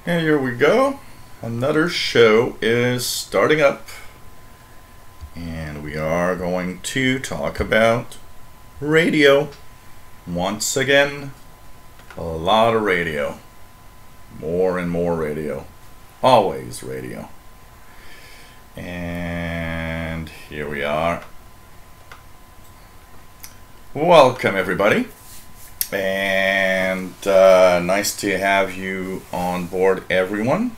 And here we go. Another show is starting up. And we are going to talk about radio. Once again, a lot of radio. More and more radio. Always radio. And here we are. Welcome everybody. And nice to have you on board, everyone.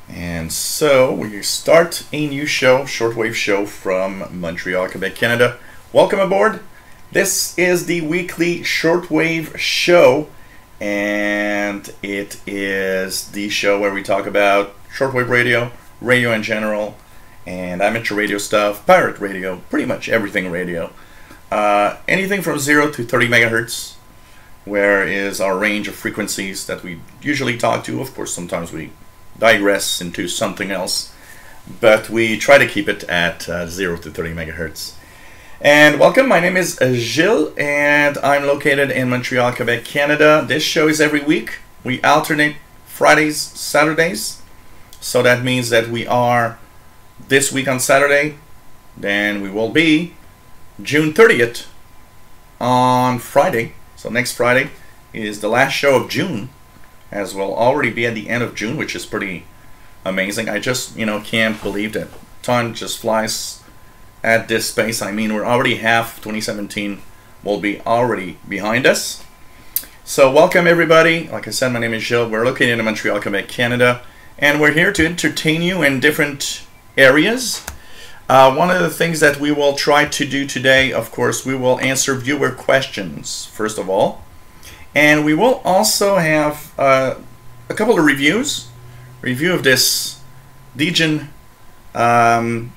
And so we start a new show, Shortwave show from Montreal, Quebec, Canada. Welcome aboard. This is the weekly Shortwave show, and it is the show where we talk about shortwave radio, radio in general, and amateur radio stuff, pirate radio, pretty much everything radio. Anything from 0 to 30 megahertz, where is our range of frequencies that we usually talk to. Of course, sometimes we digress into something else, but we try to keep it at 0 to 30 megahertz. And welcome, my name is Gilles, and I'm located in Montreal, Quebec, Canada. This show is every week. We alternate Fridays, Saturdays, so that means that we are this week on Saturday, then we will be June 30th on Friday. So next Friday is the last show of June, as we'll already be at the end of June, which is pretty amazing. I just, can't believe that time just flies at this pace. I mean, we're already half 2017 will be already behind us. So welcome everybody. Like I said, my name is Gilles. We're located in Montreal, Quebec, Canada, and we're here to entertain you in different areas. One of the things that we will try to do today, of course, we will answer viewer questions, first of all. And we will also have a couple of reviews. Review of this Degen Degen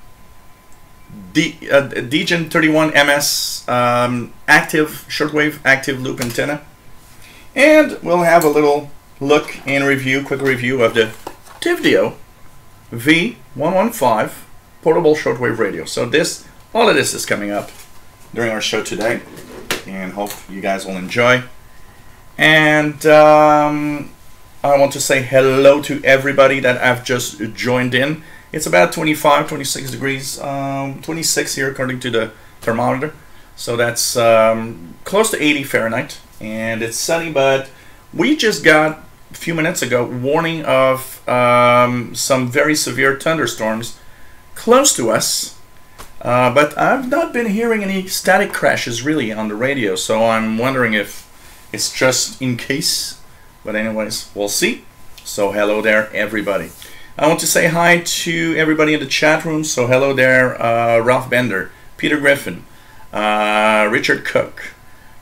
31 MS active shortwave active loop antenna. And we'll have a little look and review, quick review of the Tivdio V115 portable shortwave radio. So all of this is coming up during our show today, and hope you guys will enjoy. And I want to say hello to everybody that have just joined in. It's about 25, 26 degrees, 26 here according to the thermometer. So that's close to 80 Fahrenheit, and it's sunny, but we just got a few minutes ago warning of some very severe thunderstorms close to us, but I've not been hearing any static crashes really on the radio, so I'm wondering if it's just in case. But anyways, we'll see. So hello there everybody. I want to say hi to everybody in the chat room. So hello there, Ralph Bender, Peter Griffin, Richard Cook,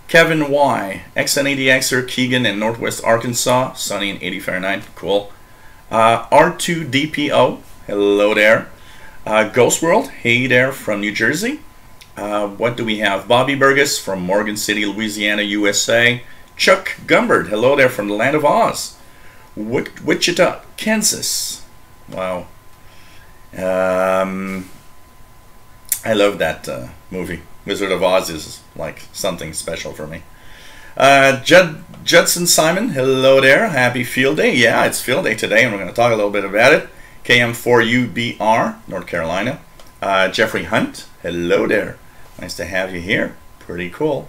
Kevin Y, XN80Xer, Keegan in Northwest Arkansas, sunny in 80 Fahrenheit, cool. R2DPO, hello there. Ghost World, hey there from New Jersey. What do we have? Bobby Burgess from Morgan City, Louisiana, USA. Chuck Gumbert, hello there from the land of Oz. Wichita, Kansas. Wow. I love that movie. Wizard of Oz is like something special for me. Judson Simon, hello there. Happy field day. Yeah, it's field day today, and we're going to talk a little bit about it. KM4UBR, North Carolina. Jeffrey Hunt, hello there. Nice to have you here. Pretty cool.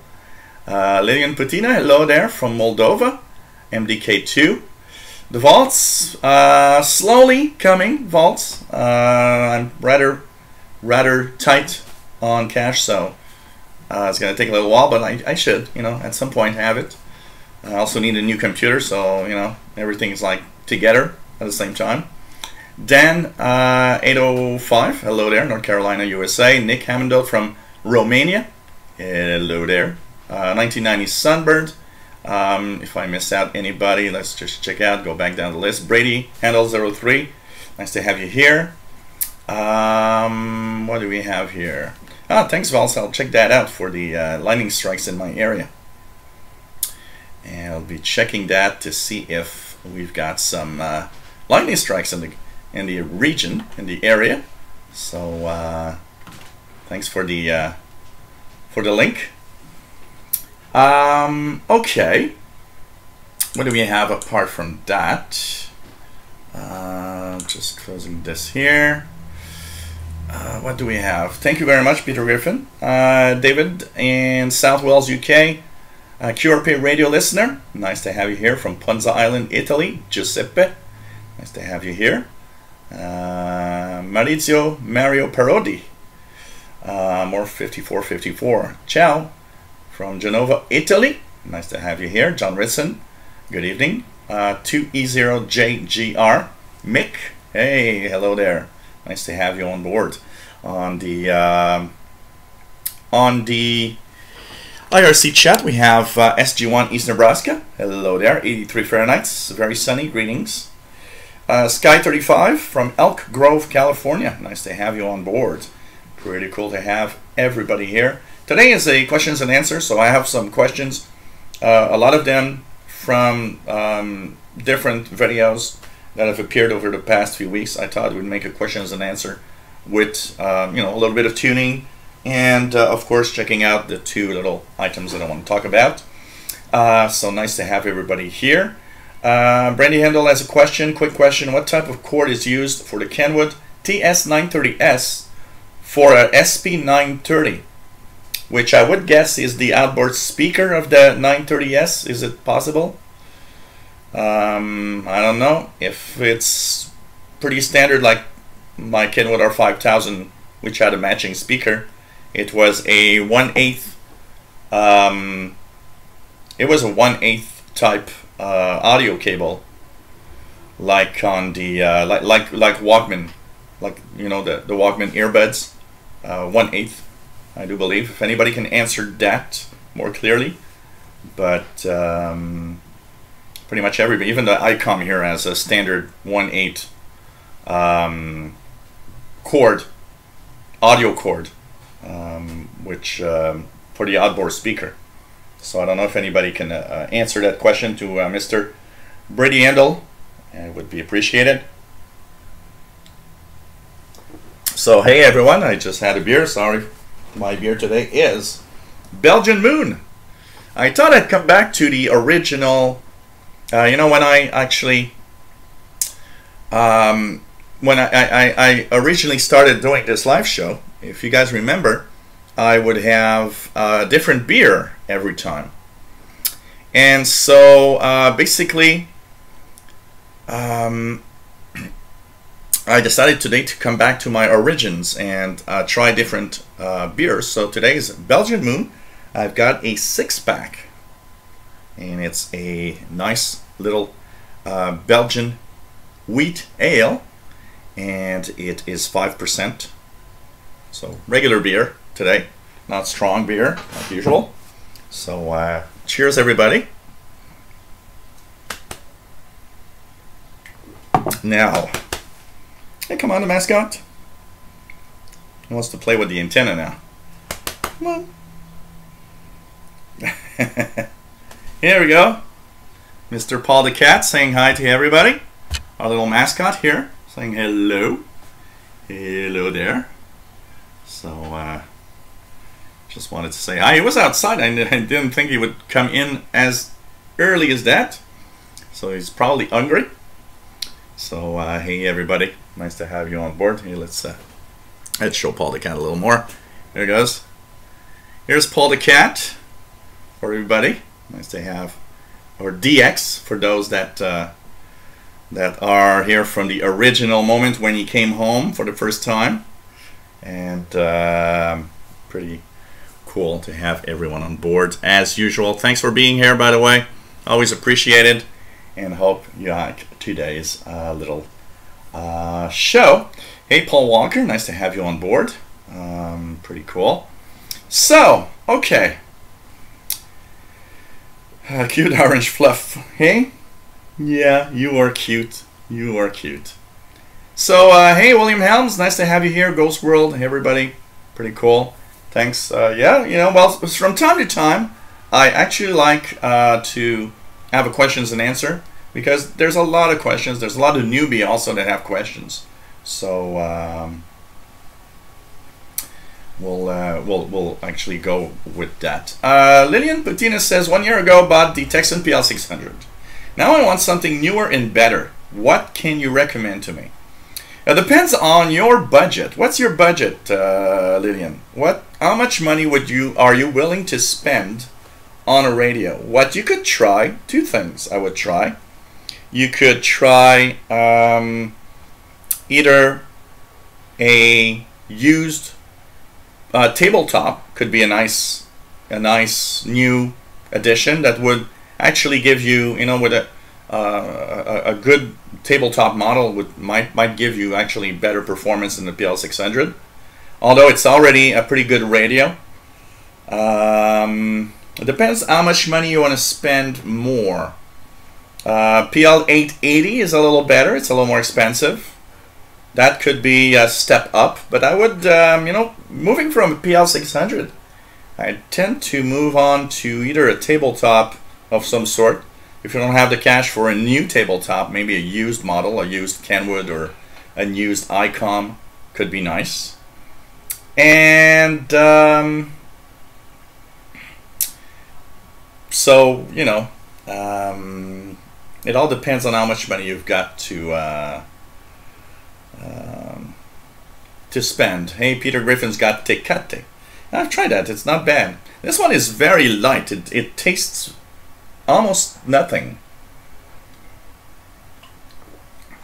Lilian Putina, hello there from Moldova. MDK2. The vaults, slowly coming, vaults. I'm rather tight on cash, so it's going to take a little while, but I should, at some point have it. I also need a new computer, so, everything is like together at the same time. Dan 805, hello there, North Carolina, USA. Nick Hammondel from Romania, hello there. 1990 Sunbird. If I miss out anybody, let's just check out, go back down the list. Brady Handle 03, nice to have you here. What do we have here? Thanks, Vals. I'll check that out for the lightning strikes in my area. And I'll be checking that to see if we've got some lightning strikes in the region, in the area. So thanks for the link. Okay. what do we have apart from that? Just closing this here. What do we have? Thank you very much, Peter Griffin. David in South Wales, UK. QRP radio listener. Nice to have you here from Ponza Island, Italy. Giuseppe. Nice to have you here. Maurizio Mario Parodi. More 5454. Ciao. From Genova, Italy. Nice to have you here. John Ritson. Good evening. 2E0JGR. Mick. Hey, hello there. Nice to have you on board. On the IRC chat, we have SG1 East Nebraska. Hello there. 83 Fahrenheit. Very sunny. Greetings. Sky 35 from Elk Grove, California. Nice to have you on board. Pretty cool to have everybody here. Today is a questions and answers, so I have some questions. A lot of them from different videos that have appeared over the past few weeks. I thought we'd make a questions and answer with a little bit of tuning and of course checking out the two little items that I want to talk about. So nice to have everybody here. Brandy Handel has a question, quick question. What type of cord is used for the Kenwood TS930S for a SP930? Which I would guess is the outboard speaker of the 930S. Is it possible? I don't know. If it's pretty standard like my Kenwood R5000, which had a matching speaker, it was a 1/8 it was a 1/8 type audio cable, like on the like Walkman, like the Walkman earbuds, 1/8, I do believe. If anybody can answer that more clearly, but pretty much everybody, even the ICOM here has a standard 1/8 cord, audio cord, which for the outboard speaker. So I don't know if anybody can answer that question to Mr. Brady Handel. It would be appreciated. So hey everyone, I just had a beer. Sorry, my beer today is Belgian Moon. I thought I'd come back to the original. When I actually when I originally started doing this live show, if you guys remember, I would have a different beer every time. And so basically I decided today to come back to my origins and try different beers. So today's Belgian Moon. I've got a 6-pack, and it's a nice little Belgian wheat ale, and it is 5%. So regular beer today, not strong beer like usual. So cheers everybody. Now, hey, come on, the mascot. He wants to play with the antenna now. Come on. Here we go. Mr. Paul the Cat saying hi to everybody. Our little mascot here saying hello. Hello there. So, just wanted to say hi. He was outside. I didn't think he would come in as early as that. So he's probably hungry. So, hey everybody. Nice to have you on board. Hey, let's show Paul the Cat a little more. There he goes. Here's Paul the Cat for everybody. Nice to have, or DX for those that that are here from the original moment when he came home for the first time. And pretty cool to have everyone on board as usual. Thanks for being here, by the way. Always appreciated, and hope you like today's little show. Hey, Paul Walker, nice to have you on board. Pretty cool. So, okay. Cute orange fluff. Hey? Yeah, you are cute. You are cute. So, hey, William Helms, nice to have you here. Ghost World, hey, everybody. Pretty cool. Thanks. Yeah, well, from time to time, I actually like to have a questions and answer, because there's a lot of questions. There's a lot of newbie also that have questions. So, we'll actually go with that. Lillian Patina says, 1 year ago, bought the Texan PL600. Now I want something newer and better. What can you recommend to me? It depends on your budget. What's your budget, Lillian? How much money are you willing to spend on a radio? What you could try, two things I would try. You could try either a used tabletop, could be a nice new addition that would actually give you, with a good tabletop model might give you actually better performance than the PL600, although it's already a pretty good radio. It depends how much money you want to spend more. PL880 is a little better. It's a little more expensive. That could be a step up, but I would, moving from a PL600, I tend to move on to either a tabletop of some sort. If you don't have the cash for a new tabletop, maybe a used model, a used Kenwood or a used ICOM could be nice. And so, it all depends on how much money you've got to spend. Hey, Peter Griffin's got Tecate. I've tried that. It's not bad. This one is very light. It tastes almost nothing.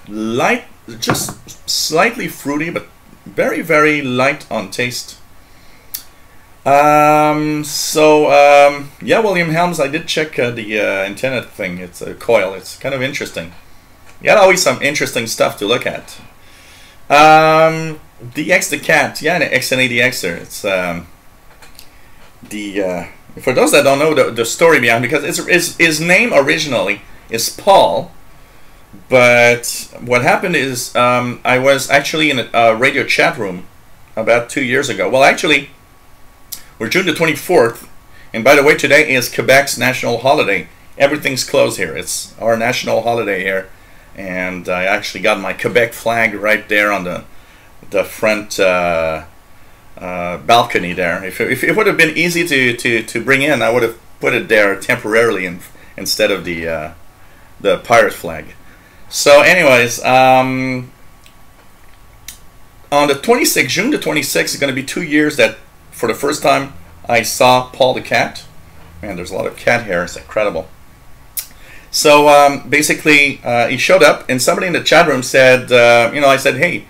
Light, just slightly fruity, but very, very light on taste. Yeah, William Helms, I did check the antenna thing. It's a coil. It's kind of interesting. You got always some interesting stuff to look at. DX the Cat, yeah, the XN80Xer. It's for those that don't know the story behind, because his name originally is Paul, but what happened is I was actually in a radio chat room about 2 years ago. Well, actually, we're June the 24th, and by the way, today is Quebec's national holiday. Everything's closed here. It's our national holiday here, and I actually got my Quebec flag right there on the front balcony there. If it would have been easy to bring in, I would have put it there temporarily instead of the pirate flag. So, anyways, on the 26th, June the 26th, is going to be 2 years that for the first time I saw Paul the cat. Man, there's a lot of cat hair. It's incredible. So basically, he showed up, and somebody in the chat room said, I said, hey,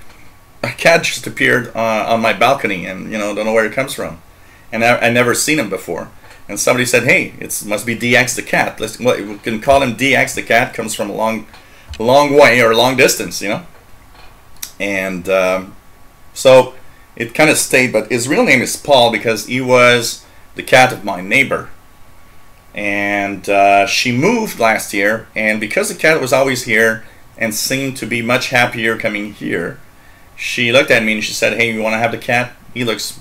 a cat just appeared on my balcony, and don't know where it comes from, and I never seen him before. And somebody said, hey, it must be DX the cat. We can call him DX the cat. Comes from a long way or a long distance, And so it kind of stayed, but his real name is Paul because he was the cat of my neighbor. And she moved last year, and because the cat was always here and seemed to be much happier coming here, she looked at me and she said, hey, you want to have the cat? He looks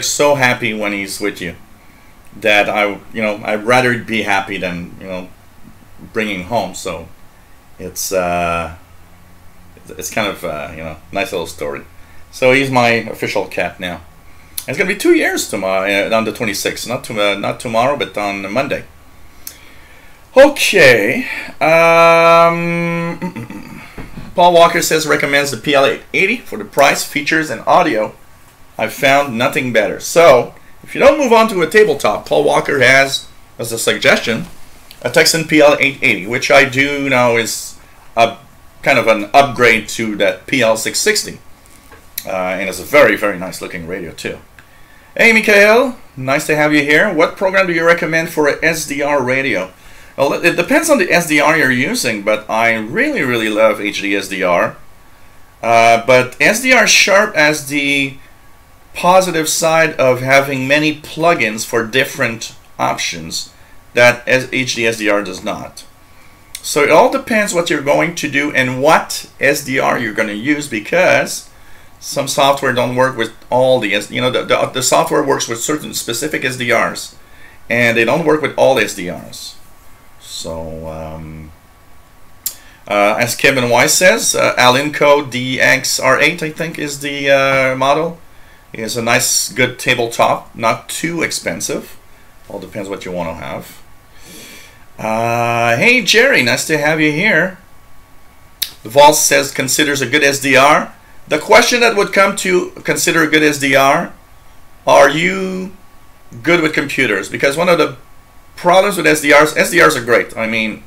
so happy when he's with you that I'd rather be happy than bringing home. So it's kind of nice little story. So he's my official cat now. It's going to be 2 years tomorrow, on the 26th. Not tomorrow, but on Monday. Okay. Paul Walker says recommends the PL880 for the price, features, and audio. I've found nothing better. So, if you don't move on to a tabletop, Paul Walker has, as a suggestion, a Texan PL880, which I do know is a kind of an upgrade to that PL660. And it's a very, very nice looking radio too. Hey Mikhail, nice to have you here. What program do you recommend for an SDR radio? Well, it depends on the SDR you're using, but I really, really love HD SDR. But SDR Sharp has the positive side of having many plugins for different options that HD SDR does not. So it all depends what you're going to do and what SDR you're going to use, because some software don't work with all the the software works with certain specific SDRs, and they don't work with all SDRs. So as Kevin Weiss says, Alinco DXR8 I think is the model. It is a nice, good tabletop, not too expensive. All depends what you want to have. Hey Jerry, nice to have you here. The Vault says considers a good SDR. The question that would come to consider a good SDR, are you good with computers? Because one of the problems with SDRs are great. I mean,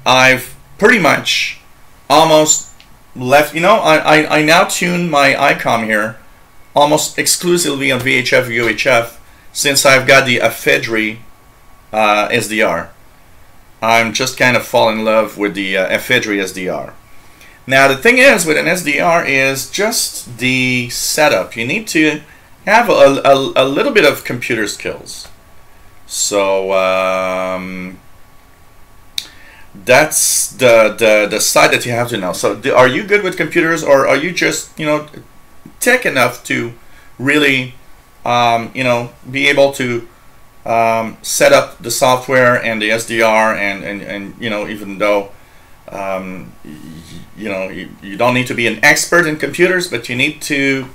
I've pretty much almost left, you know, I now tune my ICOM here almost exclusively on VHF, UHF, since I've got the ephedry SDR. I'm just kind of falling in love with the ephedry SDR. Now the thing is with an SDR is just the setup. You need to have a little bit of computer skills. So that's the side that you have to know. So are you good with computers, or are you just, you know, tech enough to really you know, be able to set up the software and the SDR and you know, even though you know, you don't need to be an expert in computers, but you need to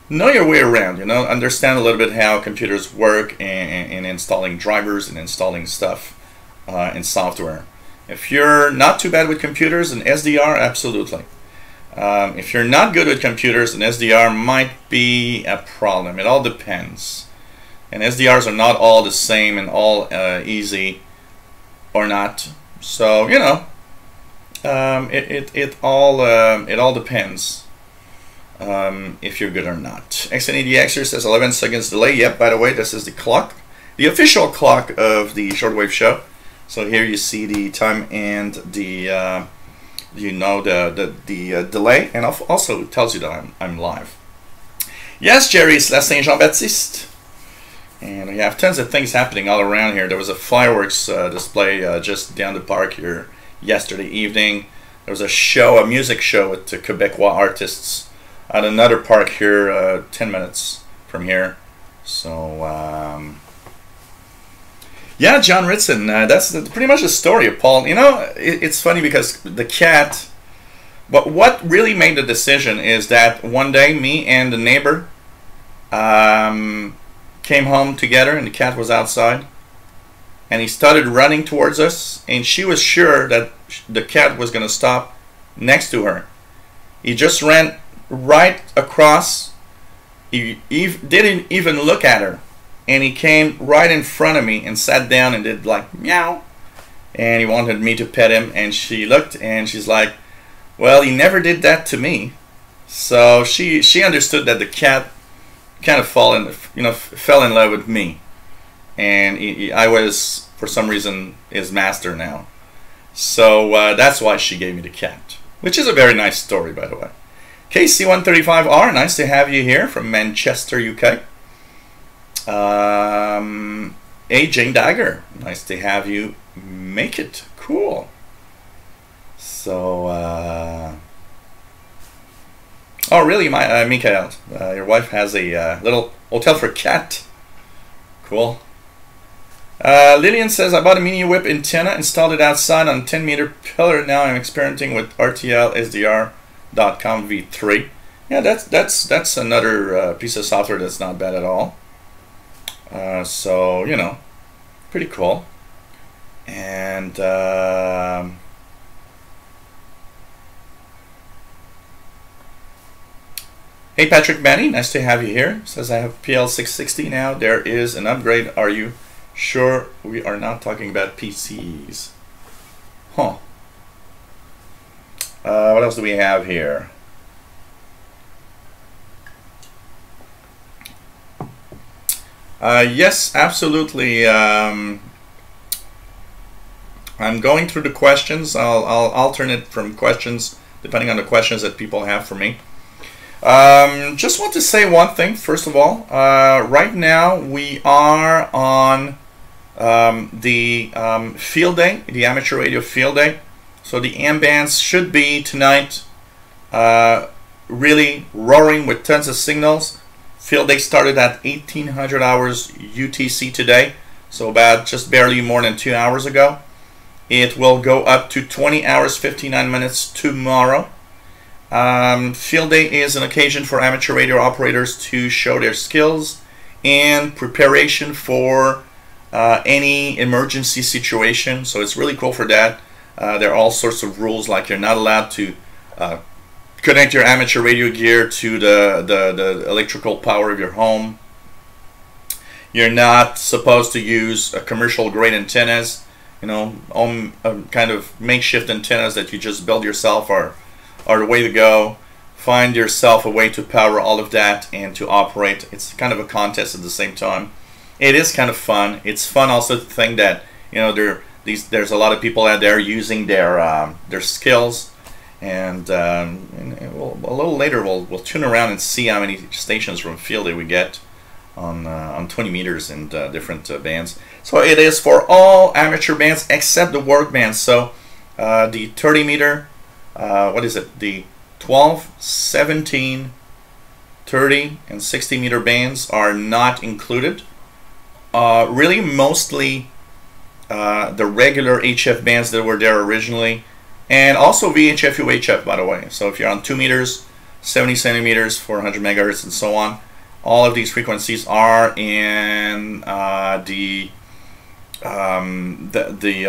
know your way around, you know, understand a little bit how computers work and installing drivers and installing stuff in software. If you're not too bad with computers, an SDR, absolutely. If you're not good with computers, an SDR might be a problem. It all depends. And SDRs are not all the same and all easy or not. So, you know, it all depends if you're good or not. XNADXer says 11 seconds delay. Yep, by the way, this is the clock, the official clock of the Shortwave show. So here you see the time and the you know, the delay, and also it tells you that I'm live. Yes, Jerry, it's La Saint Jean Baptiste, and we have tons of things happening all around here. There was a fireworks display just down the park here yesterday evening. There was a show, a music show with Quebecois artists at another park here 10 minutes from here. So yeah, John Ritson, that's pretty much the story of Paul. You know, it's funny because the cat, but what really made the decision is that one day me and the neighbor came home together and the cat was outside. And he started running towards us, and she was sure that the cat was going to stop next to her. He just ran right across. He didn't even look at her. And he came right in front of me and sat down and did like meow. And he wanted me to pet him, and she looked and she's like, well, he never did that to me. So she understood that the cat kind of fell in love with me. And I was, for some reason, his master now. So that's why she gave me the cat. Which is a very nice story, by the way. KC135R, nice to have you here from Manchester, UK. Jane Dagger, nice to have you make it. Cool. So, oh really, Mikael, your wife has a little hotel for cat. Cool. Lillian says, I bought a mini whip antenna, installed it outside on a 10-meter pillar. Now I'm experimenting with RTLSDR.com v3. Yeah, that's another piece of software that's not bad at all. So, you know, pretty cool. And hey, Patrick Manny, nice to have you here. Says I have PL660 now. There is an upgrade. Are you sure we are not talking about PCs? Huh. What else do we have here? Yes, absolutely. I'm going through the questions. I'll alternate from questions depending on the questions that people have for me. Just want to say one thing, first of all. Right now we are on the field day, the amateur radio field day. So the AM bands should be tonight really roaring with tons of signals. Field day started at 1800 hours UTC today, so about just barely more than 2 hours ago. It will go up to 20 hours 59 minutes tomorrow. Field day is an occasion for amateur radio operators to show their skills and preparation for any emergency situation. So it's really cool for that. There are all sorts of rules, like you're not allowed to connect your amateur radio gear to the electrical power of your home. You're not supposed to use commercial grade antennas, you know, kind of makeshift antennas that you just build yourself are the way to go. Find yourself a way to power all of that and to operate. It's kind of a contest at the same time. It is kind of fun. It's fun also to think that, you know, there's a lot of people out there using their skills, and a little later we'll tune around and see how many stations from field that we get on 20 meters and different bands. So it is for all amateur bands except the work bands. So the 30 meter, what is it? The 12, 17, 30, and 60 meter bands are not included. Really, mostly the regular HF bands that were there originally, and also VHF, UHF, by the way. So if you're on 2 meters, 70 centimeters, 400 megahertz, and so on, all of these frequencies are in the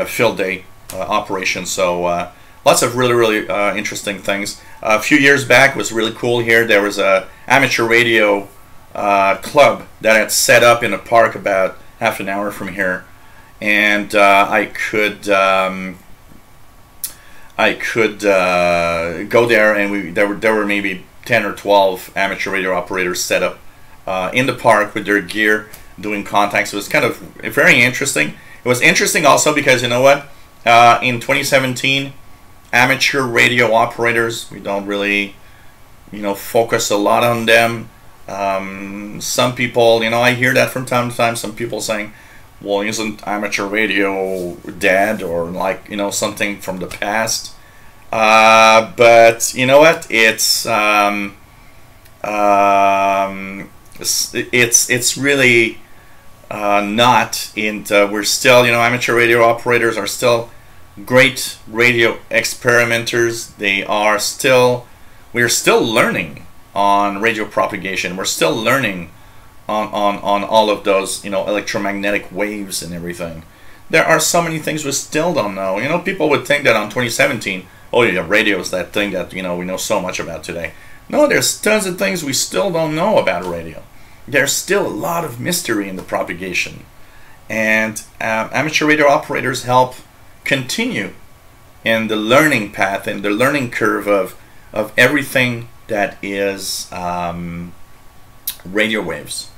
field day operation. So lots of really interesting things. A few years back was really cool here. There was a amateur radio club that had set up in a park about half an hour from here, and I could go there, and there were maybe 10 or 12 amateur radio operators set up in the park with their gear doing contacts. It was kind of very interesting. It was interesting also because, you know what, in 2017, amateur radio operators, we don't really, you know, focus a lot on them. Some people, you know, I hear that from time to time, some people saying, well, isn't amateur radio dead, or like, you know, something from the past? But you know what, it's really not. We're still, you know, amateur radio operators are still great radio experimenters. We're still learning on radio propagation. We're still learning on all of those, you know, electromagnetic waves and everything. There are so many things we still don't know. You know, people would think that on 2017, oh yeah, radio is that thing that, you know, we know so much about today. No, there's tons of things we still don't know about radio. There's still a lot of mystery in the propagation, and amateur radio operators help continue in the learning path and the learning curve of everything that is radio waves.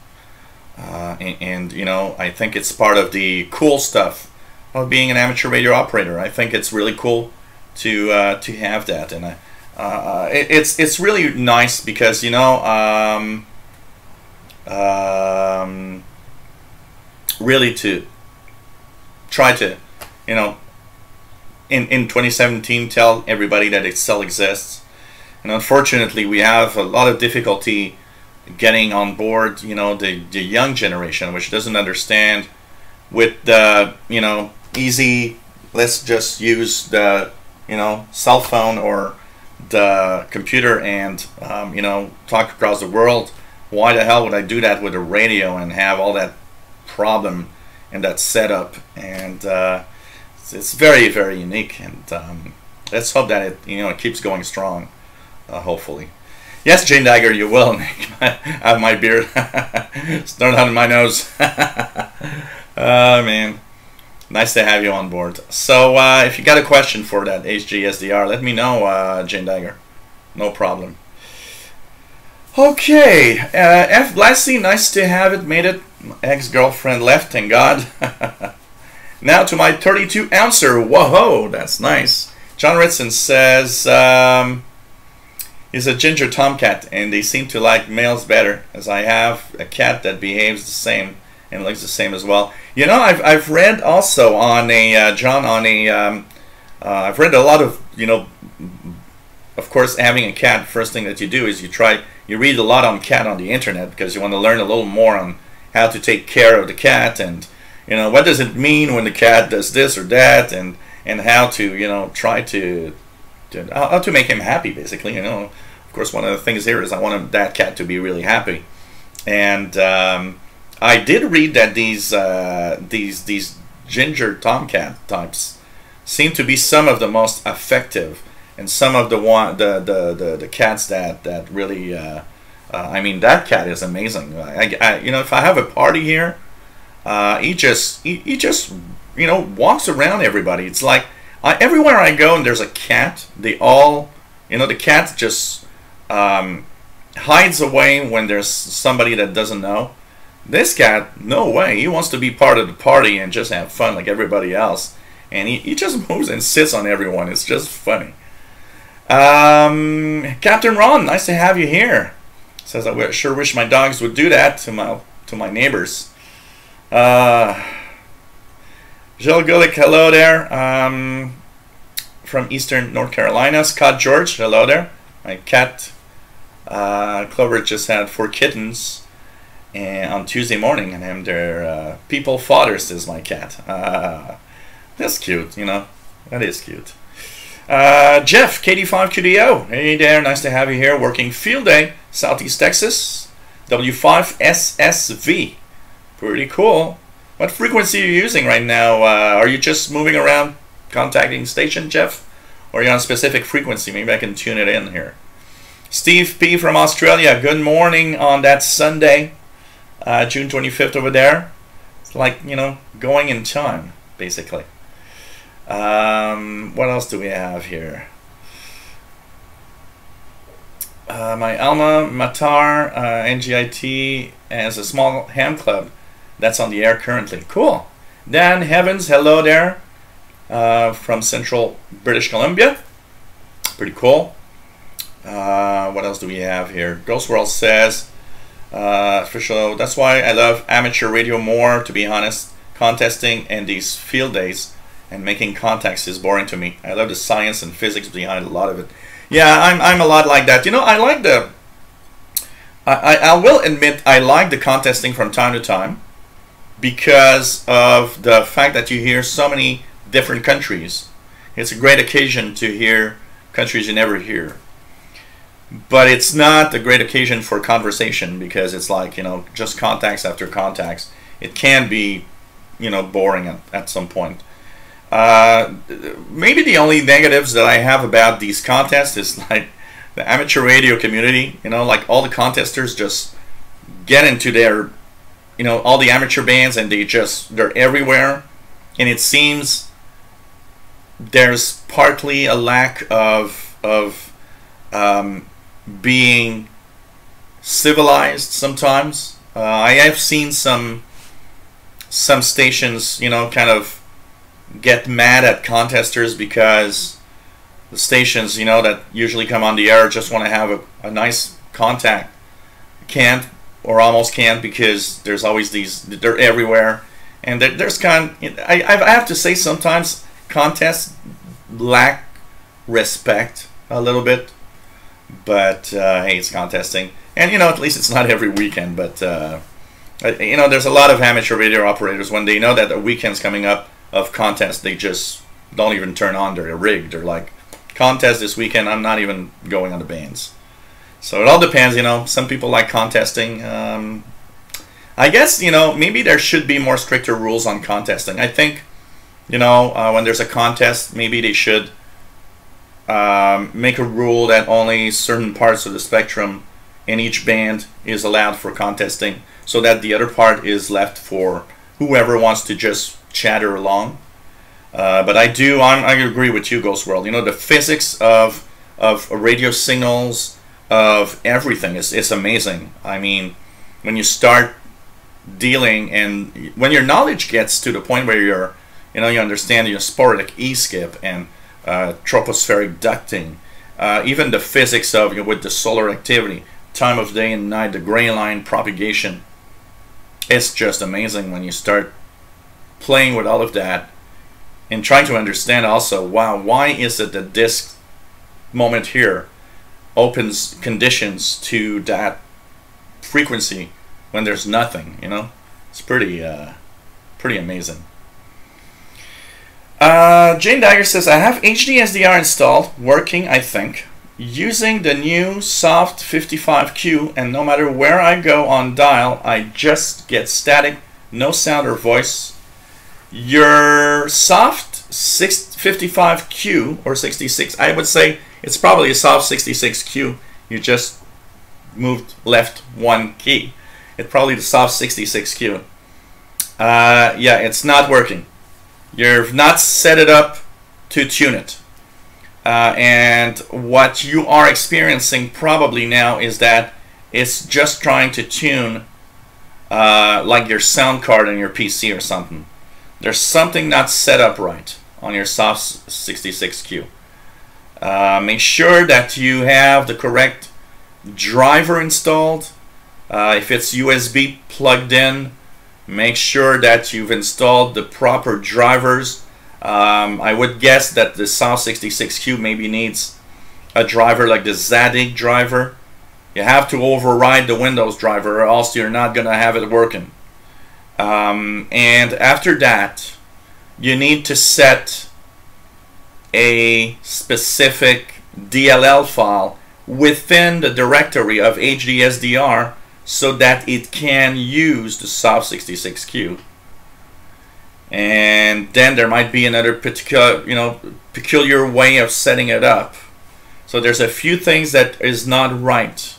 And you know, I think it's part of the cool stuff of being an amateur radio operator. I think it's really cool to have that, and it's really nice because, you know, really to try to, you know, in 2017 tell everybody that it still exists. And unfortunately, we have a lot of difficulty getting on board, you know, the young generation, which doesn't understand with the, you know, easy, let's just use the, you know, cell phone or the computer and, you know, talk across the world. Why the hell would I do that with a radio and have all that problem and that setup? And it's very, very unique, and let's hope that it, you know, it keeps going strong, hopefully. Yes, Jane Dagger, you will have my beard start out in my nose. Oh man, nice to have you on board. So if you got a question for that HGSDR, let me know, Jane Dagger. No problem. Okay, F. Blassie, nice to have it. Made it. Ex-girlfriend left, thank God. Now to my 32 ouncer. Whoa, that's nice. John Ritson says, he's a ginger tomcat, and they seem to like males better, as I have a cat that behaves the same and looks the same as well. You know, I've read also on a, John, on a, I've read a lot of, you know, of course, having a cat, first thing that you do is you read a lot on cat on the internet, because you want to learn a little more on how to take care of the cat, and, you know, what does it mean when the cat does this or that, and how to, you know, try to how to make him happy, basically. You know, of course, one of the things here is I want that cat to be really happy, and I did read that these ginger tomcat types seem to be some of the most effective, and some of the cats that really I mean, that cat is amazing. You know, if I have a party here, he just you know, walks around everybody. It's like everywhere I go and there's a cat, they all, you know, the cat just hides away when there's somebody that doesn't know. This cat, no way. He wants to be part of the party and just have fun like everybody else. And he just moves and sits on everyone. It's just funny. Captain Ron, nice to have you here. Says, I sure wish my dogs would do that to my neighbors. Jill Gulick, hello there. From Eastern North Carolina. Scott George, hello there. My cat Clover just had 4 kittens on Tuesday morning, and I'm their people father, says my cat. That's cute, you know. That is cute. Jeff, KD5QDO. Hey there, nice to have you here. Working field day, Southeast Texas. W5SSV. Pretty cool. What frequency are you using right now? Are you just moving around contacting station, Jeff? Or are you on a specific frequency? Maybe I can tune it in here. Steve P. from Australia. Good morning on that Sunday, June 25th over there. It's like, you know, going in time, basically. What else do we have here? My alma mater, NGIT, has a small ham club that's on the air currently. Cool. Dan Heavens, hello there, from Central British Columbia. Pretty cool. What else do we have here? Ghost World says, for sure, that's why I love amateur radio more, to be honest. Contesting and these field days and making contacts is boring to me. I love the science and physics behind a lot of it. Yeah, I'm a lot like that. You know, I like the... I will admit I like the contesting from time to time because of the fact that you hear so many different countries. It's a great occasion to hear countries you never hear. But it's not a great occasion for conversation because it's like, you know, just contacts after contacts. It can be, you know, boring at some point. Maybe the only negatives that I have about these contests is like the amateur radio community, you know, like all the contesters just get into their, you know, all the amateur bands and they're everywhere. And it seems there's partly a lack of being civilized sometimes. I have seen some stations, you know, kind of get mad at contesters because the stations, you know, that usually come on the air just want to have a nice contact. Can't or almost can't because there's always they're everywhere. And there's I have to say sometimes contests lack respect a little bit. But hey, it's contesting. And, you know, at least it's not every weekend. But, you know, there's a lot of amateur radio operators, when they know that the weekend's coming up of contests, they just don't even turn on their rig. They're like, contest this weekend, I'm not even going on the bands. So it all depends, you know. Some people like contesting. I guess, you know, maybe there should be more stricter rules on contesting. I think, you know, when there's a contest, maybe they should make a rule that only certain parts of the spectrum in each band is allowed for contesting, so that the other part is left for whoever wants to just chatter along. But I agree with you, Ghost World. You know, the physics of radio signals, of everything is amazing. I mean, when you start dealing, and when your knowledge gets to the point where you're, you know, you understand your sporadic E-skip and tropospheric ducting, even the physics of, you know, with the solar activity, time of day and night, the gray line propagation, it's just amazing when you start playing with all of that and trying to understand also, wow, why is it that this moment here opens conditions to that frequency when there's nothing, you know? It's pretty amazing. Jane Dagger says, I have HD SDR installed, working, I think. using the new soft 55Q, and no matter where I go on dial, I just get static, no sound or voice. Your soft 55Q or 66, I would say it's probably a soft 66Q. You just moved left one key. It's probably the soft 66Q. Yeah, it's not working. You've not set it up to tune it. And what you are experiencing probably now is that it's just trying to tune like your sound card on your PC or something. There's something not set up right on your soft 66Q. Make sure that you have the correct driver installed. If it's USB plugged in, make sure that you've installed the proper drivers. I would guess that the soft 66Q maybe needs a driver like the Zadi driver. You have to override the Windows driver or else you're not going to have it working. And after that, you need to set a specific DLL file within the directory of HDSDR so that it can use the soft 66Q. And then there might be another peculiar way of setting it up. So there's a few things that is not right.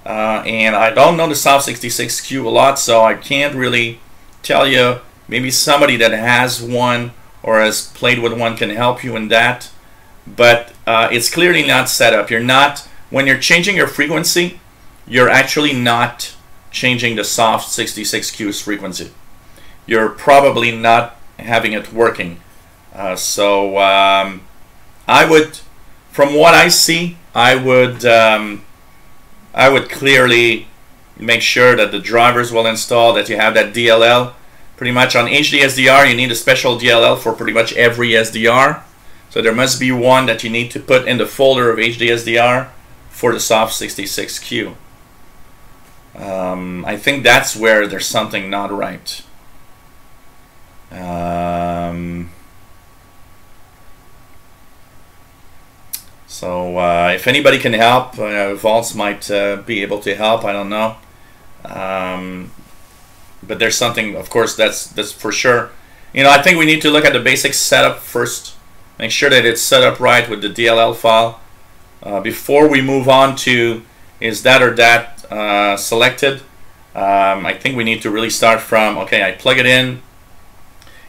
And I don't know the soft 66Q a lot, so I can't really tell you. Maybe somebody that has one or has played with one can help you in that. But it's clearly not set up. You're not, when you're changing your frequency, you're actually not changing the soft 66Q's frequency. You're probably not having it working. So I would, from what I see, I would clearly make sure that the drivers will install, that you have that DLL. Pretty much on HDSDR, you need a special DLL for pretty much every SDR. So there must be one that you need to put in the folder of HDSDR for the soft 66Q. I think that's where there's something not right. So if anybody can help, Vaults might be able to help. I don't know. But there's something, of course, that's for sure. I think we need to look at the basic setup first. Make sure that it's set up right with the DLL file before we move on to is that or that selected. I think we need to really start from, okay, I plug it in,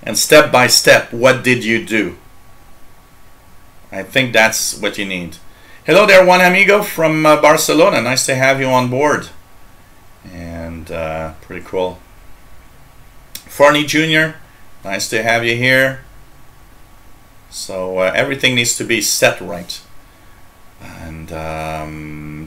and step by step, what did you do? I think that's what you need. Hello there, Juan Amigo from Barcelona. Nice to have you on board. And pretty cool. Farney Jr., nice to have you here. So everything needs to be set right. And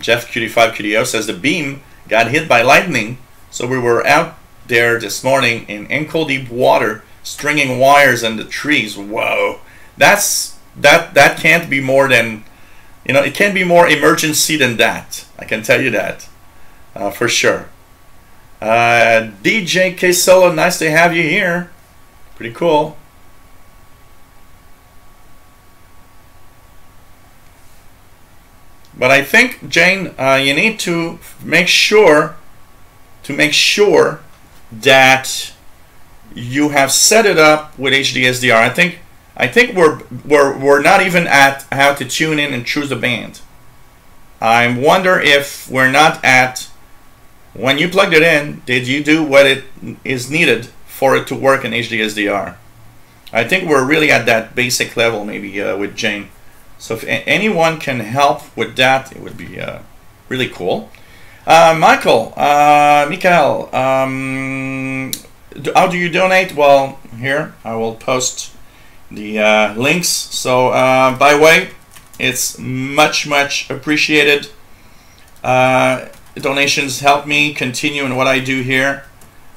Jeff QD5QDO says the beam got hit by lightning, so we were out there this morning in ankle deep water, stringing wires in the trees. Whoa, that can't be more than, it can't be more emergency than that. I can tell you that for sure. DJ K Solo, nice to have you here. Pretty cool. But I think, Jane, you need to make sure that you have set it up with HDSDR. I think we're not even at how to tune in and choose a band. I wonder if we're not at, when you plugged it in, did you do what it is needed for it to work in HDSDR? I think we're really at that basic level, maybe with Jane. So if anyone can help with that, it would be really cool. Mikael, how do you donate? Well, here I will post the links. So by the way, it's much appreciated. Donations help me continue in what I do here,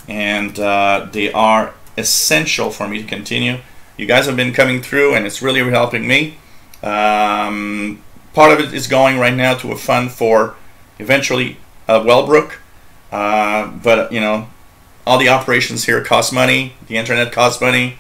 and they are essential for me to continue. You guys have been coming through, and it's really helping me. Part of it is going right now to a fund for eventually Wellbrook, but all the operations here cost money. The internet costs money.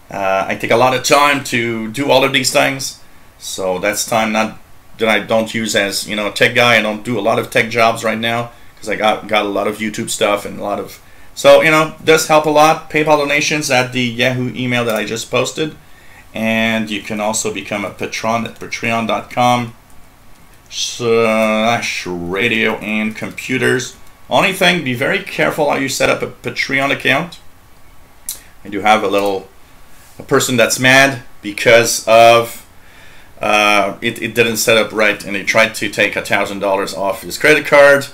I take a lot of time to do all of these things, so that's time not don't use as, you know, a tech guy. I don't do a lot of tech jobs right now because I got a lot of YouTube stuff and a lot of, so, you know, does help a lot. PayPal donations at the Yahoo email that I just posted. And you can also become a patron at patreon.com/radio and computers. Only thing, be very careful how you set up a Patreon account. I do have a person that's mad because of it didn't set up right, and they tried to take $1,000 off his credit card.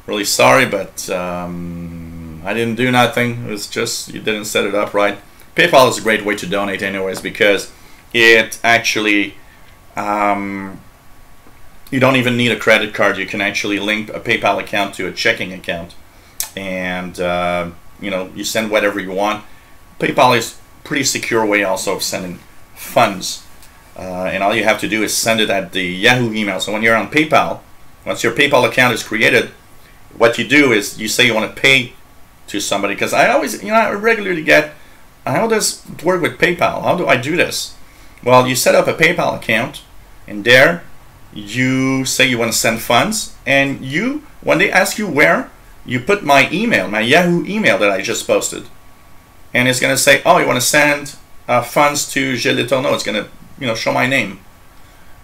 Really sorry, but I didn't do nothing. It was just you didn't set it up right. PayPal is a great way to donate anyways, because it actually you don't even need a credit card. You can actually link a PayPal account to a checking account, and you know, you send whatever you want. PayPal is a pretty secure way also of sending funds, and all you have to do is send it at the Yahoo email. So when you're on PayPal, once your PayPal account is created, what you do is you say you want to pay to somebody, because I always, you know, I regularly get, how does it work with PayPal? How do I do this? Well, you set up a PayPal account, and there you say you want to send funds, and you, when they ask you where, you put my email, my Yahoo email that I just posted, and it's going to say, oh, you want to send funds to Gilles Letourneau. It's going to, you know, show my name,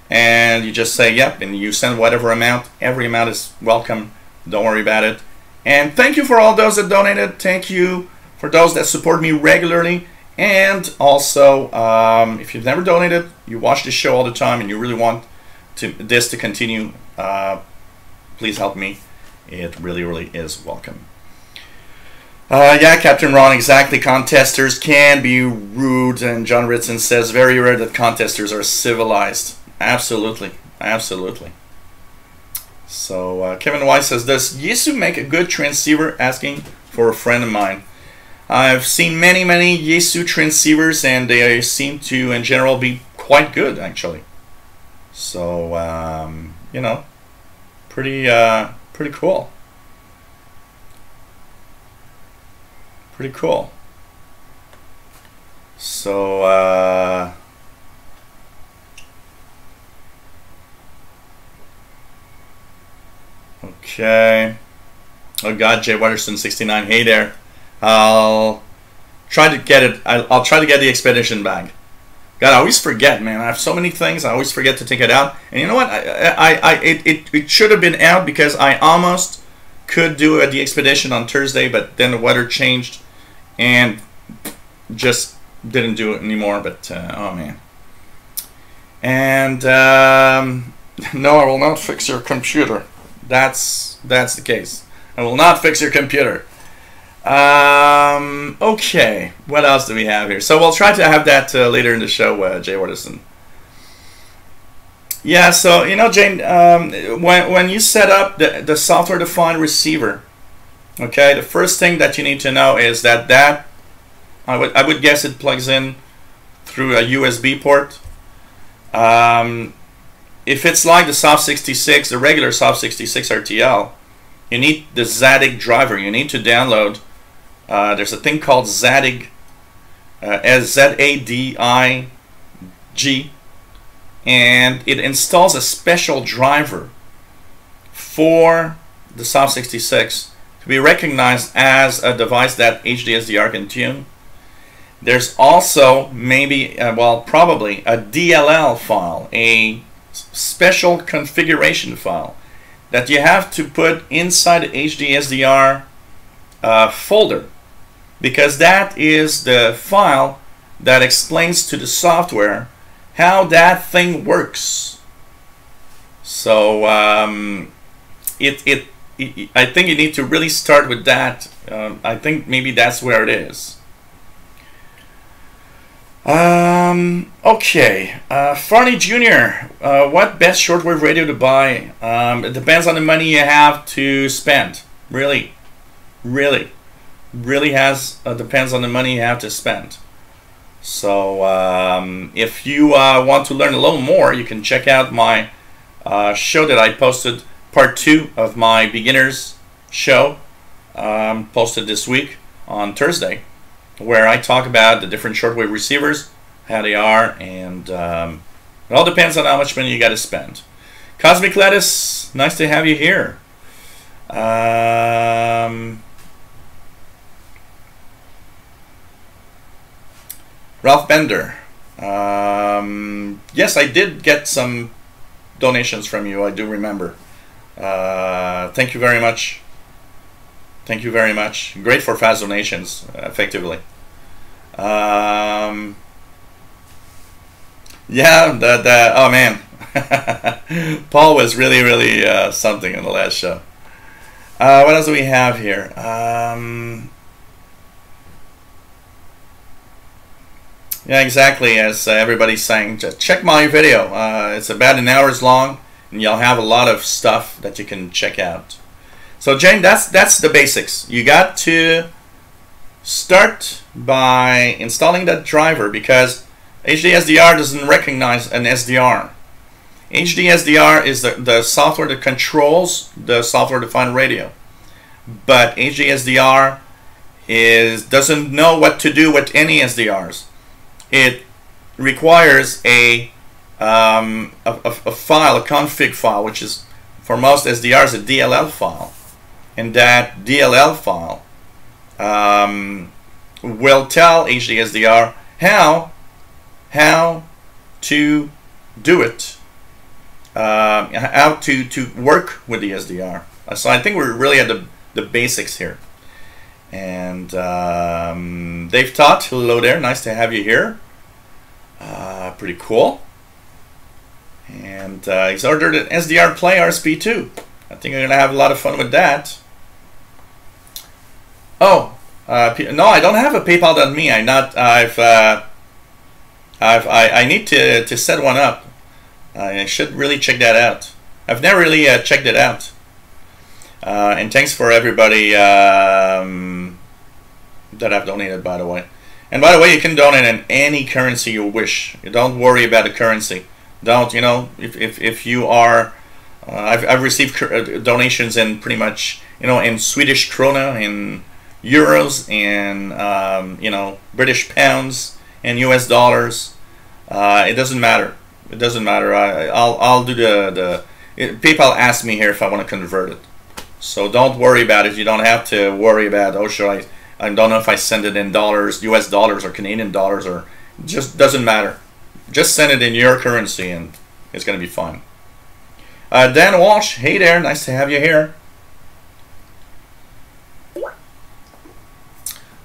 and you just say yep, and you send whatever amount. Every amount is welcome. Don't worry about it. And thank you for all those that donated. Thank you for those that support me regularly. And also, if you've never donated, you watch this show all the time, and you really want this to continue, please help me. It really, really is welcome. Yeah, Captain Ron, exactly. Contesters can be rude, and John Ritson says, very rare that contesters are civilized. Absolutely, absolutely. So Kevin Weiss says, does Yisu make a good transceiver? Asking for a friend of mine. I've seen many Yaesu transceivers, and they seem to, in general, be quite good, actually. So, you know, pretty cool. Pretty cool. So, okay. Oh God, Jay Watterson 69. Hey there. I'll try to get it. I'll try to get the expedition bag. God, I always forget, man. I have so many things. I always forget to take it out. And you know what? It should have been out, because I almost could do the expedition on Thursday, but then the weather changed and just didn't do it anymore. But oh man. And no, I will not fix your computer. That's the case. I will not fix your computer. Okay, what else do we have here? So we'll try to have that later in the show, Jay Watterson. Yeah, so, you know, Jane, when you set up the software-defined receiver, okay, the first thing that you need to know is that I would guess it plugs in through a USB port. If it's like the SOF66, the regular SOF66 RTL, you need the Zadi driver. You need to download. There's a thing called Zadi, Z-A-D-I-G, and it installs a special driver for the SOF66 to be recognized as a device that HDSDR can tune. There's also maybe, well, probably a DLL file, a special configuration file that you have to put inside the HDSDR folder, because that is the file that explains to the software how that thing works. So I think you need to really start with that. I think maybe that's where it is. Okay, Farney Jr., what best shortwave radio to buy? It depends on the money you have to spend. Really depends on the money you have to spend. So if you want to learn a little more, you can check out my show that I posted, part 2 of my beginners show, posted this week on Thursday, where I talk about the different shortwave receivers, how they are, and it all depends on how much money you got to spend. Cosmic Lettuce, nice to have you here. Ralph Bender. Yes, I did get some donations from you. I do remember. Thank you very much. Thank you very much. Great for fast donations, effectively. Yeah, oh man. Paul was really something in the last show. What else do we have here? Yeah, exactly. As everybody's saying, just check my video. It's about an hour long, and you'll have a lot of stuff that you can check out. So, Jane, that's the basics. You got to start by installing that driver because HDSDR doesn't recognize an SDR. HDSDR is the software that controls the software-defined radio, but HDSDR doesn't know what to do with any SDRs. It requires a file, a config file, which is for most SDRs a DLL file, and that DLL file will tell HDSDR how to do it, how to work with the SDR. So I think we're really at the basics here. And Dave Todd, hello there, nice to have you here. Pretty cool. And he's ordered an SDR Play RSP2. I think I'm gonna have a lot of fun with that. Oh, no, I don't have a PayPal.me. I need to set one up. I should really check that out. I've never really checked it out. And thanks for everybody that I've donated, by the way. And by the way, you can donate in any currency you wish. You don't worry about the currency. Don't, you know, if you are, I've received donations in pretty much, you know, in Swedish krona, in euros, in, you know, British pounds, and US dollars. It doesn't matter. It doesn't matter. I'll do PayPal asked me here if I want to convert it. So don't worry about it. You don't have to worry about, oh, should I don't know if I send it in dollars, US dollars or Canadian dollars, or it just doesn't matter. Just send it in your currency and it's going to be fine. Dan Walsh, hey there, nice to have you here.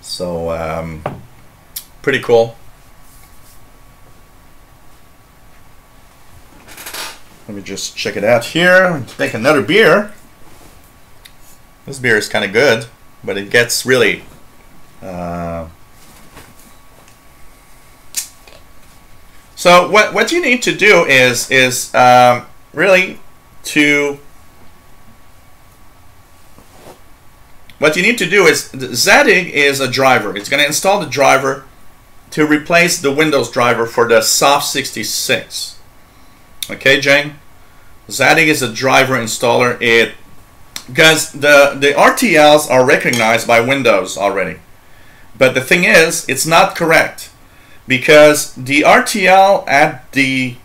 So, pretty cool. Let me just check it out here. Take another beer. This beer is kind of good, but it gets really so what you need to do is really what you need to do is Zadi is a driver. It's going to install the driver to replace the Windows driver for the Soft 66. Okay, Jane? Zadi is a driver installer. Because the RTLs are recognized by Windows already. But the thing is, it's not correct. Because the RTL at the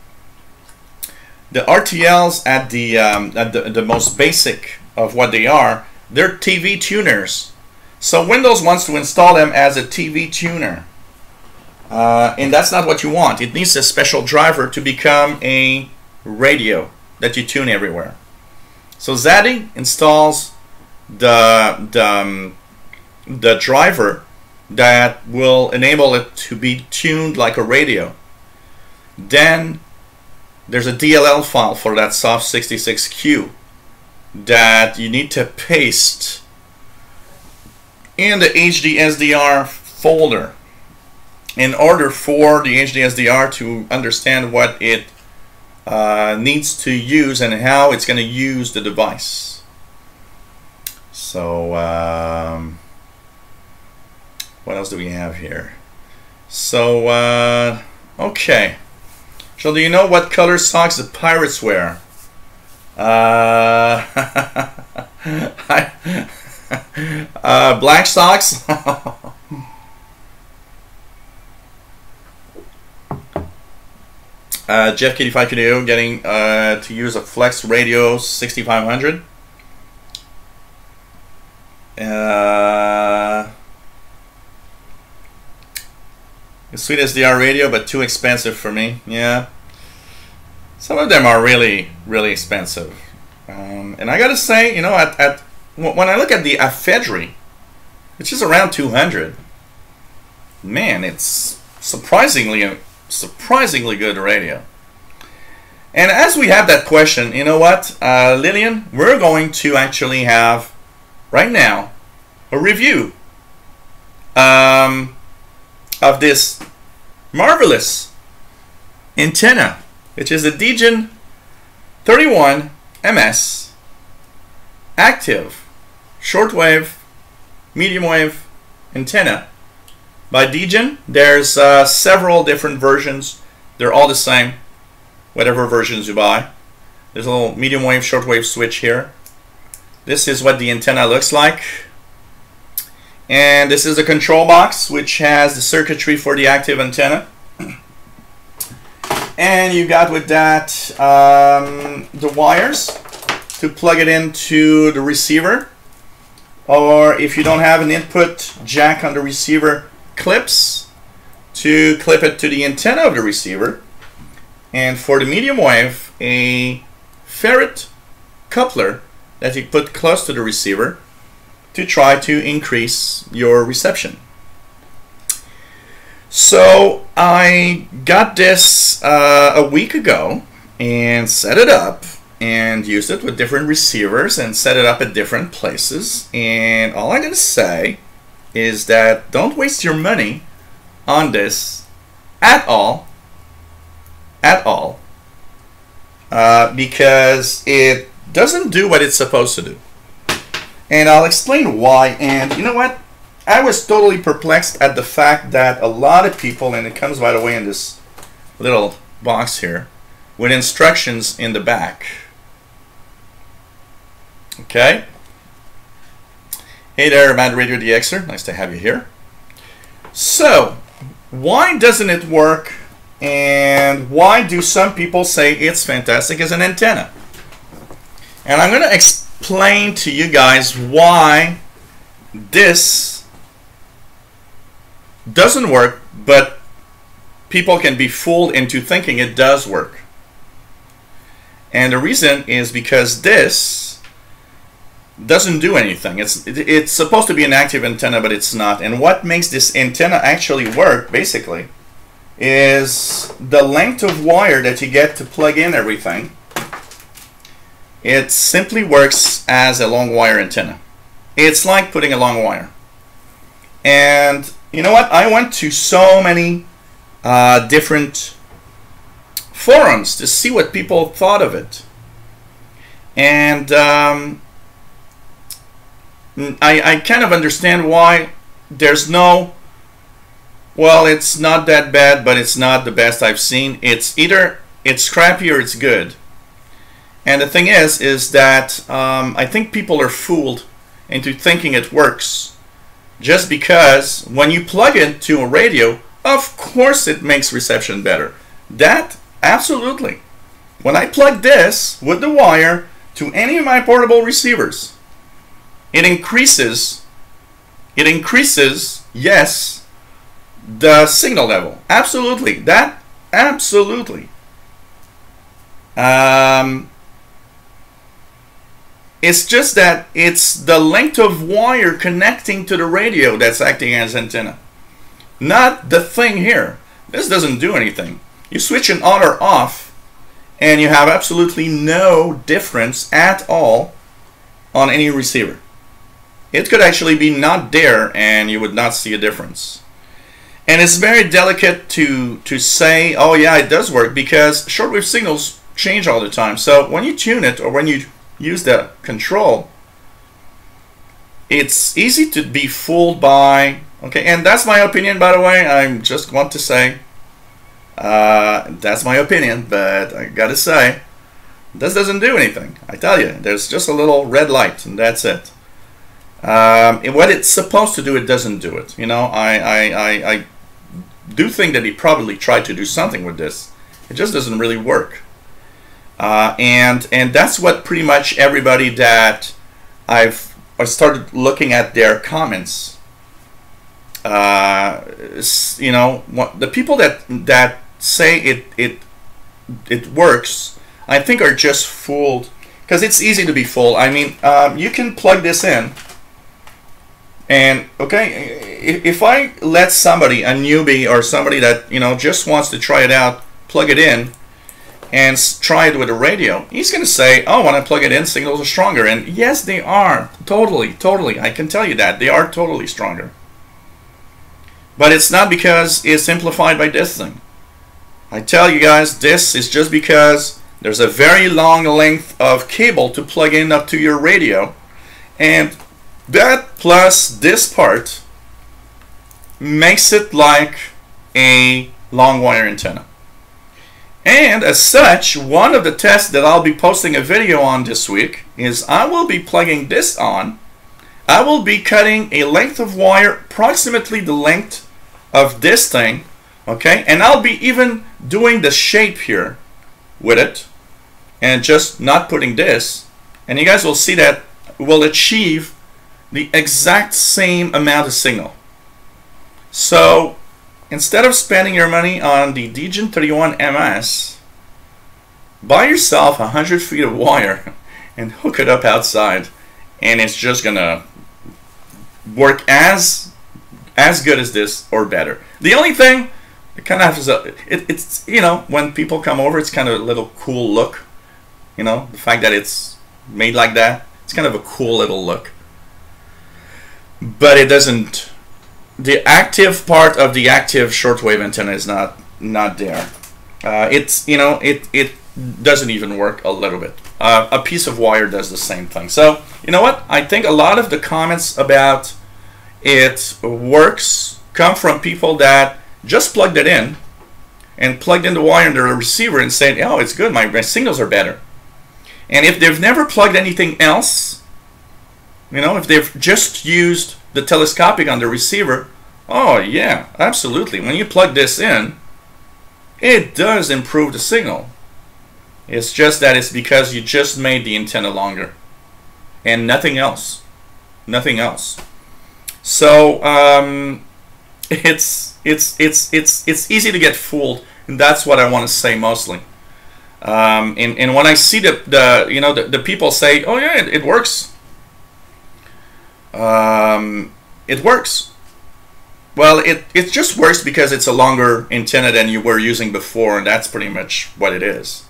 RTLs at the most basic of what they are, they're TV tuners. So Windows wants to install them as a TV tuner. And that's not what you want. It needs a special driver to become a radio that you tune everywhere. So Zadi installs the driver that will enable it to be tuned like a radio. Then there's a DLL file for that Soft 66Q that you need to paste in the HDSDR folder in order for the HDSDR to understand what it needs to use and how it's going to use the device. So what else do we have here? So okay, so do you know what color socks the pirates wear? Black socks. Jeff K85 Video getting to use a Flex Radio 6500. Sweet SDR radio, but too expensive for me. Yeah, some of them are really, really expensive. And I gotta say, you know, when I look at the Ephedry, which is around 200, man, it's surprisingly good radio. And as we have that question, you know what, Lillian, we're going to actually have right now a review of this marvelous antenna, which is the Degen 31 MS active shortwave medium wave antenna by Degen. There's several different versions. They're all the same, whatever versions you buy. There's a little medium wave shortwave switch here. This is what the antenna looks like. And this is the control box, which has the circuitry for the active antenna. And you got with that the wires to plug it into the receiver. Or if you don't have an input jack on the receiver, clips to clip it to the antenna of the receiver. And for the medium wave, a ferrite coupler that you put close to the receiver to try to increase your reception. So I got this a week ago and set it up and used it with different receivers and set it up at different places. And all I'm gonna say is that don't waste your money on this at all, because it doesn't do what it's supposed to do. And I'll explain why. And you know what? I was totally perplexed at the fact that a lot of people, and it comes by the way in this little box here, with instructions in the back. Okay. Hey there, Mad Radio DXer. Nice to have you here. So, why doesn't it work? And why do some people say it's fantastic as an antenna? And I'm going to explain to you guys why this doesn't work, but people can be fooled into thinking it does work. And the reason is because this doesn't do anything. It's supposed to be an active antenna, but it's not. And what makes this antenna actually work, basically, is the length of wire that you get to plug in everything. It simply works as a long wire antenna. It's like putting a long wire. And you know what? I went to so many different forums to see what people thought of it. And I kind of understand why there's no, well, it's not that bad, but it's not the best I've seen. It's either it's crappy or it's good. And the thing is that I think people are fooled into thinking it works just because when you plug it to a radio, of course it makes reception better. That, absolutely. When I plug this with the wire to any of my portable receivers, it increases, yes, the signal level. Absolutely. That, absolutely. It's just that it's the length of wire connecting to the radio that's acting as antenna, not the thing here. This doesn't do anything. You switch an on or off and you have absolutely no difference at all on any receiver. It could actually be not there and you would not see a difference. And it's very delicate to say, oh yeah, it does work, because shortwave signals change all the time. So when you tune it or when you use the control, it's easy to be fooled by, okay, and that's my opinion, by the way. I just want to say that's my opinion, but I gotta say this doesn't do anything. I tell you, there's just a little red light and that's it. What it's supposed to do, it doesn't do it. You know, I do think that he probably tried to do something with this It just doesn't really work. And that's what pretty much everybody that I started looking at their comments. You know, the people that say it works, I think are just fooled, because it's easy to be fooled. I mean, you can plug this in, and okay, if I let somebody, a newbie or somebody that, you know, just wants to try it out, plug it in and try it with a radio, he's going to say, oh, when I plug it in, signals are stronger. And yes, they are. Totally. I can tell you that. They are totally stronger. But it's not because it's simplified by this thing. I tell you guys, this is just because there's a very long length of cable to plug in up to your radio. And that plus this part makes it like a long wire antenna. And as such, one of the tests that I'll be posting a video on this week is I will be plugging this on. I will be cutting a length of wire approximately the length of this thing, okay? And I'll be even doing the shape here with it and just not putting this. And you guys will see that we'll achieve the exact same amount of signal. So instead of spending your money on the Degen 31 MS, buy yourself 100 feet of wire and hook it up outside, and it's just gonna work as good as this or better. The only thing, it kind of has it's you know, when people come over, it's kind of a little cool look. You know, the fact that it's made like that, it's kind of a cool little look. But it doesn't. The active part of the active shortwave antenna is not there. It's, you know, it doesn't even work a little bit. A piece of wire does the same thing. So you know what? I think a lot of the comments about it works come from people that just plugged it in and plugged in the wire into the receiver and said, oh, it's good, my signals are better. And if they've never plugged anything else, you know, if they've just used the telescopic on the receiver, oh yeah, absolutely. When you plug this in, it does improve the signal. It's just that it's because you just made the antenna longer and nothing else. Nothing else. So it's easy to get fooled, and that's what I want to say mostly. And when I see the people say, oh yeah, it works. It works. Well, it just works because it's a longer antenna than you were using before, and that's pretty much what it is.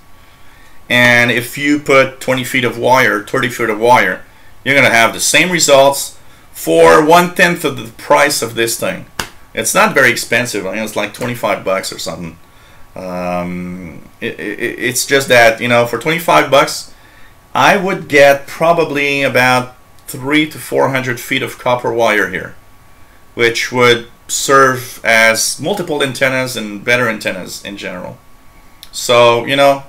And if you put 20 feet of wire, 30 feet of wire, you're going to have the same results for 1/10 of the price of this thing. It's not very expensive. I mean, it's like 25 bucks or something. It's just that, you know, for 25 bucks, I would get probably about 300 to 400 feet of copper wire here, which would serve as multiple antennas and better antennas in general. So, you know,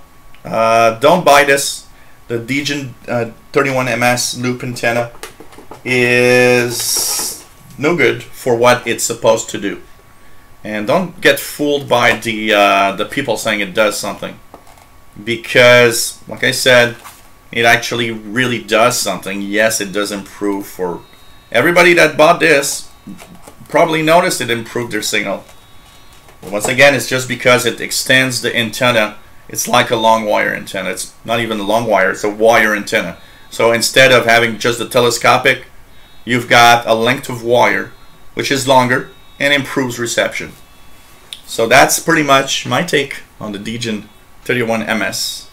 don't buy this. The Degen 31 MS loop antenna is no good for what it's supposed to do. And don't get fooled by the people saying it does something, because, like I said, it actually really does something. Yes, it does improve. For everybody that bought this, probably noticed it improved their signal. But once again, it's just because it extends the antenna. It's like a long wire antenna. It's not even a long wire, it's a wire antenna. So instead of having just the telescopic, you've got a length of wire which is longer and improves reception. So that's pretty much my take on the Degen 31 MS.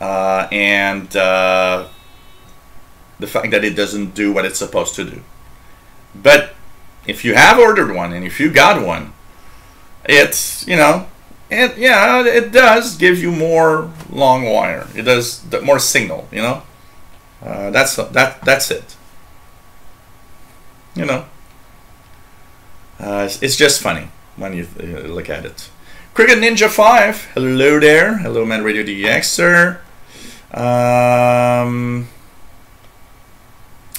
And the fact that it doesn't do what it's supposed to do. But if you have ordered one and if you got one, it's, you know, it does give you more long wire. It does more signal, you know. That's it. You know, it's just funny when you look at it. Cricket Ninja 5, hello there. Hello, Man Radio DX, sir.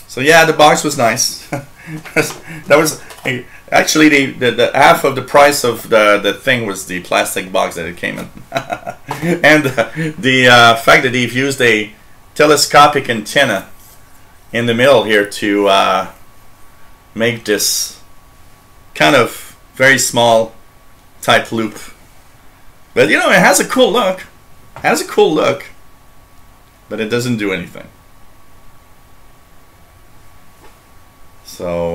So yeah, the box was nice. Actually, the half of the price of the thing was the plastic box that it came in. And the fact that they've used a telescopic antenna in the middle here to make this kind of very small type loop. But you know, it has a cool look. It has a cool look, but it doesn't do anything. So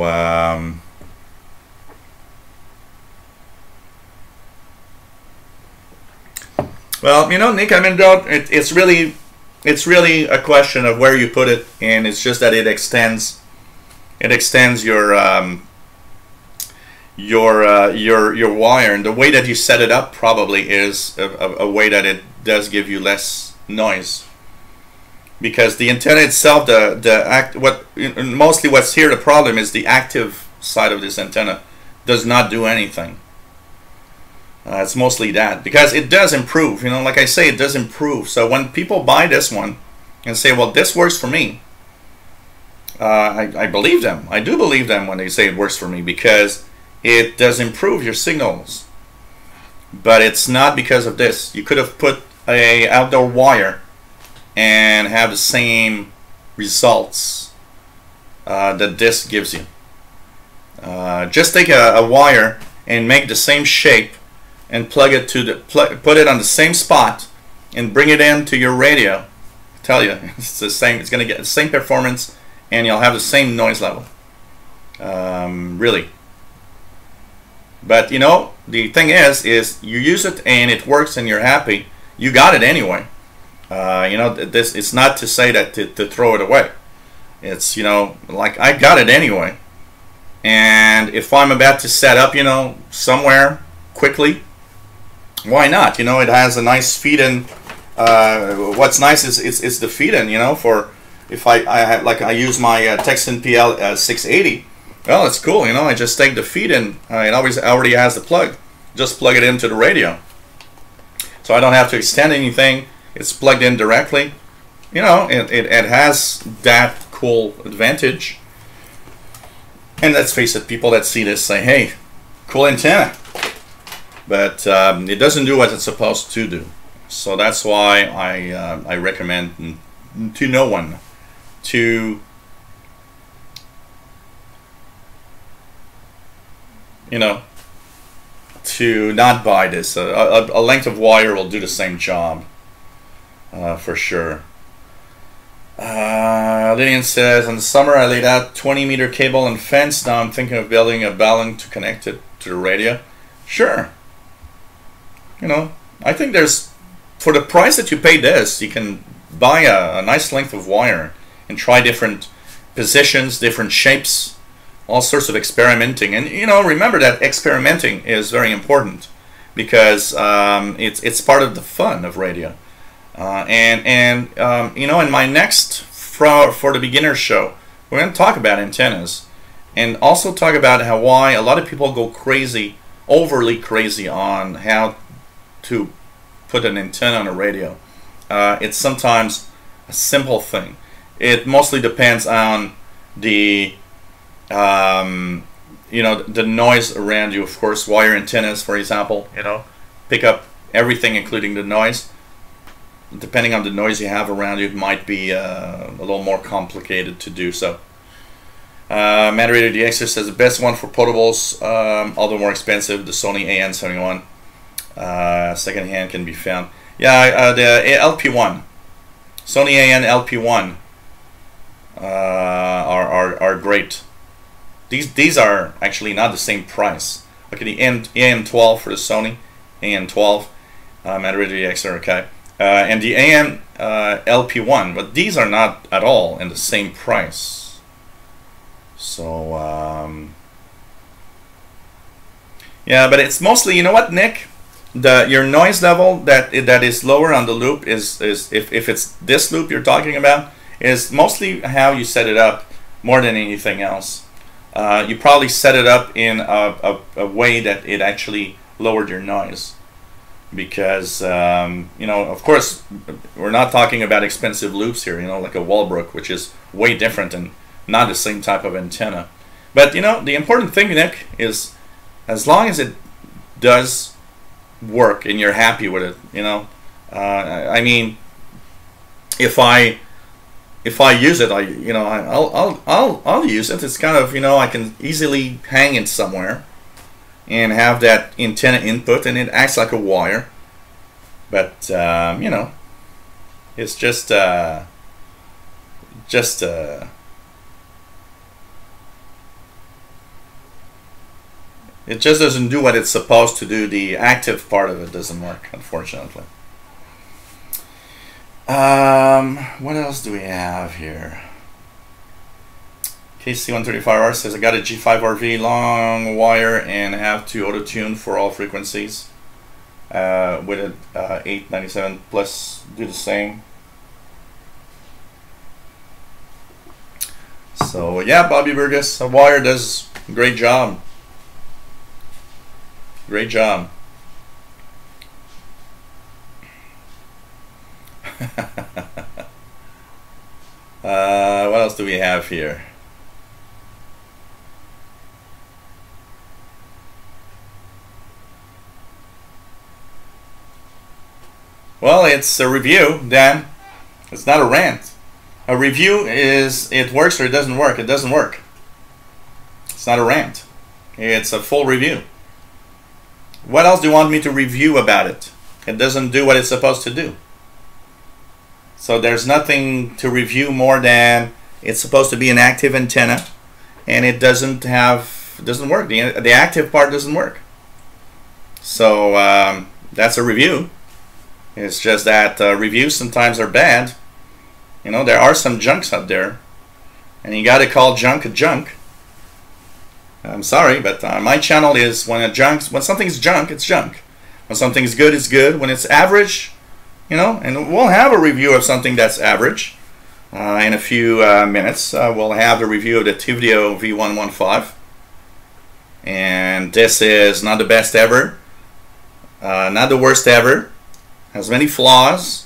well, you know, Nick, I mean, it's really a question of where you put it, and it's just that it extends your wire, and the way that you set it up probably is a way that it does give you less noise, because the antenna itself, mostly what's here the problem is the active side of this antenna does not do anything. It's mostly that, because it does improve, you know, like I say, it does improve. So when people buy this one and say, well, this works for me, I believe them. I do believe them when they say it works for me, because it does improve your signals. But it's not because of this. You could have put a outdoor wire and have the same results that this gives you. Just take a wire and make the same shape and plug it to put it on the same spot and bring it into your radio. I tell you, it's the same. It's going to get the same performance, and you'll have the same noise level. Really. But you know, the thing is you use it and it works and you're happy. You got it anyway. You know, this, it's not to say that to throw it away. It's, you know, like, I got it anyway. And if I'm about to set up, you know, somewhere quickly, why not? You know, it has a nice feed-in. What's nice is it's the feed-in, you know, for if I use my Texan PL 680. Well, it's cool, you know. I just take the feed-in. It already has the plug. Just plug it into the radio, so I don't have to extend anything. It's plugged in directly. You know, it has that cool advantage. And let's face it, people that see this say, "Hey, cool antenna," but it doesn't do what it's supposed to do. So that's why I recommend to no one to, you know, to not buy this. A length of wire will do the same job, for sure. Lillian says, in the summer I laid out 20-meter cable and fence. Now I'm thinking of building a balun to connect it to the radio. Sure. You know, I think there's, for the price that you pay this, you can buy a nice length of wire and try different positions, different shapes, all sorts of experimenting. And you know, remember that experimenting is very important, because it's part of the fun of radio. You know, in my next for the beginner show, we're going to talk about antennas, and also talk about why a lot of people go crazy, overly crazy, on how to put an antenna on a radio. It's sometimes a simple thing. It mostly depends on the you know, the noise around you. Of course, wire antennas, for example, you know, pick up everything, including the noise. Depending on the noise you have around you, it might be a little more complicated to do so. Moderator DXer says the best one for portables, although more expensive, the Sony AN71. Second hand can be found. Yeah, the LP1, Sony AN LP1 are great. These are actually not the same price. Look at the AN12 for the Sony AN12. Moderator DXer, okay. And the AN LP1, but these are not at all in the same price. So yeah, but it's mostly, you know what, Nick, your noise level that is lower on the loop is if it's this loop you're talking about, is mostly how you set it up more than anything else. You probably set it up in a way that it actually lowered your noise. Because you know, of course, we're not talking about expensive loops here, you know, like a Walbrook, which is way different and not the same type of antenna. But you know, the important thing, Nick, is as long as it does work and you're happy with it, you know. I mean, if I use it, I'll use it. It's kind of, you know, I can easily hang it somewhere and have that antenna input, and it acts like a wire. But you know, it's just it just doesn't do what it's supposed to do. The active part of it doesn't work, unfortunately. What else do we have here? KC135R says, I got a G5RV long wire and have to auto-tune for all frequencies. With an 897 plus, do the same. So yeah, Bobby Burgess, a wire does a great job. Great job. What else do we have here? Well, it's a review, Dan. It's not a rant. A review is it works or it doesn't work. It doesn't work. It's not a rant. It's a full review. What else do you want me to review about it? It doesn't do what it's supposed to do. So there's nothing to review more than it's supposed to be an active antenna, and it doesn't work. The active part doesn't work. So that's a review. It's just that reviews sometimes are bad. You know, there are some junks out there, and you got to call junk a junk. I'm sorry, but my channel is when something's junk, it's junk. When something's good, it's good. When it's average, you know, and we'll have a review of something that's average in a few minutes. We'll have the review of the Tivio V115, and this is not the best ever, not the worst ever. Has many flaws,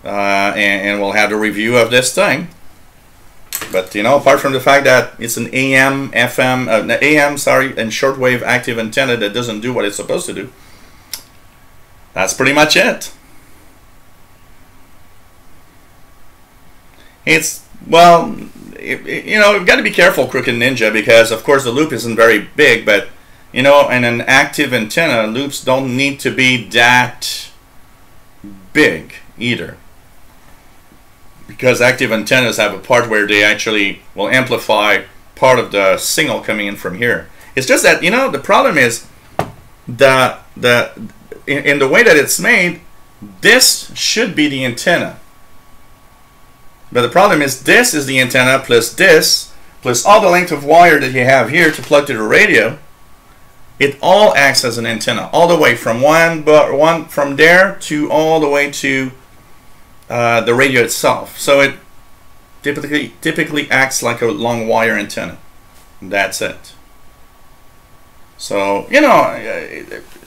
and we'll have the review of this thing. But you know, apart from the fact that it's an AM, FM, and shortwave active antenna that doesn't do what it's supposed to do, that's pretty much it. It's, well, you know, you've got to be careful, Crooked Ninja, because of course the loop isn't very big, but you know, in an active antenna, loops don't need to be that big either, because active antennas have a part where they actually will amplify part of the signal coming in from here. It's just that, you know, the problem is in the way that it's made, this should be the antenna, but the problem is this is the antenna plus this plus all the length of wire that you have here to plug to the radio. It all acts as an antenna all the way from from there to all the way to the radio itself. So it typically acts like a long wire antenna. That's it. So, you know,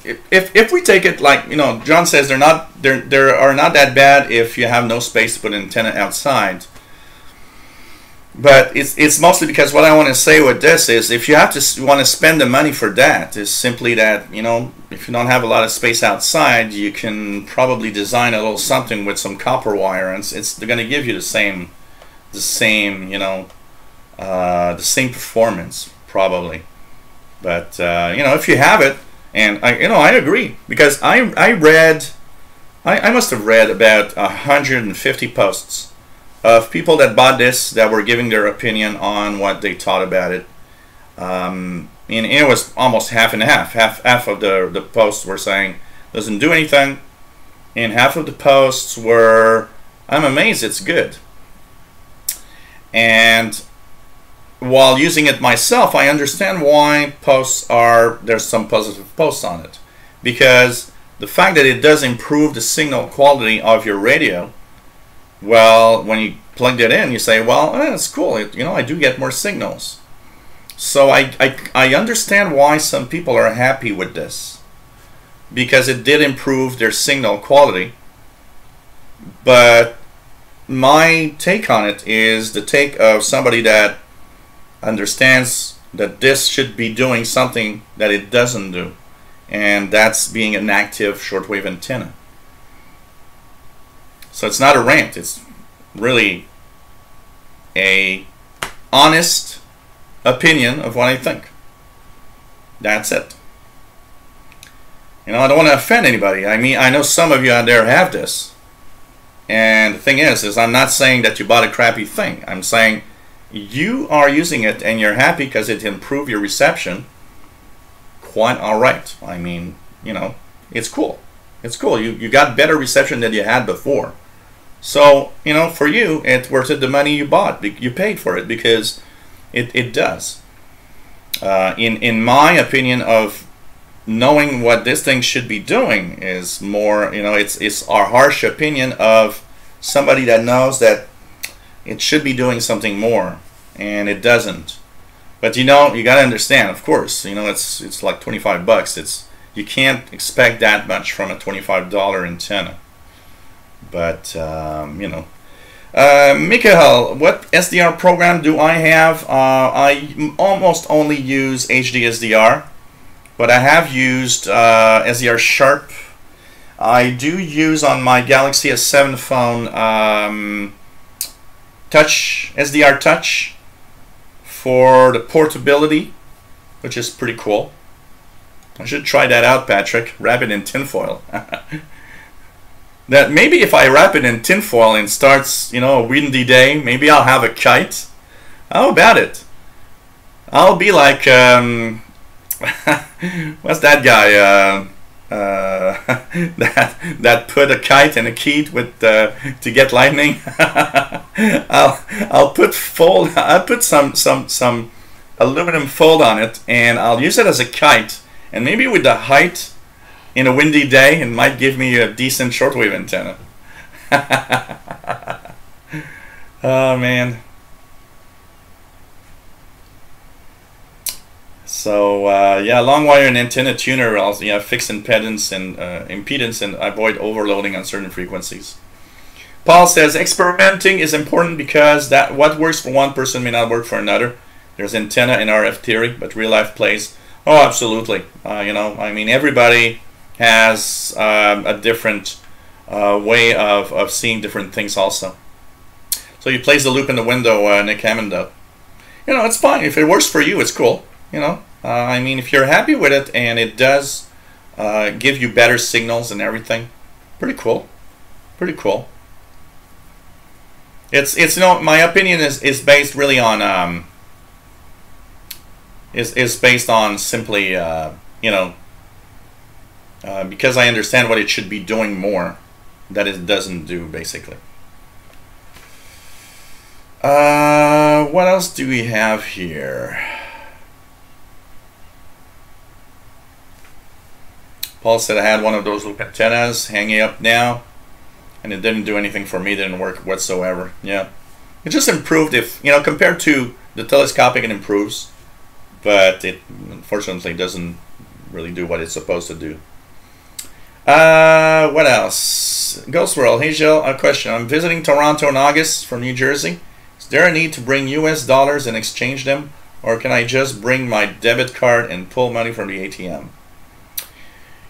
if we take it like, you know, John says they are not that bad if you have no space to put an antenna outside. But it's mostly because what I want to say with this is, if you want to spend the money for that, is simply that, you know, if you don't have a lot of space outside, you can probably design a little something with some copper wire, and they're going to give you the same you know, the same performance probably. But you know, if you have it, and I agree, because I must have read about 150 posts of people that bought this that were giving their opinion on what they thought about it, and it was almost half and half. Half of the posts were saying doesn't do anything, and half of the posts were, I'm amazed it's good. And while using it myself, I understand why there's some positive posts on it, because the fact that it does improve the signal quality of your radio. Well, when you plug it in, you say, well, it's cool. You know, I do get more signals. So I understand why some people are happy with this, because it did improve their signal quality. But my take on it is the take of somebody that understands that this should be doing something that it doesn't do, and that's being an active shortwave antenna. So it's not a rant, it's really a honest opinion of what I think. That's it. You know, I don't want to offend anybody. I mean, I know some of you out there have this. And the thing is I'm not saying that you bought a crappy thing. I'm saying you are using it and you're happy because it improved your reception. Quite alright. I mean, you know, it's cool. It's cool. You got better reception than you had before. So, you know, for you, it's worth it the money you bought. You paid for it because it does. In my opinion of knowing what this thing should be doing is more, you know, it's our harsh opinion of somebody that knows that it should be doing something more and it doesn't. But you know, you got to understand, of course, you know, it's like 25 bucks. You can't expect that much from a $25 antenna. But you know, Mikhail, what SDR program do I have? I almost only use HD SDR, but I have used SDR Sharp. I do use on my Galaxy S7 phone Touch, SDR Touch, for the portability, which is pretty cool. I should try that out, Patrick. Wrap it in tinfoil. That maybe if I wrap it in tinfoil and starts, you know, a windy day, maybe I'll have a kite. How about it? I'll be like, what's that guy? That put a kite in a key with to get lightning. I'll put some aluminum fold on it, and I'll use it as a kite. And maybe with the height in a windy day, it might give me a decent shortwave antenna. Oh man. So yeah, long wire and antenna tuner. Also, yeah, fix impedance and avoid overloading on certain frequencies. Paul says experimenting is important because that what works for one person may not work for another. There's antenna in RF theory, but real life plays. Oh, absolutely. You know, I mean, everybody has a different way of seeing different things also. So you place the loop in the window, Nick Hammond. You know, it's fine. If it works for you, it's cool. You know, I mean, if you're happy with it and it does give you better signals and everything, pretty cool. Pretty cool. It's you know, my opinion is based really on is based on simply you know, because I understand what it should be doing more that it doesn't do, basically. What else do we have here? Paul said I had one of those loop antennas hanging up now, and it didn't do anything for me. It didn't work whatsoever. Yeah, it just improved. If you know, compared to the telescopic, it improves, but it unfortunately doesn't really do what it's supposed to do. What else? Ghost World. Hey Jill, a question. I'm visiting Toronto in August from New Jersey. Is there a need to bring US dollars and exchange them, or can I just bring my debit card and pull money from the ATM?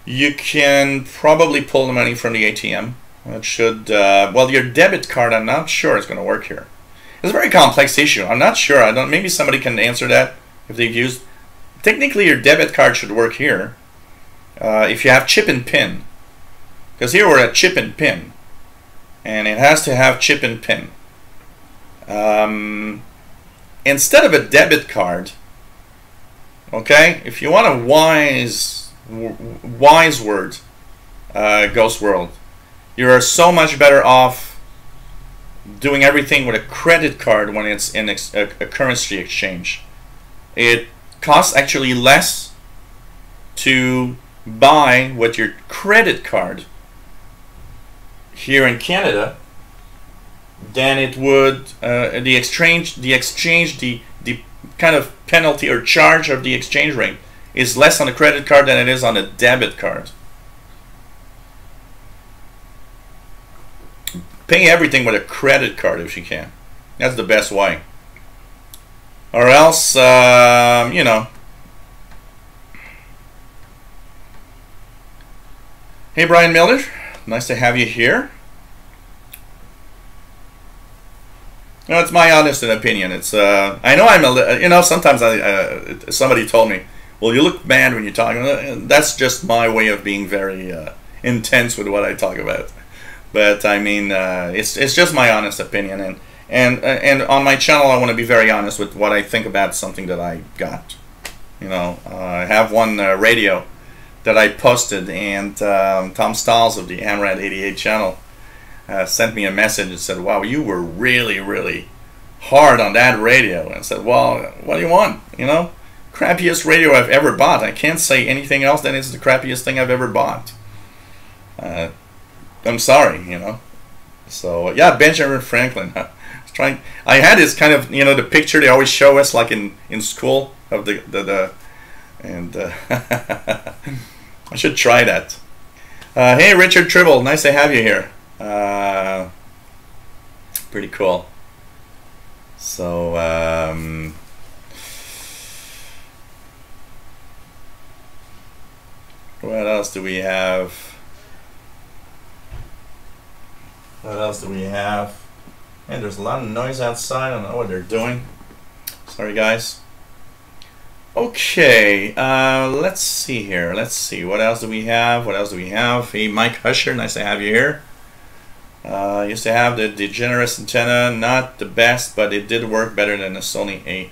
You can probably pull the money from the ATM. It should, well, your debit card, I'm not sure it's going to work here. It's a very complex issue. I'm not sure. I don't. Maybe somebody can answer that if they've used. Technically, your debit card should work here if you have chip and pin. Because here we're at chip and pin, and it has to have chip and pin. Instead of a debit card, okay, if you want a wise word, Ghost World, you are so much better off doing everything with a credit card when it's in a currency exchange. It costs actually less to buy with your credit card here in Canada than it would the exchange, the kind of penalty or charge of the exchange rate is less on a credit card than it is on a debit card. Pay everything with a credit card if you can. That's the best way. or else, you know. Hey, Brian Miller, nice to have you here. No, it's my honest opinion. It's I know I'm a, you know, sometimes somebody told me, well, you look mad when you talk. That's just my way of being very intense with what I talk about. But I mean, it's just my honest opinion, and on my channel, I want to be very honest with what I think about something that I got. You know, I have one radio that I posted, and Tom Stiles of the AMRAD 88 channel sent me a message and said, wow, you were really, really hard on that radio. And I said, well, what do you want? You know, crappiest radio I've ever bought. I can't say anything else than it's the crappiest thing I've ever bought. I'm sorry, you know. So yeah, Benjamin Franklin. I had this kind of, you know, the picture they always show us like in school of and I should try that. Hey, Richard Tribble, nice to have you here. Pretty cool. So what else do we have? What else do we have? And there's a lot of noise outside. I don't know what they're doing. Sorry, guys. Okay, let's see here. Let's see. What else do we have? What else do we have? Hey, Mike Husher, nice to have you here. Used to have the Degenerous antenna, not the best, but it did work better than the Sony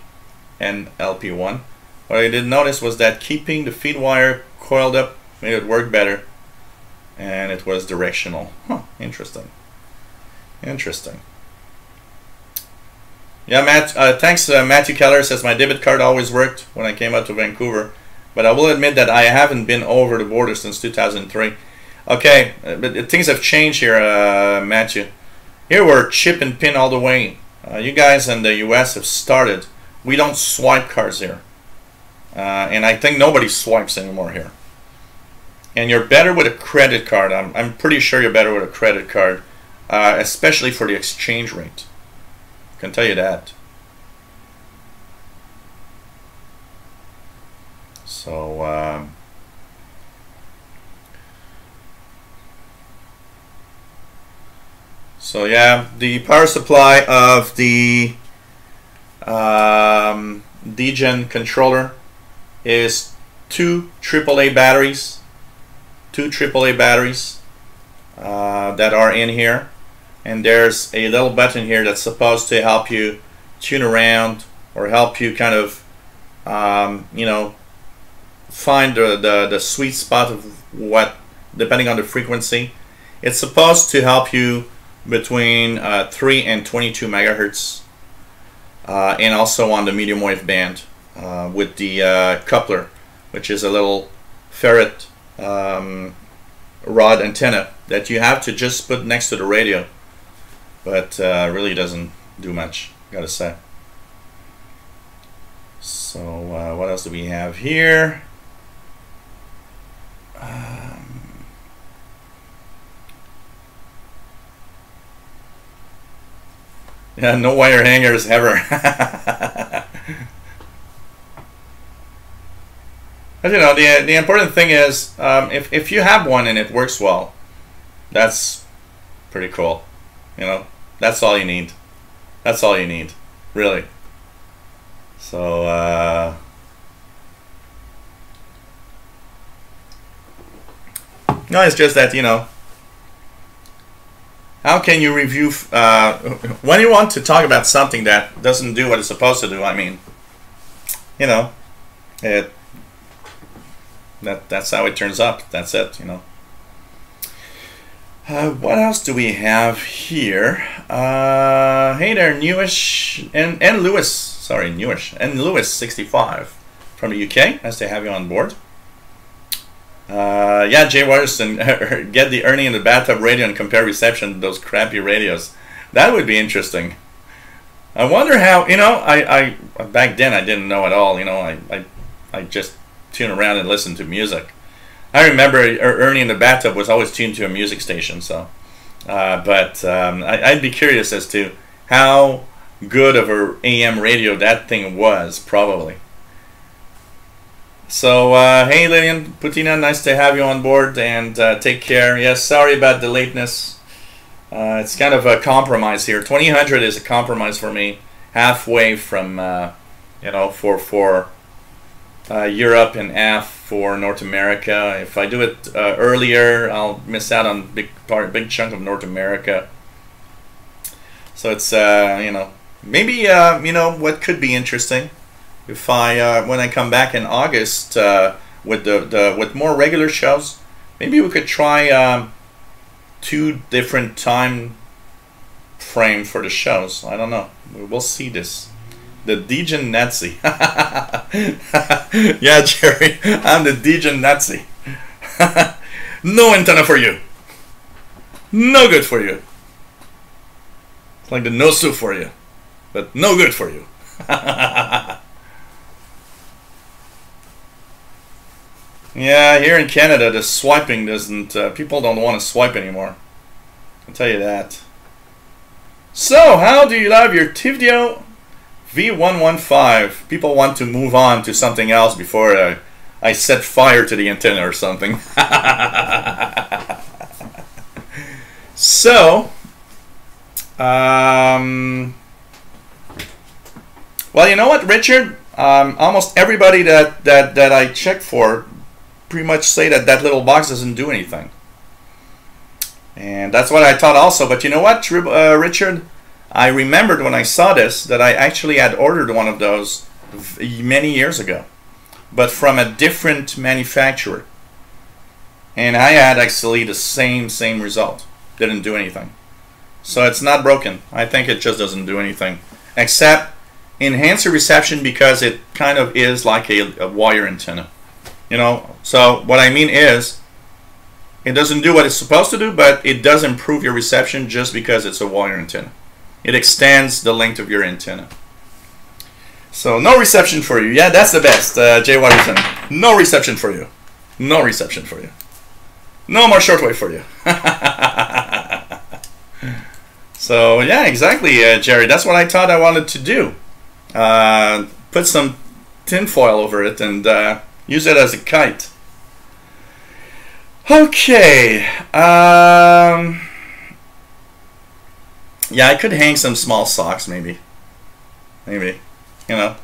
AN-LP1. What I did notice was that keeping the feed wire coiled up made it work better, and it was directional. Huh, interesting. Interesting. Yeah, Matt. Thanks, Matthew Keller says my debit card always worked when I came out to Vancouver, but I will admit that I haven't been over the border since 2003. Okay, but things have changed here, Matthew. Here we're chip and pin all the way. You guys in the U.S. have started. We don't swipe cards here, and I think nobody swipes anymore here. And you're better with a credit card. I'm pretty sure you're better with a credit card, especially for the exchange rate. I can tell you that. So so yeah, the power supply of the Degen controller is two AAA batteries. Two AAA batteries that are in here. And there's a little button here that's supposed to help you tune around or help you kind of, you know, find the sweet spot of what, depending on the frequency. It's supposed to help you between 3 and 22 megahertz, and also on the medium wave band with the coupler, which is a little ferret rod antenna that you have to just put next to the radio. But really doesn't do much, gotta say. So what else do we have here? Yeah, no wire hangers ever. But you know, the important thing is if you have one and it works well, that's pretty cool. You know, that's all you need. That's all you need, really. So, no, it's just that, you know, how can you review, when you want to talk about something that doesn't do what it's supposed to do, I mean, you know, that's how it turns up. That's it, you know. What else do we have here? Hey there, Newish and Lewis. Sorry, Newish and Lewis 65 from the UK. Nice to have you on board. Yeah, Jay Watterson, get the Ernie in the bathtub radio and compare reception to those crappy radios. That would be interesting. I wonder how, you know, I back then I didn't know at all. You know, I just tune around and listen to music. I remember Ernie in the bathtub was always tuned to a music station, so. But I'd be curious as to how good of a AM radio that thing was, probably. So, hey Lillian, Putina, nice to have you on board, and take care. Yes, sorry about the lateness. It's kind of a compromise here. 2000 is a compromise for me, halfway from, you know, for Europe and half for North America. If I do it earlier, I'll miss out on big chunk of North America. So it's, you know, maybe, you know, what could be interesting if I, when I come back in August with with more regular shows, maybe we could try 2 different time frame for the shows. I don't know. We'll see this. The Degen Nazi. Yeah, Jerry, I'm the Degen Nazi. No antenna for you. No good for you. It's like the no soup for you, but no good for you. Yeah, here in Canada, the swiping doesn't... people don't want to swipe anymore. I'll tell you that. So, how do you love your Tivdio V115? People want to move on to something else before I set fire to the antenna or something. So, well, you know what, Richard? Almost everybody that I check for pretty much say that little box doesn't do anything. And that's what I thought also. But you know what, Richard? I remembered when I saw this that I actually had ordered one of those many years ago, but from a different manufacturer. And I had actually the same result. Didn't do anything. So it's not broken. I think it just doesn't do anything. Except enhance the reception because it kind of is like a wire antenna. You know, so what I mean is, it doesn't do what it's supposed to do, but it does improve your reception just because it's a wire antenna. It extends the length of your antenna. So no reception for you. Yeah, that's the best, Jay Watterson. No reception for you. No reception for you. No more shortwave for you. So yeah, exactly, Jerry. That's what I thought I wanted to do. Put some tinfoil over it and use it as a kite. Okay. Yeah, I could hang some small socks, maybe. Maybe, you know.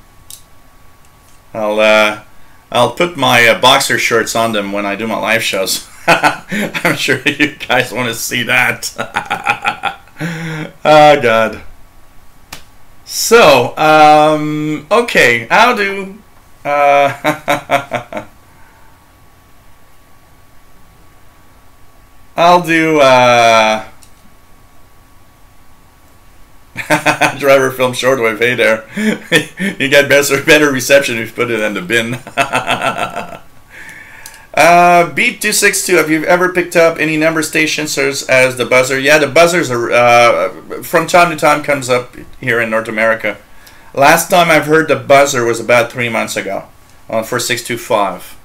I'll put my boxer shorts on them when I do my live shows. I'm sure you guys want to see that. Oh God. So, okay, I'll do. I'll do. Driver film shortwave. Hey there. You get better reception if you put it in the bin. Beat 262. Have you ever picked up any number stations as the buzzer? Yeah, the buzzers are from time to time comes up here in North America. Last time I've heard the buzzer was about 3 months ago for 625.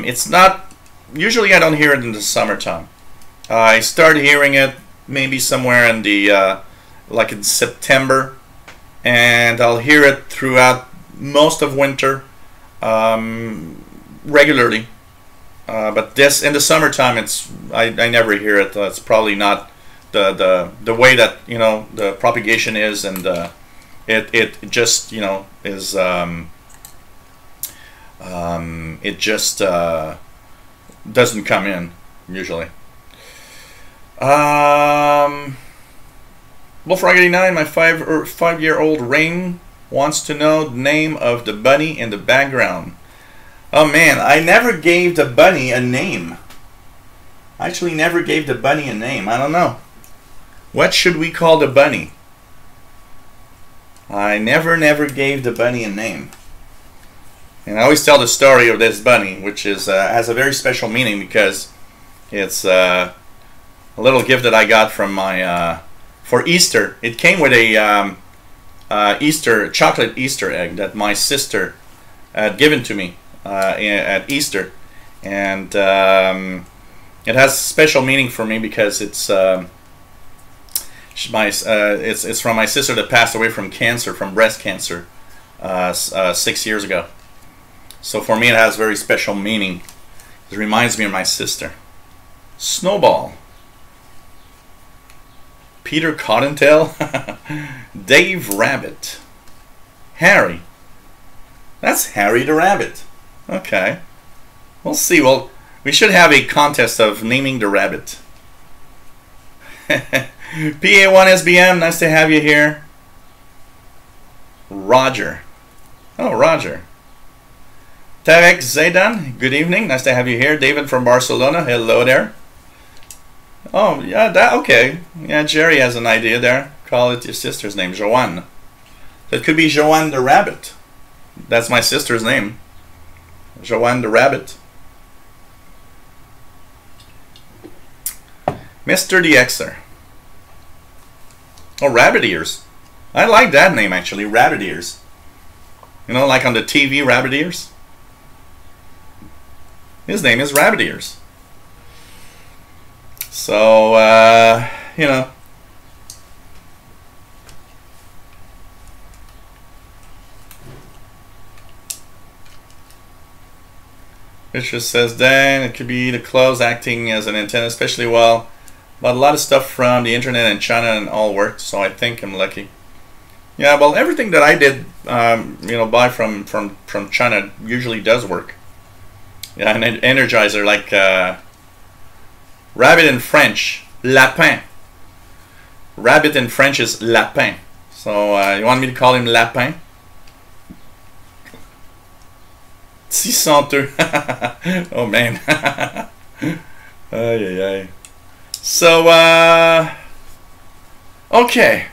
It's not usually I don't hear it in the summertime. I started hearing it maybe somewhere in the like in September, and I'll hear it throughout most of winter regularly. But this in the summertime, it's I never hear it. It's probably not the way that you know the propagation is, and it just you know is it just doesn't come in usually. Bullfrog 89, my 5-year-old Rain wants to know the name of the bunny in the background. Oh man, I never gave the bunny a name. I actually never gave the bunny a name. I don't know. What should we call the bunny? I never gave the bunny a name. And I always tell the story of this bunny, which is has a very special meaning because it's a little gift that I got from my for Easter. It came with a chocolate Easter egg that my sister had given to me at Easter, and it has special meaning for me because it's It's from my sister that passed away from cancer, from breast cancer, 6 years ago. So for me, it has very special meaning. It reminds me of my sister. Snowball. Peter Cottontail. Dave Rabbit. Harry. That's Harry the Rabbit. Okay. We'll see. Well, we should have a contest of naming the rabbit. PA1SBM, nice to have you here. Roger. Oh, Roger. Tarek Zaidan, good evening. Nice to have you here. David from Barcelona, hello there. Oh, yeah, okay. Yeah, Jerry has an idea there. Call it your sister's name, Joanne. That could be Joanne the Rabbit. That's my sister's name. Joanne the Rabbit. Mr. DXer. Oh, Rabbit Ears. I like that name, actually, Rabbit Ears. You know, like on the TV, Rabbit Ears. His name is Rabbit Ears. So, you know. It just says, Dan, it could be the clothes acting as an antenna, especially well. But a lot of stuff from the internet and China and all worked, so I think I'm lucky. Yeah, well, everything that I did, you know, buy from China usually does work. Yeah, an energizer like rabbit in French, lapin. Rabbit in French is lapin. So you want me to call him lapin? 602. Oh man. Ay, ay, ay. So, okay.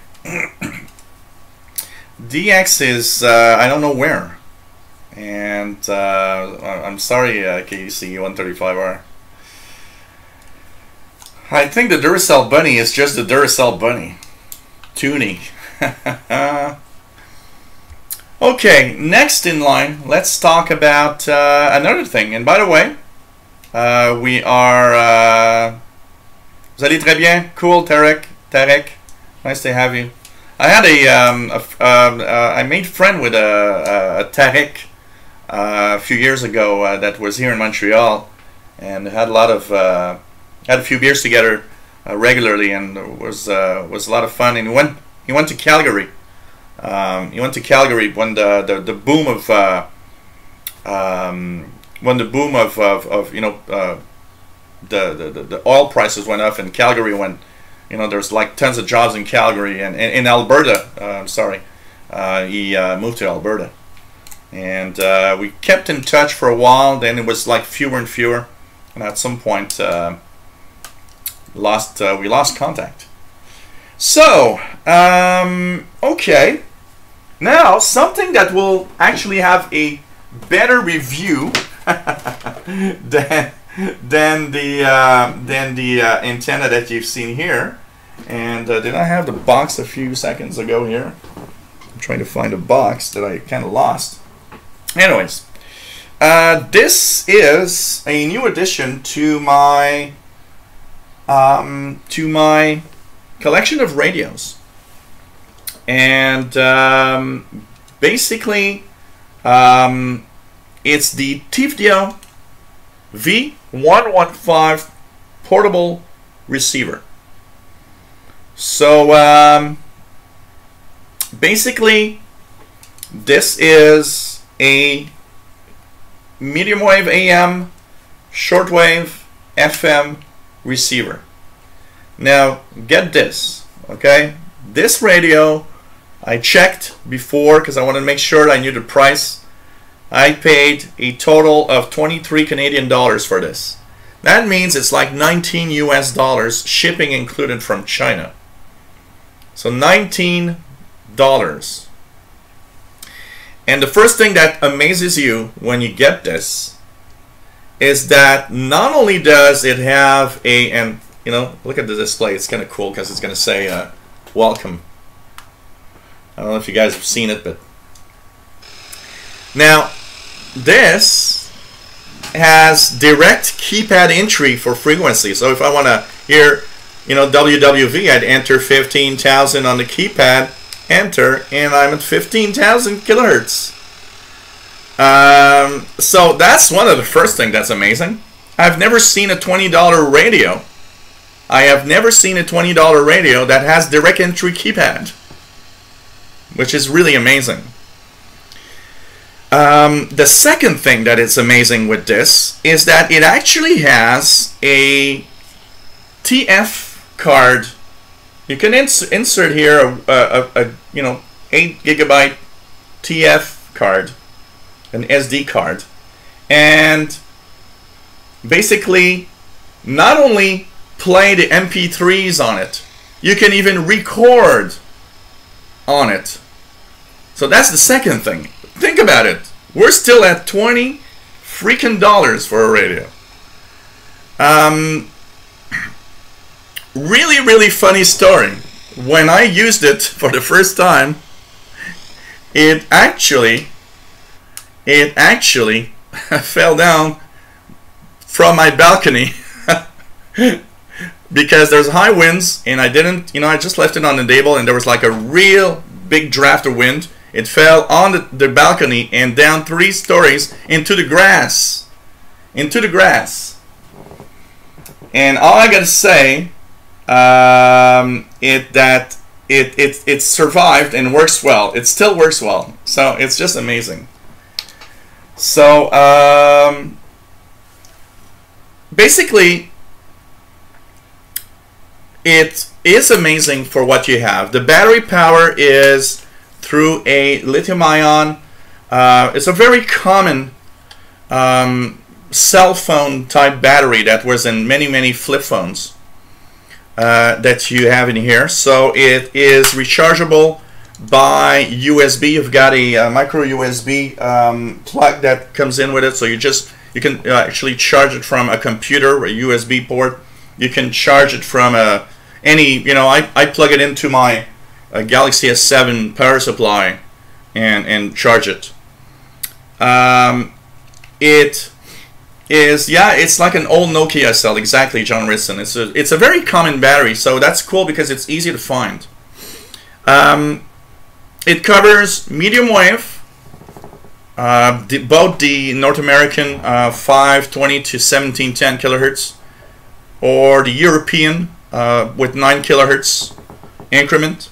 DX is, I don't know where. And I'm sorry, KC135R. I think the Duracell Bunny is just the Duracell Bunny. Tuning. Okay, next in line, let's talk about another thing. And by the way, we are... Vous allez très bien? Cool, Tarek. Nice to have you. I had I made friend with a Tarek a few years ago that was here in Montreal, and had a lot of had a few beers together regularly, and it was a lot of fun. And he went to Calgary. He went to Calgary when the boom of you know the oil prices went up, and Calgary went, you know, there's like tons of jobs in Calgary and in Alberta. I'm sorry, he moved to Alberta, and we kept in touch for a while. Then it was like fewer and fewer, and at some point we lost contact. So okay, now something that will actually have a better review than the antenna that you've seen here. And did I have the box a few seconds ago here? I'm trying to find a box that I kind of lost. Anyways, this is a new addition to my collection of radios, and basically it's the TFDO V115 portable receiver. So basically this is a medium wave AM, shortwave FM receiver. Now get this, okay? This radio I checked before because I wanted to make sure I knew the price. I paid a total of 23 Canadian dollars for this. That means it's like 19 US dollars, shipping included from China. So $19. And the first thing that amazes you when you get this is that not only does it have a, and you know, look at the display, it's kind of cool because it's going to say welcome. I don't know if you guys have seen it, but now this has direct keypad entry for frequency. So if I want to hear you know, WWV, I'd enter 15,000 on the keypad, enter, and I'm at 15,000 kilohertz. So that's one of the first things that's amazing. I've never seen a $20 radio. I have never seen a $20 radio that has direct entry keypad, which is really amazing. The second thing that is amazing with this is that it actually has a TF card. You can insert here a you know, 8 GB TF card, an SD card, and basically not only play the MP3s on it, you can even record on it. So that's the second thing. Think about it. We're still at $20 freaking for a radio. Really funny story. When I used it for the first time, it actually fell down from my balcony because there's high winds, and I didn't, you know, I just left it on the table, and there was like a real big draft of wind. It fell on the balcony and down 3 stories into the grass. Into the grass. And all I gotta say, it survived and works well. It still works well. So it's just amazing. So basically, it is amazing for what you have. The battery power is through a lithium-ion. It's a very common cell phone type battery that was in many flip phones that you have in here. So it is rechargeable by USB. You've got a micro USB plug that comes in with it, so you can actually charge it from a computer, a USB port. You can charge it from any, you know, I plug it into my Galaxy S7 power supply and charge it. It is, yeah, it's like an old Nokia cell. Exactly, John Risson. It's a very common battery, so that's cool because it's easy to find. It covers medium wave, both the North American 520 to 1710 kilohertz, or the European with 9 kilohertz increment.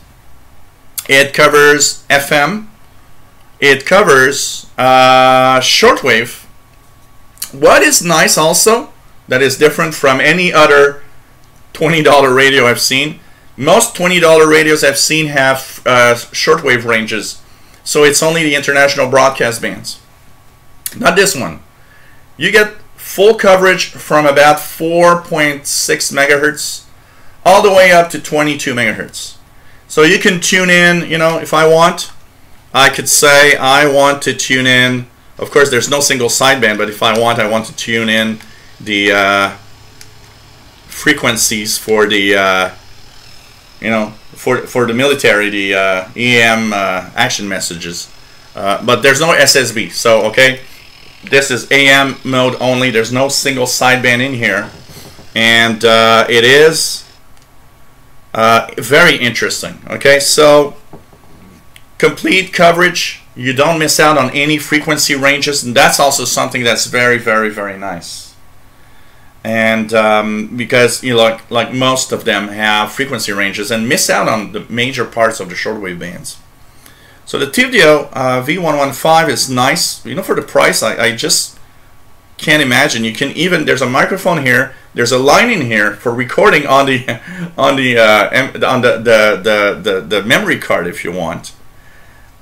It covers FM. It covers shortwave. What is nice also, that is different from any other $20 radio I've seen, most $20 radios I've seen have shortwave ranges. So it's only the international broadcast bands. Not this one. You get full coverage from about 4.6 megahertz all the way up to 22 megahertz. So you can tune in, you know, if I want, I could say I want to tune in. Of course, there's no single sideband, but if I want to tune in the frequencies for the, you know, for the military, the EM action messages. But there's no SSB, so okay, this is AM mode only. There's no single sideband in here, and it is very interesting. Okay, so complete coverage. You don't miss out on any frequency ranges, and that's also something that's very nice. And because, you know, like most of them have frequency ranges and miss out on the major parts of the shortwave bands. So the TVO V115 is nice. You know, for the price, I just can't imagine. You can even, there's a microphone here. There's a line in here for recording on the the memory card if you want.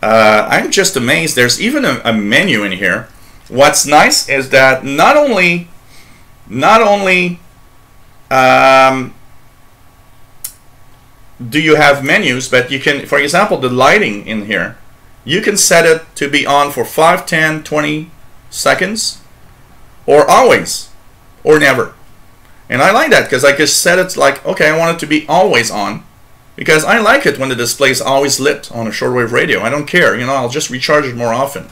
I'm just amazed. There's even a menu in here. What's nice is that not only do you have menus, but you can, for example, the lighting in here, you can set it to be on for 5, 10, 20 seconds, or always, or never. And I like that because I can set it like, okay, I want it to be always on, because I like it when the display is always lit on a shortwave radio. I don't care, you know, I'll just recharge it more often.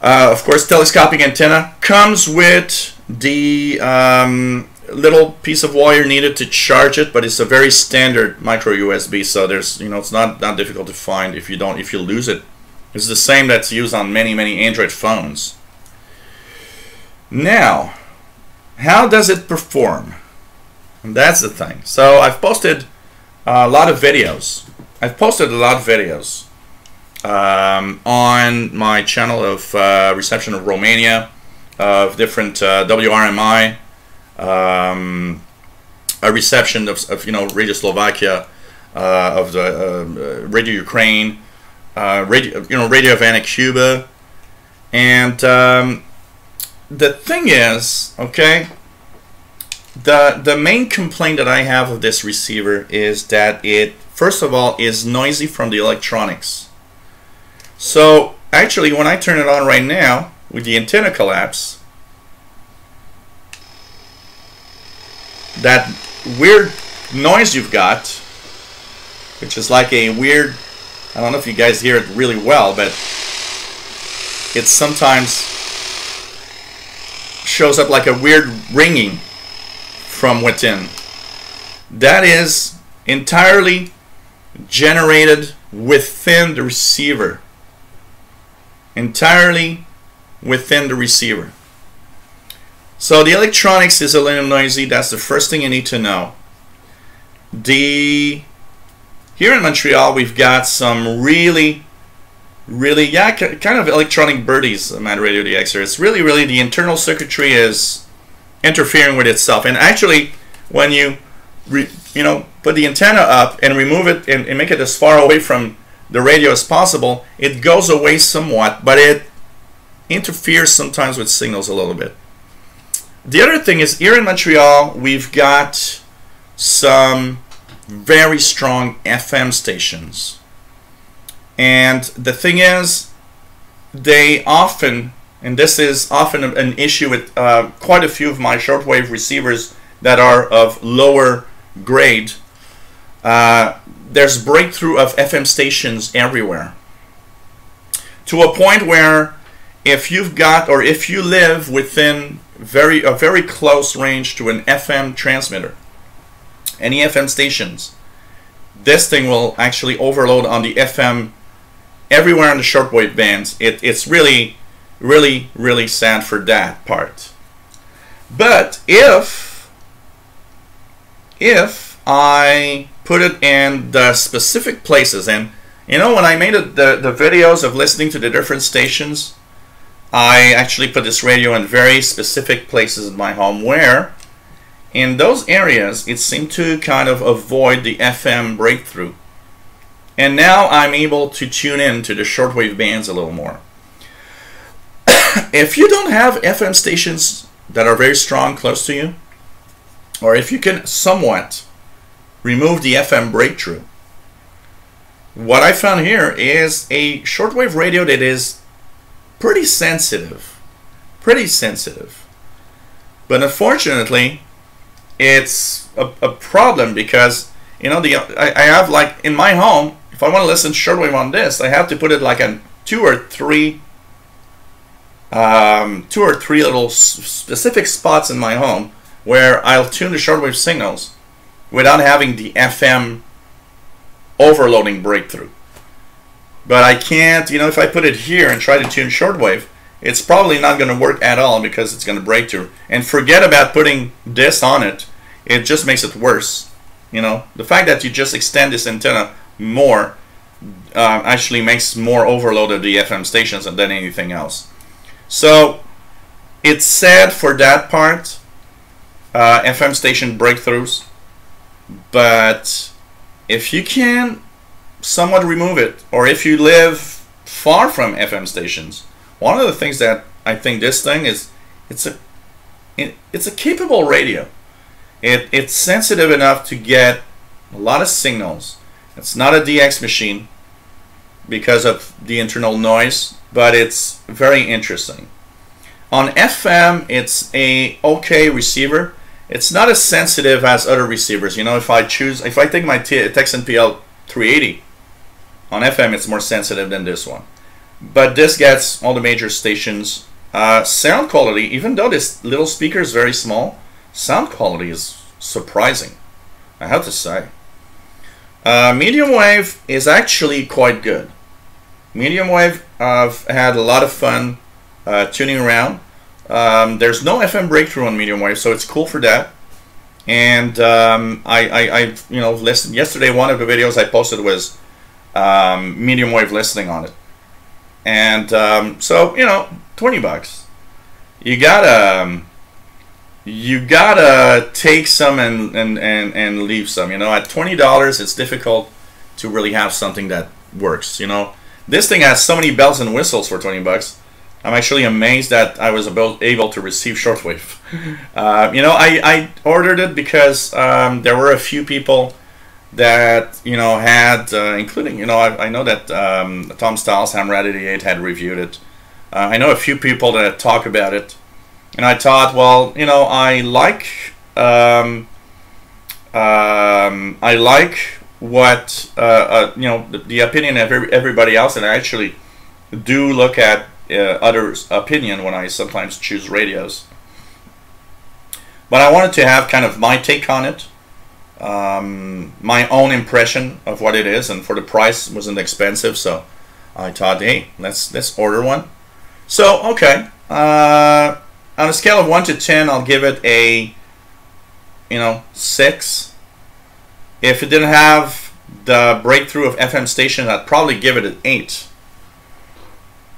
Of course, telescopic antenna comes with the little piece of wire needed to charge it, but it's a very standard micro USB, so there's, you know, it's not that difficult to find if you lose it. It's the same that's used on many Android phones. Now, how does it perform? And that's the thing. So I've posted a lot of videos. On my channel of reception of Romania, of different WRMI, a reception of you know, Radio Slovakia, of the Radio Ukraine, Radio Havana, Cuba, and the thing is, okay, the main complaint that I have of this receiver is that it, first of all, is noisy from the electronics. So actually, when I turn it on right now with the antenna collapse, that weird noise you've got, which is like a weird, I don't know if you guys hear it really well, but it sometimes shows up like a weird ringing from within. That is entirely generated within the receiver. Entirely within the receiver. So the electronics is a little noisy. That's the first thing you need to know. Here in Montreal, we've got some really, yeah, kind of electronic birdies, Mad Radio DXer. It's really the internal circuitry is interfering with itself. And actually, when you put the antenna up and remove it and make it as far away from the radio as possible, it goes away somewhat, but it interferes sometimes with signals a little bit. The other thing is, here in Montreal, we've got some very strong FM stations. And the thing is, they often, and this is often an issue with quite a few of my shortwave receivers that are of lower grade, there's breakthrough of FM stations everywhere. To a point where if you've got, or if you live within a very close range to an FM transmitter, any FM stations, this thing will actually overload on the FM everywhere on the shortwave bands. It's really sad for that part. But if I put it in the specific places, and you know, when I made the videos of listening to the different stations, I actually put this radio in very specific places in my home where in those areas it seemed to kind of avoid the FM breakthrough. And now I'm able to tune in to the shortwave bands a little more. If you don't have FM stations that are very strong close to you, or if you can somewhat remove the FM breakthrough, what I found here is a shortwave radio that is pretty sensitive. But unfortunately, it's a problem because, you know, I have, like, in my home, if I want to listen to shortwave on this, I have to put it like on two or three little specific spots in my home where I'll tune the shortwave signals without having the FM overloading breakthrough. But I can't, you know, if I put it here and try to tune shortwave, it's probably not going to work at all because it's going to break through. And forget about putting this on it. It just makes it worse. You know, the fact that you just extend this antenna more actually makes more overload of the FM stations than anything else. So it's sad for that part, FM station breakthroughs. But if you can somewhat remove it, or if you live far from FM stations, one of the things that I think this thing is, it's a capable radio. It's sensitive enough to get a lot of signals. It's not a DX machine because of the internal noise, but it's very interesting. On FM, it's a okay receiver. It's not as sensitive as other receivers. You know, if I take my Texan PL 380 on FM, it's more sensitive than this one. But this gets all the major stations. Sound quality, even though this little speaker is very small, sound quality is surprising, I have to say. Medium wave is actually quite good. Medium wave, I've had a lot of fun tuning around. There's no FM breakthrough on medium wave, so it's cool for that. And I listened yesterday. One of the videos I posted was medium wave listening on it, and so $20. You gotta take some and leave some. At $20, it's difficult to really have something that works. This thing has so many bells and whistles for $20. I'm actually amazed that I was able to receive shortwave. I ordered it because there were a few people that had, including I know that Tom Styles, Hamrad 88 had reviewed it. I know a few people that talk about it, and I thought, well, I like what the opinion of everybody else, and I actually do look at others' opinion when I sometimes choose radios. But I wanted to have kind of my take on it, my own impression of what it is, and for the price, it wasn't expensive, so I thought, hey, let's order one. So okay, on a scale of 1 to 10, I'll give it a 6. If it didn't have the breakthrough of FM station, I'd probably give it an 8.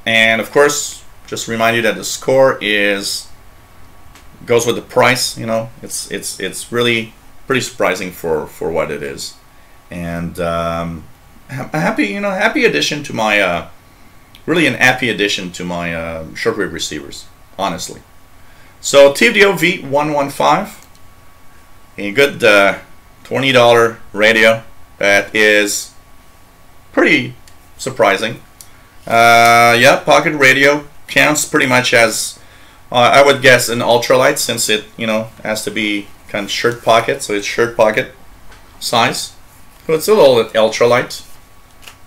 And of course, just remind you that the score goes with the price. It's really pretty surprising for what it is, and a happy addition to my really an happy addition to my shortwave receivers, honestly. So TFDO V115, a good $20 radio that is pretty surprising. Yeah, pocket radio counts pretty much as I would guess an ultralight, since it has to be kind of shirt pocket, so it's shirt pocket size. So it's a little ultralight.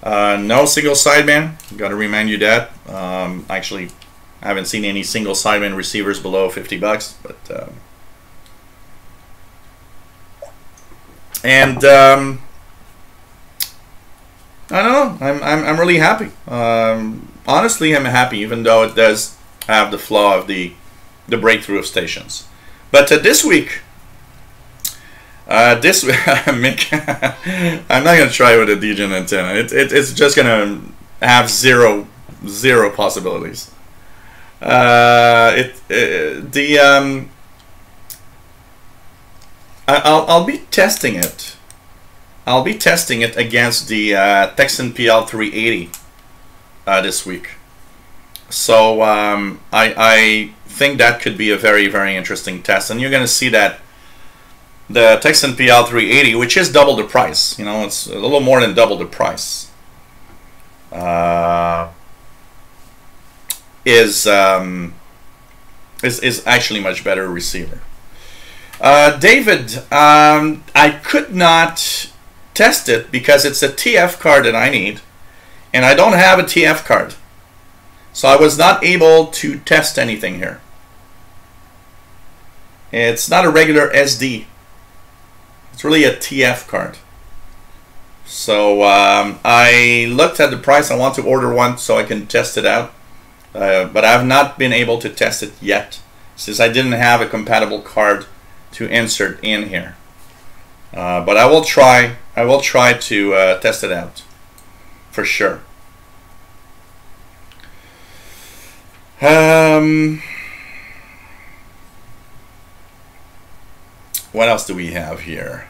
No single sideband. Got to remind you that. Actually, I haven't seen any single sideband receivers below $50, but I don't know. I'm really happy. Honestly, I'm happy, even though it does have the flaw of the breakthrough of stations. But this week, Mick, I'm not gonna try with a Degen antenna. It's just gonna have zero possibilities. I'll be testing it. I'll be testing it against the Texan PL380 this week. So I think that could be a very, very interesting test. And you're going to see that the Texan PL380, which is double the price, it's a little more than double the price, is actually much better receiver. David, I could not test it because it's a TF card that I need, and I don't have a TF card, so I was not able to test anything here. It's not a regular SD, it's really a TF card. So I looked at the price. I want to order one so I can test it out, but I have not been able to test it yet, since I didn't have a compatible card to insert in here. But I will try to test it out for sure. What else do we have here?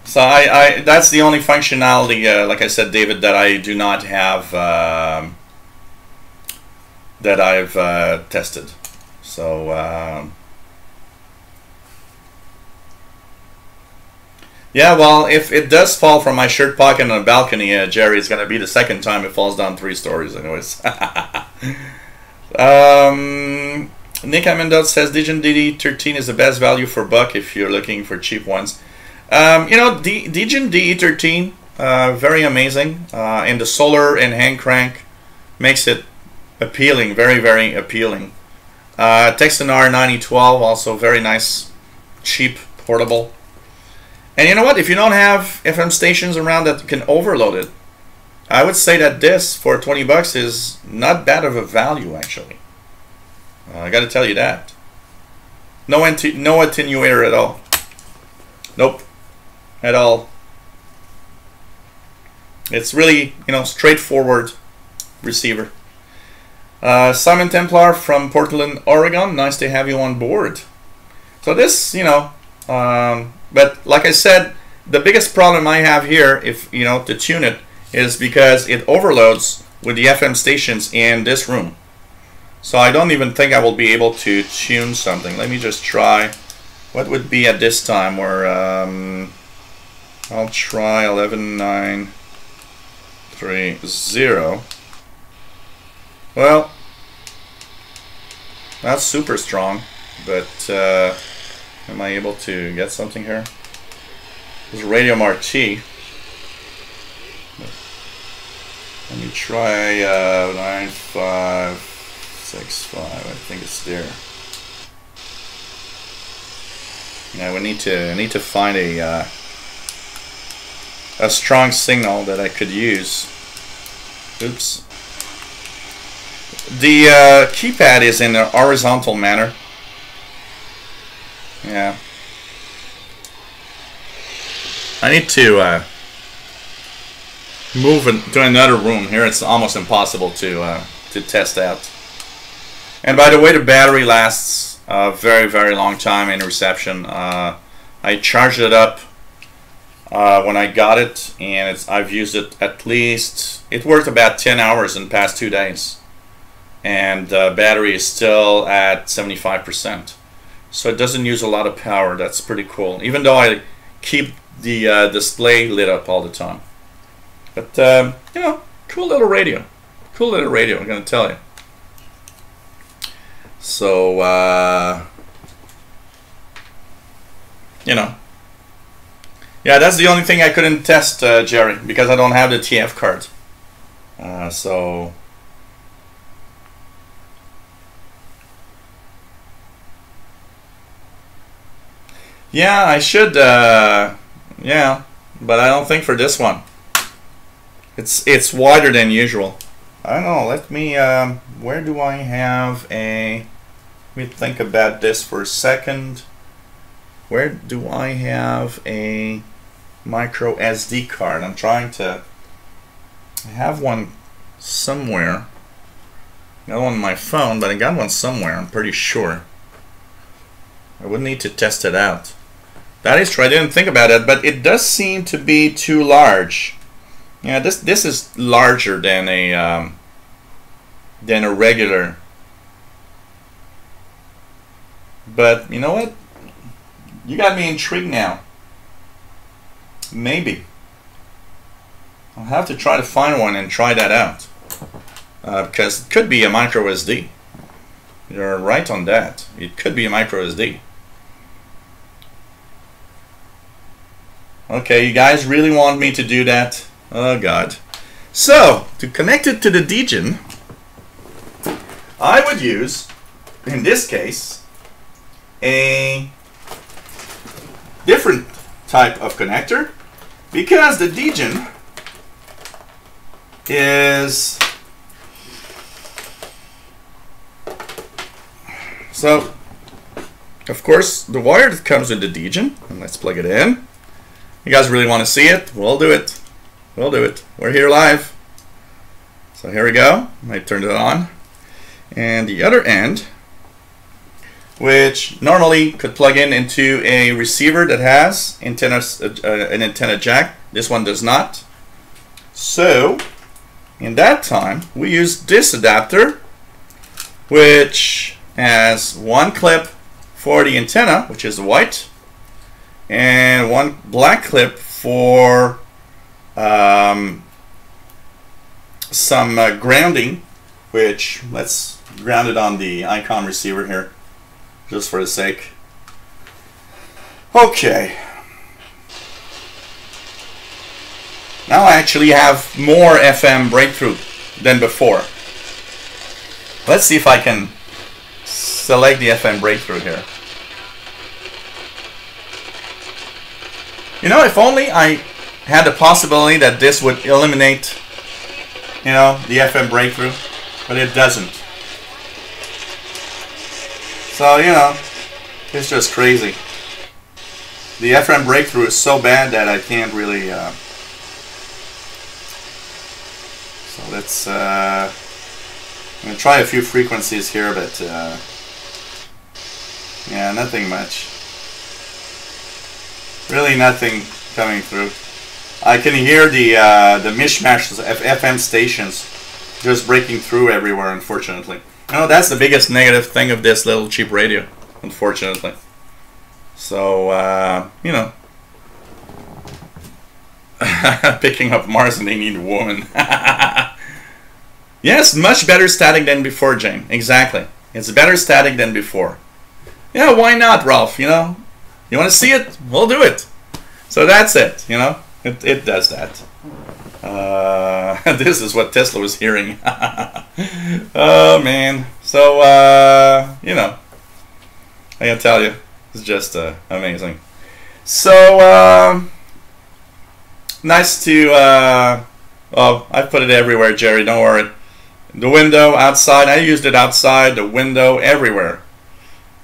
So that's the only functionality, like I said, David, that I do not have, that I've tested. So yeah, well, if it does fall from my shirt pocket on a balcony, Jerry, it's going to be the second time it falls down 3 stories anyways. Nick Amendot says Degen DE13 is the best value for buck if you're looking for cheap ones. Degen DE13, very amazing. And the solar and hand crank makes it appealing, very, very appealing. Texanar 9012, also very nice, cheap, portable. And you know what? If you don't have FM stations around that can overload it, I would say that this for 20 bucks is not bad of a value, actually. I got to tell you that. No attenuator at all. Nope, at all. It's really, you know, straightforward receiver. Simon Templar from Portland, Oregon. Nice to have you on board. So this, you know, but like I said, the biggest problem I have here, if you know, to tune it, is because it overloads with the FM stations in this room. So I don't even think I will be able to tune something. Let me just try. What would be at this time? Where I'll try 11.930. Well, not super strong, but am I able to get something here? This is Radio Marti. Let me try 9565. I think it's there. Yeah, I need to find a strong signal that I could use. Oops. The keypad is in a horizontal manner. Yeah. I need to move to another room. Here it's almost impossible to test out. And by the way, the battery lasts a very, very long time in reception. I charged it up when I got it, and I've used it at least, it worked about 10 hours in the past 2 days. And the battery is still at 75%. So it doesn't use a lot of power. That's pretty cool. Even though I keep the display lit up all the time. But, you know, cool little radio. Cool little radio, I'm going to tell you. So, you know. Yeah, that's the only thing I couldn't test, Jerry, because I don't have the TF card. So... Yeah, I should, yeah, but I don't think for this one. It's wider than usual. I don't know, let me, where do I have a, let me think about this for a second. Where do I have a micro SD card? I'm trying to, I have one somewhere. I got one on my phone, but I got one somewhere, I'm pretty sure. I would need to test it out. That is true. I didn't think about it, but it does seem to be too large. Yeah, this is larger than a regular. But you know what? You got me intrigued now. Maybe I'll have to try to find one and try that out, because it could be a micro SD. You're right on that. It could be a micro SD. Okay, you guys really want me to do that? Oh God. So, to connect it to the Degen, I would use, in this case, a different type of connector, because the Degen is, so, of course, the wire that comes with the Degen, and let's plug it in. You guys really want to see it? We'll do it. We'll do it. We're here live. So here we go. I turned it on. And the other end, which normally could plug into a receiver that has antennas, an antenna jack. This one does not. So, in that time, we use this adapter, which has one clip for the antenna, which is white, and one black clip for some grounding, which let's ground it on the Icon receiver here, just for the sake. Okay. Now I actually have more FM breakthrough than before. Let's see if I can select the FM breakthrough here. You know, if only I had the possibility that this would eliminate, you know, the FM breakthrough, but it doesn't. So, you know, it's just crazy. The FM breakthrough is so bad that I can't really, so let's, I'm going to try a few frequencies here, but, yeah, nothing much. Really nothing coming through. I can hear the mishmashes of FM stations just breaking through everywhere, unfortunately. You know, that's the biggest negative thing of this little cheap radio, unfortunately. So, you know, picking up Mars and they need a woman. Yes, much better static than before, Jane. Exactly. It's better static than before. Yeah, why not, Ralph? You know, you want to see it? We'll do it. So that's it, you know. It does that. This is what Tesla was hearing. Oh, man. So, you know, I gotta tell you, it's just amazing. So, nice to, oh, I put it everywhere, Jerry, don't worry. The window, outside, I used it outside, the window, everywhere.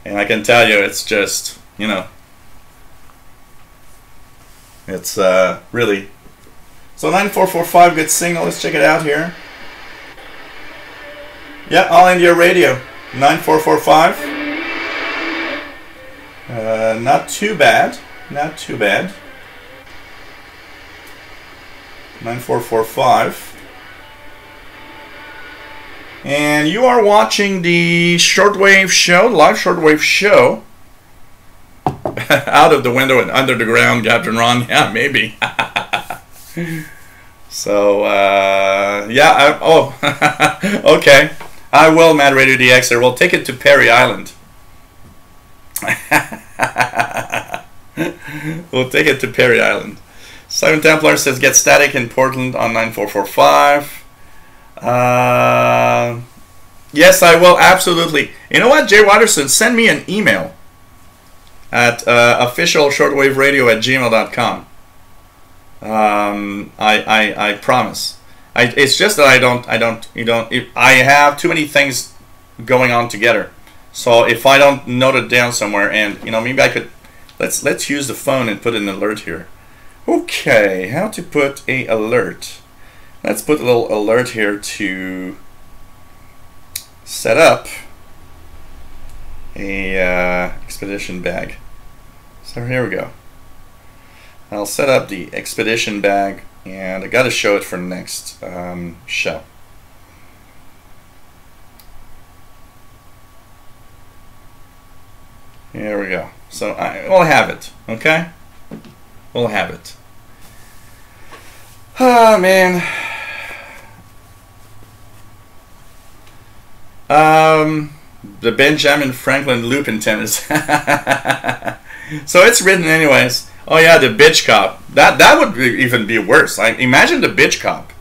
And I can tell you, it's just, you know, it's really. So 9445, good signal. Let's check it out here. Yeah, All India Radio, 9445. Not too bad. Not too bad. 9445. And you are watching the Shortwave show, live Shortwave show. Out of the window and under the ground, Captain Ron. Yeah, maybe. So, yeah. Oh, okay. I will, Mad Radio DXer. We'll take it to Perry Island. We'll take it to Perry Island. Simon Templar says, get static in Portland on 9445. Yes, I will, absolutely. You know what, Jay Watterson, send me an email at officialshortwaveradio@gmail.com. I promise. It's just that I have too many things going on together. So if I don't note it down somewhere, and you know, maybe I could, let's use the phone and put an alert here. Okay, how to put a alert? Let's put a little alert here to set up a expedition bag. So here we go. I'll set up the expedition bag, and I got to show it for next show. Here we go. So we'll have it, okay? We'll have it. Oh, man. The Benjamin Franklin loop antennas. So it's written anyways. Oh yeah, the bitch cop. That would even be worse. Like, imagine the bitch cop.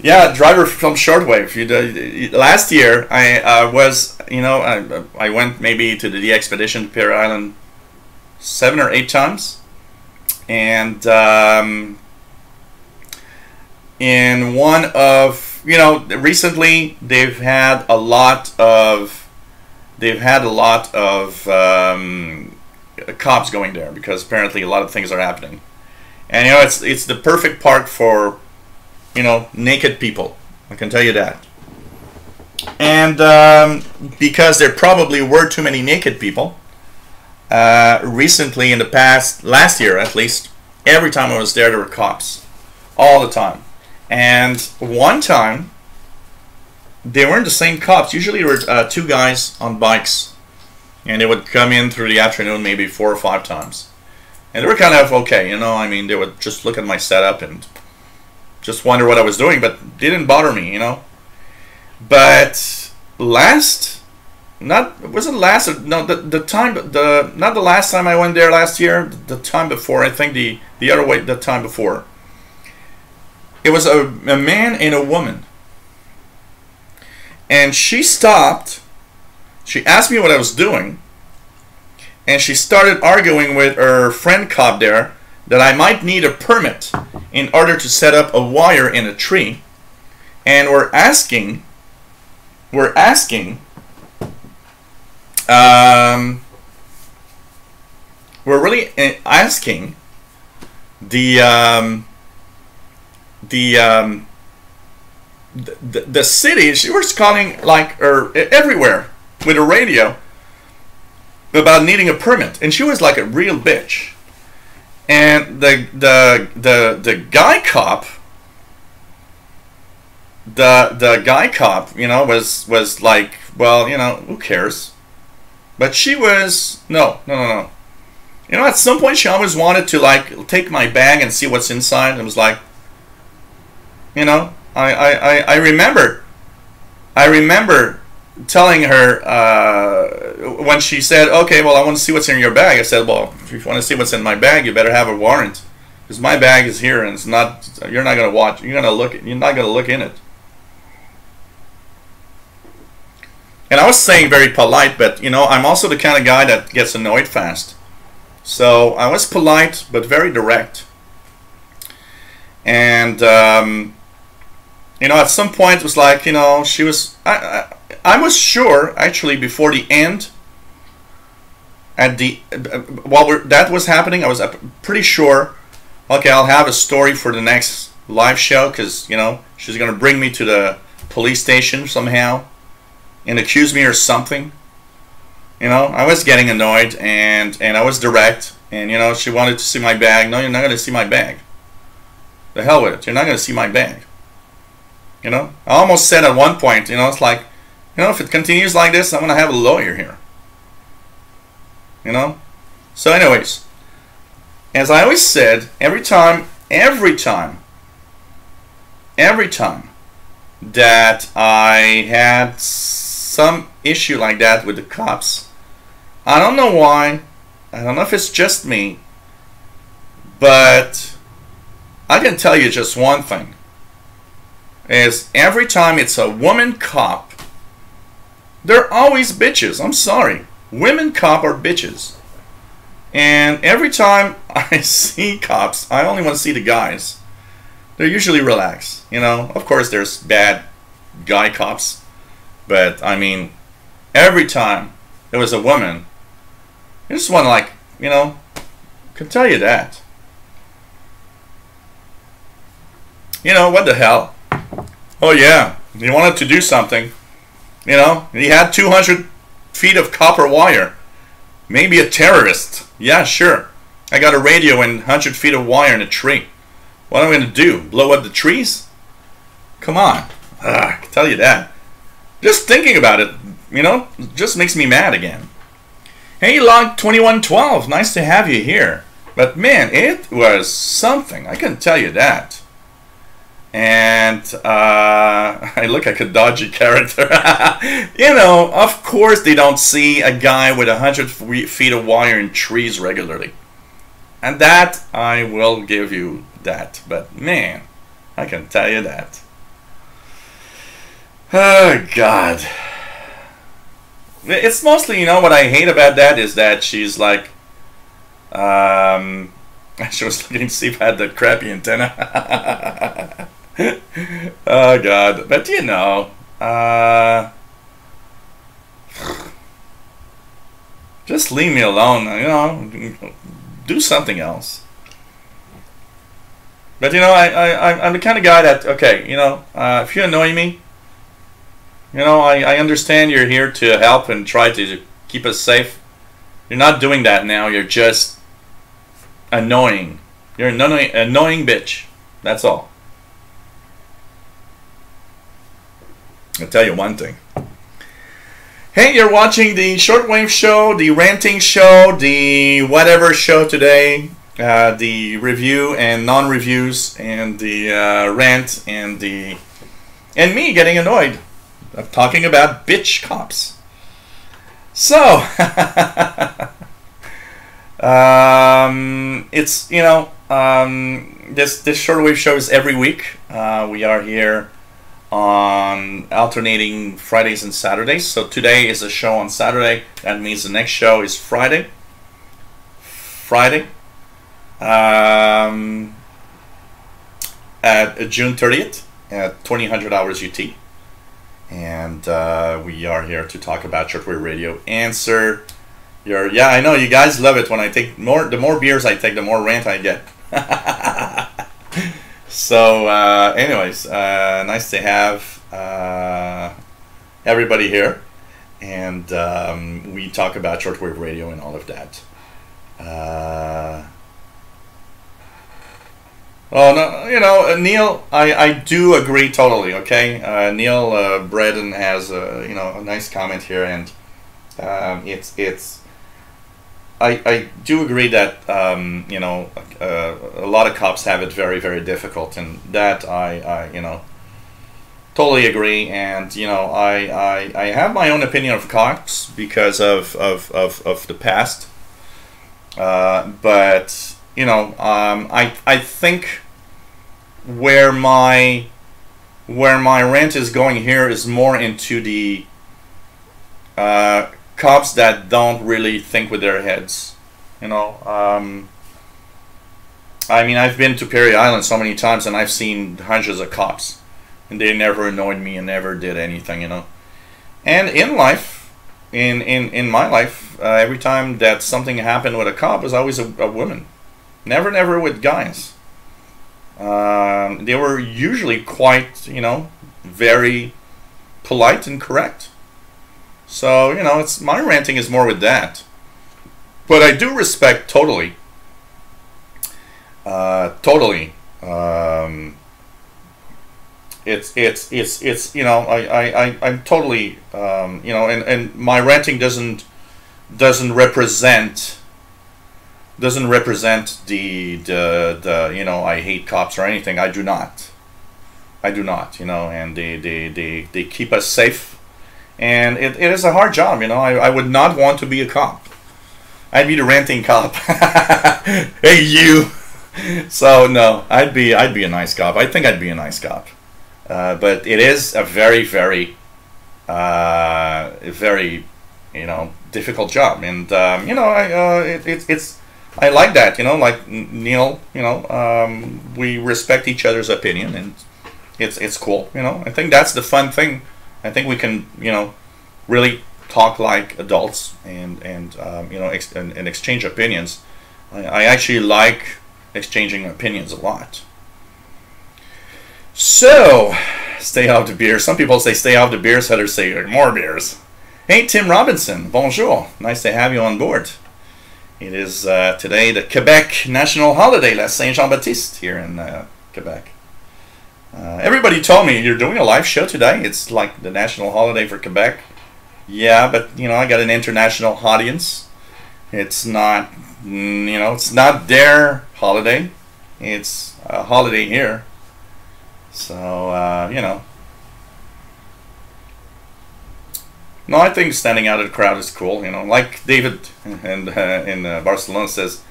Yeah, driver from Shortwave. Last year I was, you know, I went maybe to the expedition to Perry Island 7 or 8 times, and in one of, you know, recently they've had a lot of cops going there because apparently a lot of things are happening, and you know, it's the perfect park for, you know, naked people. I can tell you that. And because there probably were too many naked people, recently in the past, last year at least, every time I was there were cops, all the time. And one time, they weren't the same cops. Usually there were 2 guys on bikes, and they would come in through the afternoon maybe 4 or 5 times. And they were kind of okay, you know, I mean, they would just look at my setup and just wonder what I was doing, but they didn't bother me, you know. But not the last time I went there last year, the time before, I think the other way, the time before. It was a man and a woman. And she stopped. She asked me what I was doing. And she started arguing with her friend cop there that I might need a permit in order to set up a wire in a tree. And we're asking, we're really asking the city. She was calling like everywhere with a radio about needing a permit, and she was like a real bitch. And the guy cop, the guy cop, you know, was like, well, you know, who cares? But she was no. You know, at some point she always wanted to like take my bag and see what's inside. And it was like, you know, I remember telling her when she said, okay, well, I want to see what's in your bag. I said, well, if you want to see what's in my bag, you better have a warrant, because my bag is here and it's not. You're not gonna watch. You're gonna look. You're not gonna look in it. And I was saying very polite, but you know, I'm also the kind of guy that gets annoyed fast. So I was polite, but very direct. And you know, at some point it was like, you know, she was. I was sure actually before the end. At the while that was happening, I was pretty sure. Okay, I'll have a story for the next live show, because you know she's gonna bring me to the police station somehow and accuse me or something. You know, I was getting annoyed, and I was direct, and you know, she wanted to see my bag. No, you're not gonna see my bag. The hell with it. You're not gonna see my bag. You know, I almost said at one point, you know, it's like, you know, if it continues like this, I'm gonna have a lawyer here. You know? So anyways, as I always said, every time that I had some issue like that with the cops, I don't know why, I don't know if it's just me, but I can tell you just one thing, is every time it's a woman cop, they're always bitches. I'm sorry. Women cop are bitches. And every time I see cops, I only want to see the guys. They're usually relaxed. You know, of course there's bad guy cops. But, I mean, every time there was a woman, I just want to, like, you know, I can tell you that. You know, what the hell? Oh yeah, he wanted to do something. You know, he had 200 feet of copper wire. Maybe a terrorist. Yeah, sure. I got a radio and 100 feet of wire in a tree. What am I going to do? Blow up the trees? Come on. I can tell you that. Just thinking about it, you know, just makes me mad again. Hey, Log 2112, nice to have you here. But man, it was something. I can tell you that. And I look like a dodgy character. You know, of course they don't see a guy with 100 feet of wire in trees regularly. And that, I will give you that. But man, I can tell you that. Oh, God. It's mostly, you know, what I hate about that is that she's like, she was looking to see if I had the crappy antenna. Oh, God. But, you know, just leave me alone, you know, do something else. But, you know, I'm the kind of guy that, okay, you know, if you annoy me, you know, I understand you're here to help and try to keep us safe. You're not doing that now. You're just annoying. You're an annoying bitch. That's all. I'll tell you one thing. Hey, you're watching the Shortwave show, the ranting show, the whatever show today, the review and non-reviews, and the rant, and me getting annoyed of talking about bitch cops. So, it's, you know, this Shortwave show is every week. We are here on alternating Fridays and Saturdays. So today is a show on Saturday. That means the next show is Friday. At June 30th at 2000 hours UT. And we are here to talk about shortwave radio. Answer your, yeah, I know you guys love it when I take more, the more beers I take, the more rant I get. So anyways, nice to have everybody here, and we talk about shortwave radio and all of that. Oh no, you know, Neil, I do agree totally. Okay, Neil Braden has a nice comment here, and I do agree that a lot of cops have it very, very difficult, and that I totally agree. And I have my own opinion of cops because of the past, but I think where my rant is going here is more into the cops that don't really think with their heads. I mean, I've been to Perry Island so many times, and I've seen hundreds of cops, and they never annoyed me and never did anything. And in life, in my life, every time that something happened with a cop, it was always a woman. Never with guys. They were usually quite, very polite and correct. So, it's my ranting is more with that. But I do respect totally. I'm totally, and my ranting doesn't represent the I hate cops or anything. I do not, and they keep us safe. And it is a hard job, I would not want to be a cop. I'd be the ranting cop. Hey, you. So no, I'd be a nice cop. I think I'd be a nice cop. But it is a very, very, very, difficult job. And I like that. Like Neil. We respect each other's opinion, and it's cool. I think that's the fun thing. I think we can, really talk like adults and exchange opinions. I actually like exchanging opinions a lot. So, stay off the beers. Some people say stay off the beers, others say more beers. Hey, Tim Robinson, bonjour. Nice to have you on board. It is today the Quebec national holiday, La Saint-Jean-Baptiste, here in Quebec. Everybody told me you're doing a live show today. It's like the national holiday for Quebec. Yeah, but I got an international audience. It's not, it's not their holiday. It's a holiday here. So no, I think standing out of the crowd is cool. Like David in Barcelona says,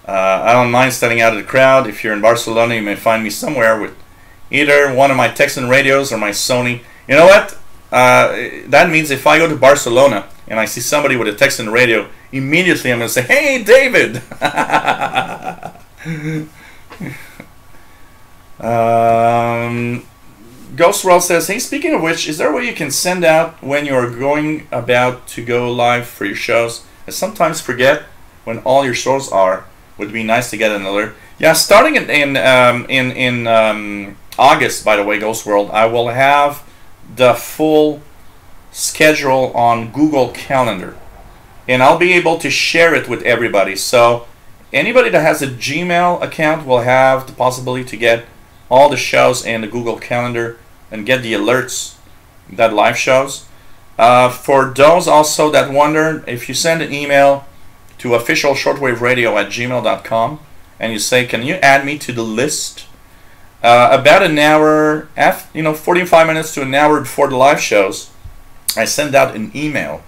I don't mind standing out of the crowd. If you're in Barcelona, you may find me somewhere with either one of my Texan radios or my Sony. You know what? That means if I go to Barcelona and I see somebody with a Texan radio, immediately I'm going to say, "Hey, David!" Ghost World says, "Hey, speaking of which, is there a way you can send out when you're going about to go live for your shows? I sometimes forget when all your shows are. Would be nice to get an alert." Yeah, starting in August, by the way, Ghost World, I will have the full schedule on Google Calendar, and I'll be able to share it with everybody. So anybody that has a Gmail account will have the possibility to get all the shows in the Google Calendar and get the alerts that live shows. For those also that wonder, if you send an email to officialshortwaveradio@gmail.com and you say, "Can you add me to the list?" About an hour, 45 minutes to an hour before the live shows, I send out an email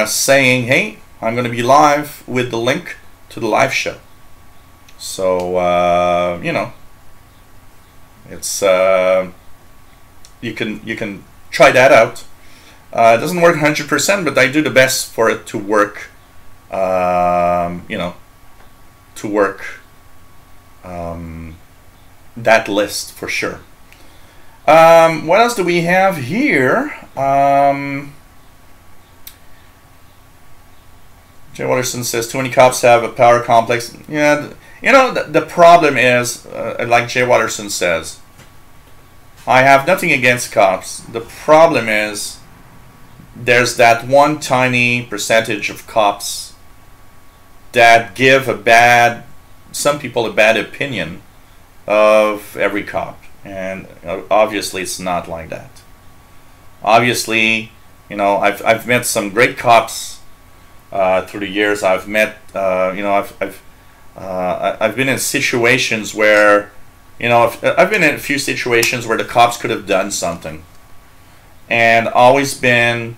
saying, "Hey, I'm going to be live with the link to the live show." So, it's you can try that out. It doesn't work 100%, but I do the best for it to work. You know, to work that list for sure. What else do we have here? Jay Watterson says too many cops have a power complex. Yeah, you know, the problem is, like Jay Watterson says, I have nothing against cops. The problem is there's that one tiny percentage of cops that give some people a bad opinion of every cop. And obviously it's not like that. Obviously, you know, I've met some great cops through the years. I've met, you know, I've been in situations where, you know, I've been in a few situations where the cops could have done something, and always been,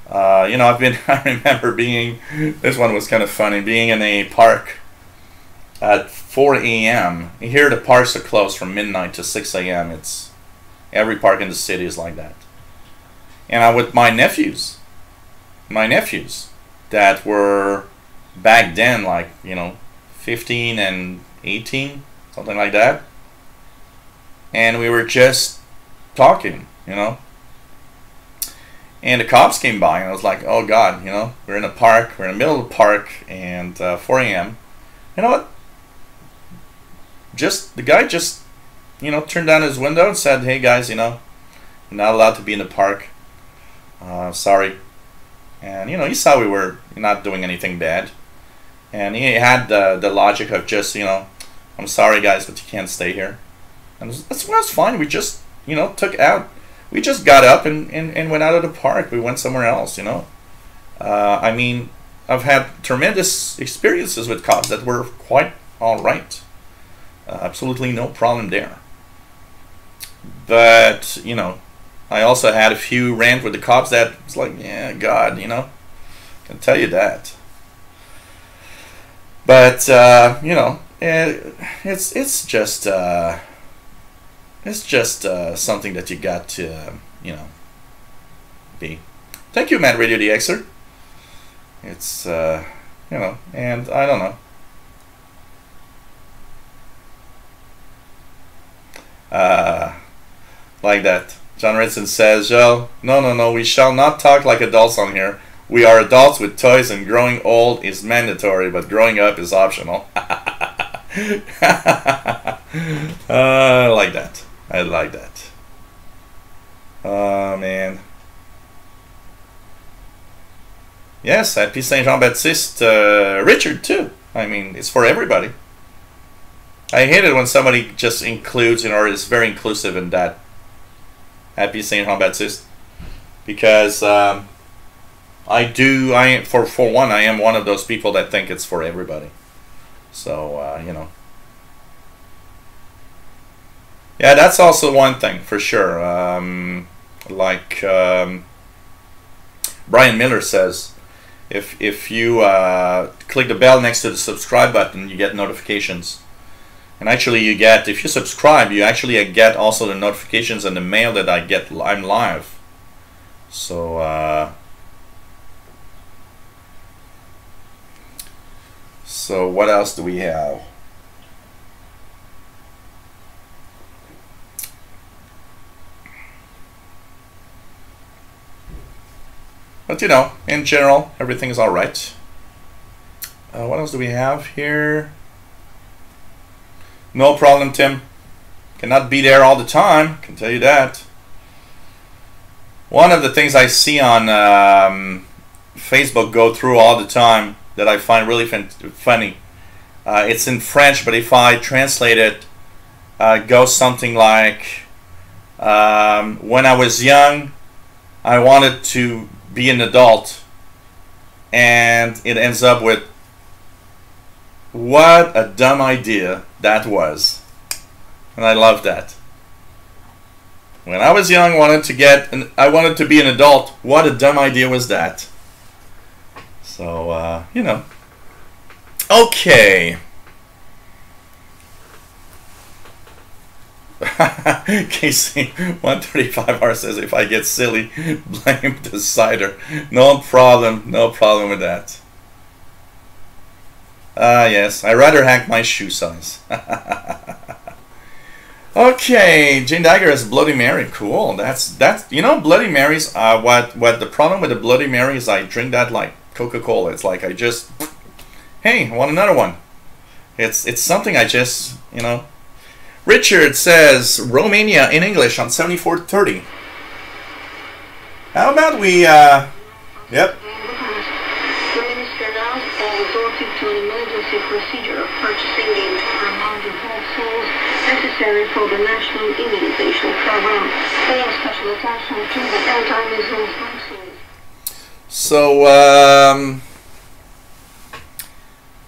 you know, I remember being, this one was kind of funny, being in a park at 4 a.m. Here the parks are closed from midnight to 6 a.m. It's every park in the city is like that. And I with my nephews that were back then, like, you know, 15 and 18, something like that. And we were just talking, you know. And the cops came by, and I was like, oh God, you know, we're in a park, we're in the middle of the park, and 4 a.m. You know what? The guy just, you know, turned down his window and said, hey guys, you know, you're not allowed to be in the park. Sorry. And, you know, he saw we were not doing anything bad. And he had the logic of just, you know, I'm sorry guys, but you can't stay here. And that's fine. We just, you know, we just got up and went out of the park. We went somewhere else, you know. I mean, I've had tremendous experiences with cops that were quite all right. Absolutely no problem there. But, you know, I also had a few rant with the cops that was like, yeah, God, you know, I can tell you that. But, you know, it's just something that you got to, you know, be. Thank you, Matt Radio DXer. It's, you know, and I don't know. Like that. John Ritson says, Joe, no, we shall not talk like adults on here. We are adults with toys, and growing old is mandatory, but growing up is optional. I like that. I like that. Oh, man. Yes, happy Saint Jean Baptiste. Richard, too. I mean, it's for everybody. I hate it when somebody just includes, you know, or is very inclusive in that. Happy Saint Jean Baptiste, because for one, I am one of those people that think it's for everybody. So you know, yeah, that's also one thing for sure. Like Brian Miller says, if you click the bell next to the subscribe button, you get notifications. And actually, you get, if you subscribe, you actually get also the notifications and the mail that I'm live. So, what else do we have? But you know, in general, everything is all right. What else do we have here? No problem, Tim. Cannot be there all the time, can tell you that. One of the things I see on Facebook go through all the time that I find really funny, it's in French, but if I translate it, goes something like, when I was young, I wanted to be an adult, and it ends up with, what a dumb idea that was. And I love that. When I was young, I wanted to be an adult. What a dumb idea was that. So, you know. Okay. KC135R says, if I get silly, blame the cider. No problem with that. Yes, I'd rather hack my shoe size. Okay, Jane Dagger has Bloody Mary. Cool. That's you know, Bloody Marys. What the problem with the Bloody Mary is I drink that like Coca-Cola. It's like I just, hey, I want another one. It's something I just, you know. Richard says Romania in English on 7430. How about we yep. The minister announced they resorted to an emergency procedure of purchasing the entire amount of vaccines necessary for the national immunization program, paying special attention to the anti-measles vaccines. So,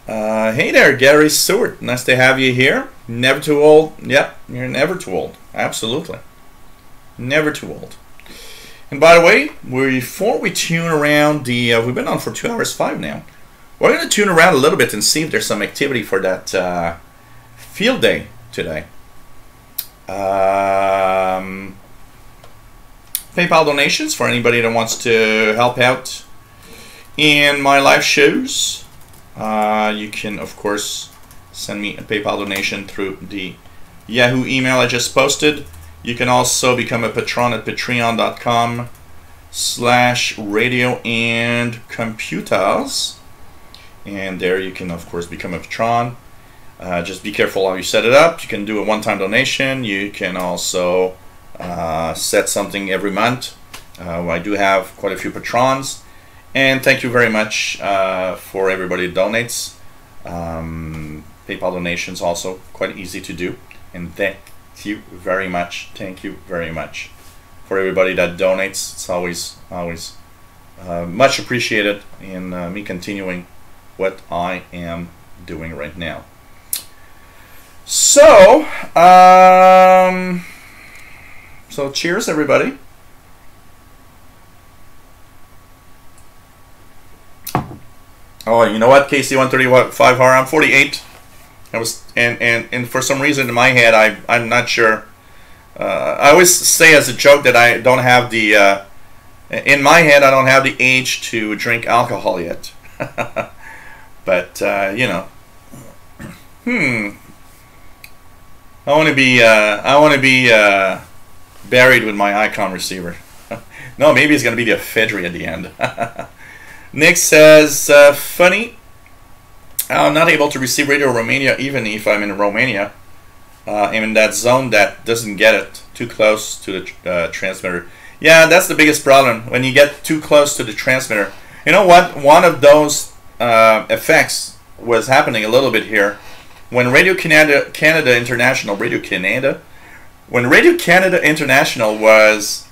hey there, Gary Stewart. Nice to have you here. Never too old. Yep, you're never too old. Absolutely. Never too old. And by the way, before we tune around the, we've been on for 2 hours 5 now. We're going to tune around a little bit and see if there's some activity for that field day today. PayPal donations for anybody that wants to help out in my live shows. You can, of course, send me a PayPal donation through the Yahoo email I just posted. You can also become a patron at patreon.com/radio-and-computers. And there you can, of course, become a patron. Just be careful how you set it up. You can do a one-time donation. You can also set something every month. I do have quite a few patrons. And thank you very much for everybody that donates. PayPal donations also quite easy to do. And thank you very much. Thank you very much for everybody that donates. It's always much appreciated in me continuing what I am doing right now. So, so cheers, everybody. Oh, you know what, KC135R, I'm 48. I was, and for some reason in my head, I'm not sure. I always say as a joke that I don't have the, in my head, I don't have the age to drink alcohol yet. But, you know, I want to be buried with my Icon receiver. No, maybe it's going to be the ephedry at the end. Nick says, funny, I'm not able to receive Radio Romania even if I'm in Romania. I'm in that zone that doesn't get it, too close to the transmitter. Yeah, that's the biggest problem, when you get too close to the transmitter. You know what? One of those effects was happening a little bit here. When Radio Canada International, when Radio Canada International was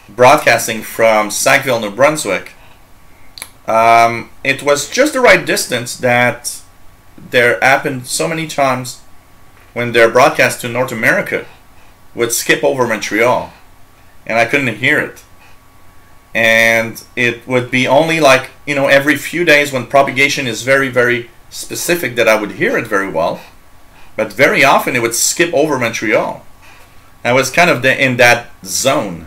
broadcasting from Sackville, New Brunswick, it was just the right distance that there happened so many times when their broadcast to North America would skip over Montreal, and I couldn't hear it. And it would be only like, you know, every few days when propagation is very, very specific that I would hear it very well. But very often it would skip over Montreal. I was kind of in that zone.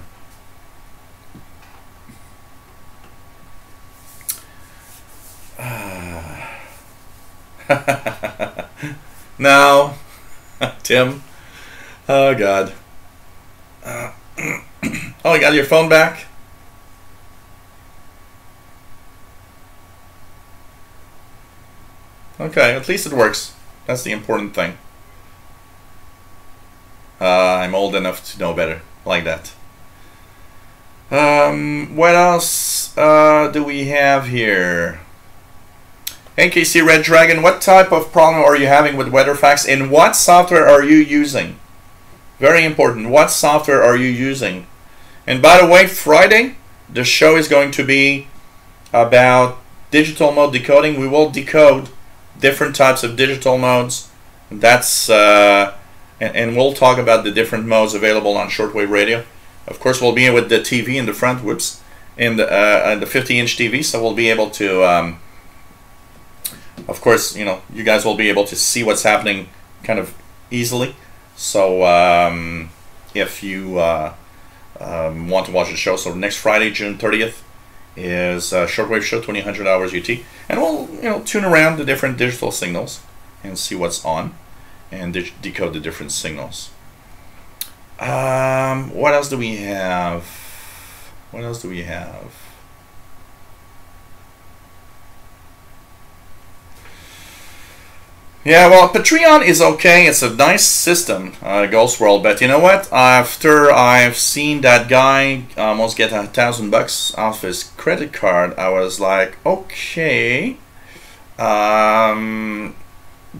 No. Tim. Oh, God. Oh, you got your phone back? Okay, at least it works. That's the important thing. I'm old enough to know better. Like that. What else do we have here? NKC Red Dragon, what type of problem are you having with WeatherFax, and what software are you using? Very important. What software are you using? And by the way, Friday, the show is going to be about digital mode decoding. We will decode different types of digital modes. That's and we'll talk about the different modes available on shortwave radio. Of course, we'll be with the TV in the front, whoops, in the 50-inch TV, so we'll be able to. Of course, you know, you guys will be able to see what's happening kind of easily. So if you want to watch the show, so next Friday, June 30th, is Shortwave show, 2000 hours UT, and we'll tune around the different digital signals and see what's on, and decode the different signals. What else do we have? What else do we have? Yeah, well, Patreon is okay. It's a nice system, Ghost World. But you know what? After I've seen that guy almost get $1,000 off his credit card, I was like, okay,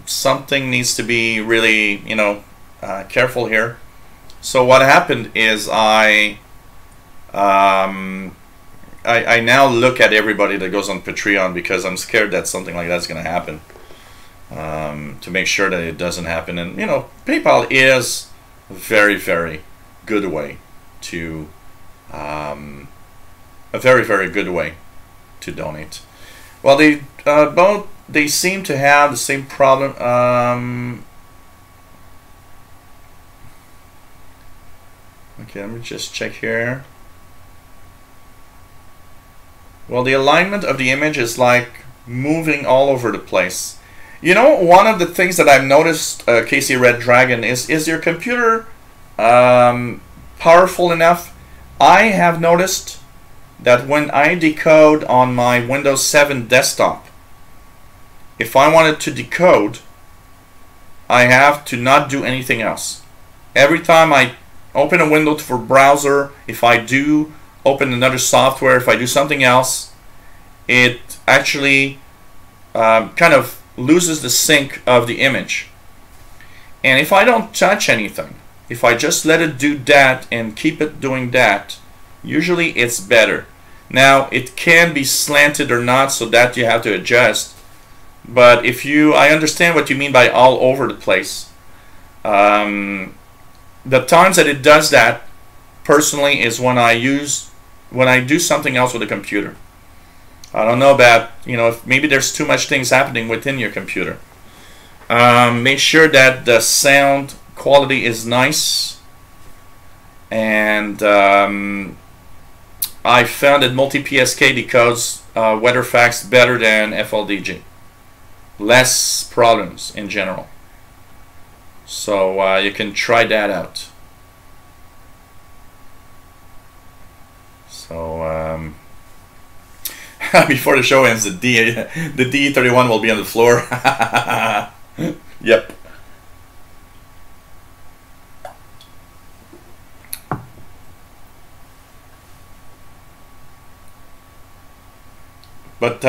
something needs to be really, careful here. So what happened is I now look at everybody that goes on Patreon because I'm scared that something like that's going to happen. To make sure that it doesn't happen. And PayPal is a very, very good way to donate. Well, they seem to have the same problem. Okay, let me just check here. Well, the alignment of the image is like moving all over the place. One of the things that I've noticed, Casey Red Dragon, is your computer powerful enough? I have noticed that when I decode on my Windows 7 desktop, if I wanted to decode, I have to not do anything else. Every time I open a window for browser, if I do open another software, if I do something else, it actually kind of loses the sync of the image. And if I don't touch anything, if I just let it do that and keep it doing that, usually it's better. Now, it can be slanted or not, so that you have to adjust. But I understand what you mean by all over the place. The times that it does that, personally, is when I do something else with the computer. I don't know about, if maybe there's too much things happening within your computer. Make sure that the sound quality is nice. And I found that multi-PSK decodes WeatherFax better than FLDG. Less problems in general. So you can try that out. So before the show ends, the DE31 will be on the floor. Yep. But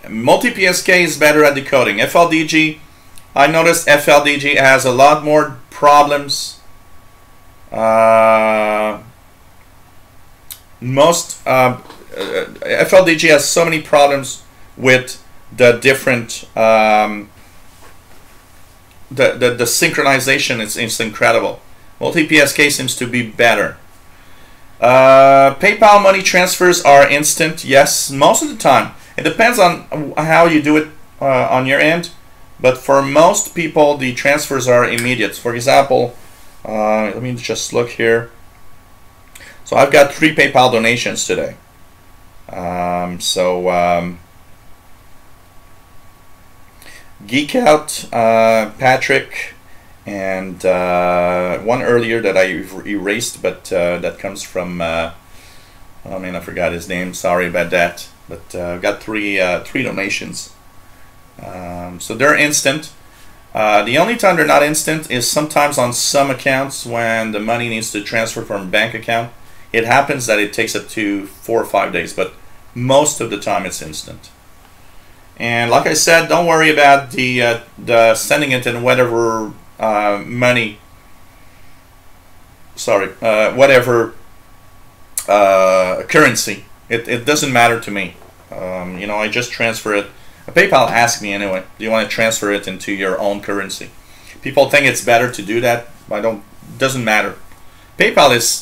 multi-PSK is better at decoding. FLDG, I noticed FLDG has a lot more problems. FLDG has so many problems with the different the synchronization. It's incredible. Multi-PSK seems to be better. PayPal money transfers are instant. Yes, most of the time. It depends on how you do it on your end, but for most people the transfers are immediate. For example, let me just look here. So I've got 3 PayPal donations today. Geek Out, Patrick, and one earlier that I erased, but that comes from I forgot his name, sorry about that, but I've got three donations. So they're instant. The only time they're not instant is sometimes on some accounts when the money needs to transfer from a bank account. It happens that it takes up to 4 or 5 days, but most of the time it's instant. And like I said, don't worry about the sending it in whatever money. Sorry, whatever currency. It doesn't matter to me. I just transfer it. PayPal asked me anyway, do you want to transfer it into your own currency? People think it's better to do that. It doesn't matter. PayPal is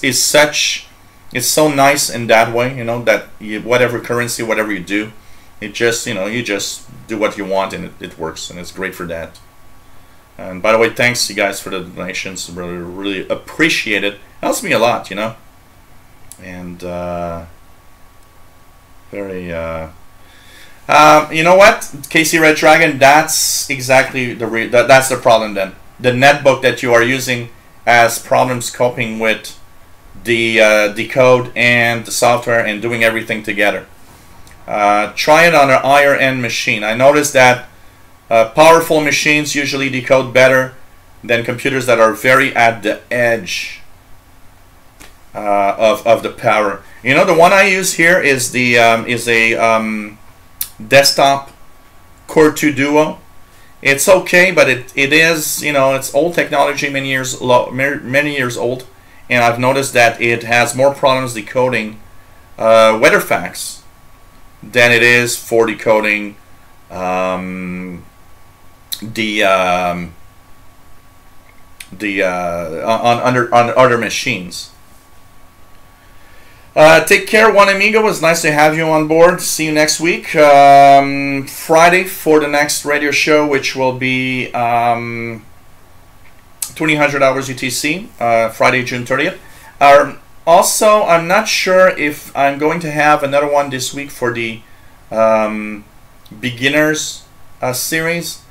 so nice in that way, that whatever currency, whatever you do, it just, you just do what you want and it works, and it's great for that. And by the way, thanks you guys for the donations. Really, really appreciate it. Helps me a lot, you know. And very. You know what, Casey Red Dragon? That's exactly that's the problem. Then the netbook that you are using has problems coping with the decode and the software and doing everything together. Try it on an higher end machine. I noticed that powerful machines usually decode better than computers that are very at the edge of the power. You know, the one I use here is the a desktop Core 2 Duo. It's okay, but it is, you know, it's old technology, many years old, and I've noticed that it has more problems decoding weather facts than it is for decoding on other machines. Take care, One Amigo. It was nice to have you on board. See you next week. Friday for the next radio show, which will be 2000 hours UTC, Friday, June 30th. Also, I'm not sure if I'm going to have another one this week for the beginners series.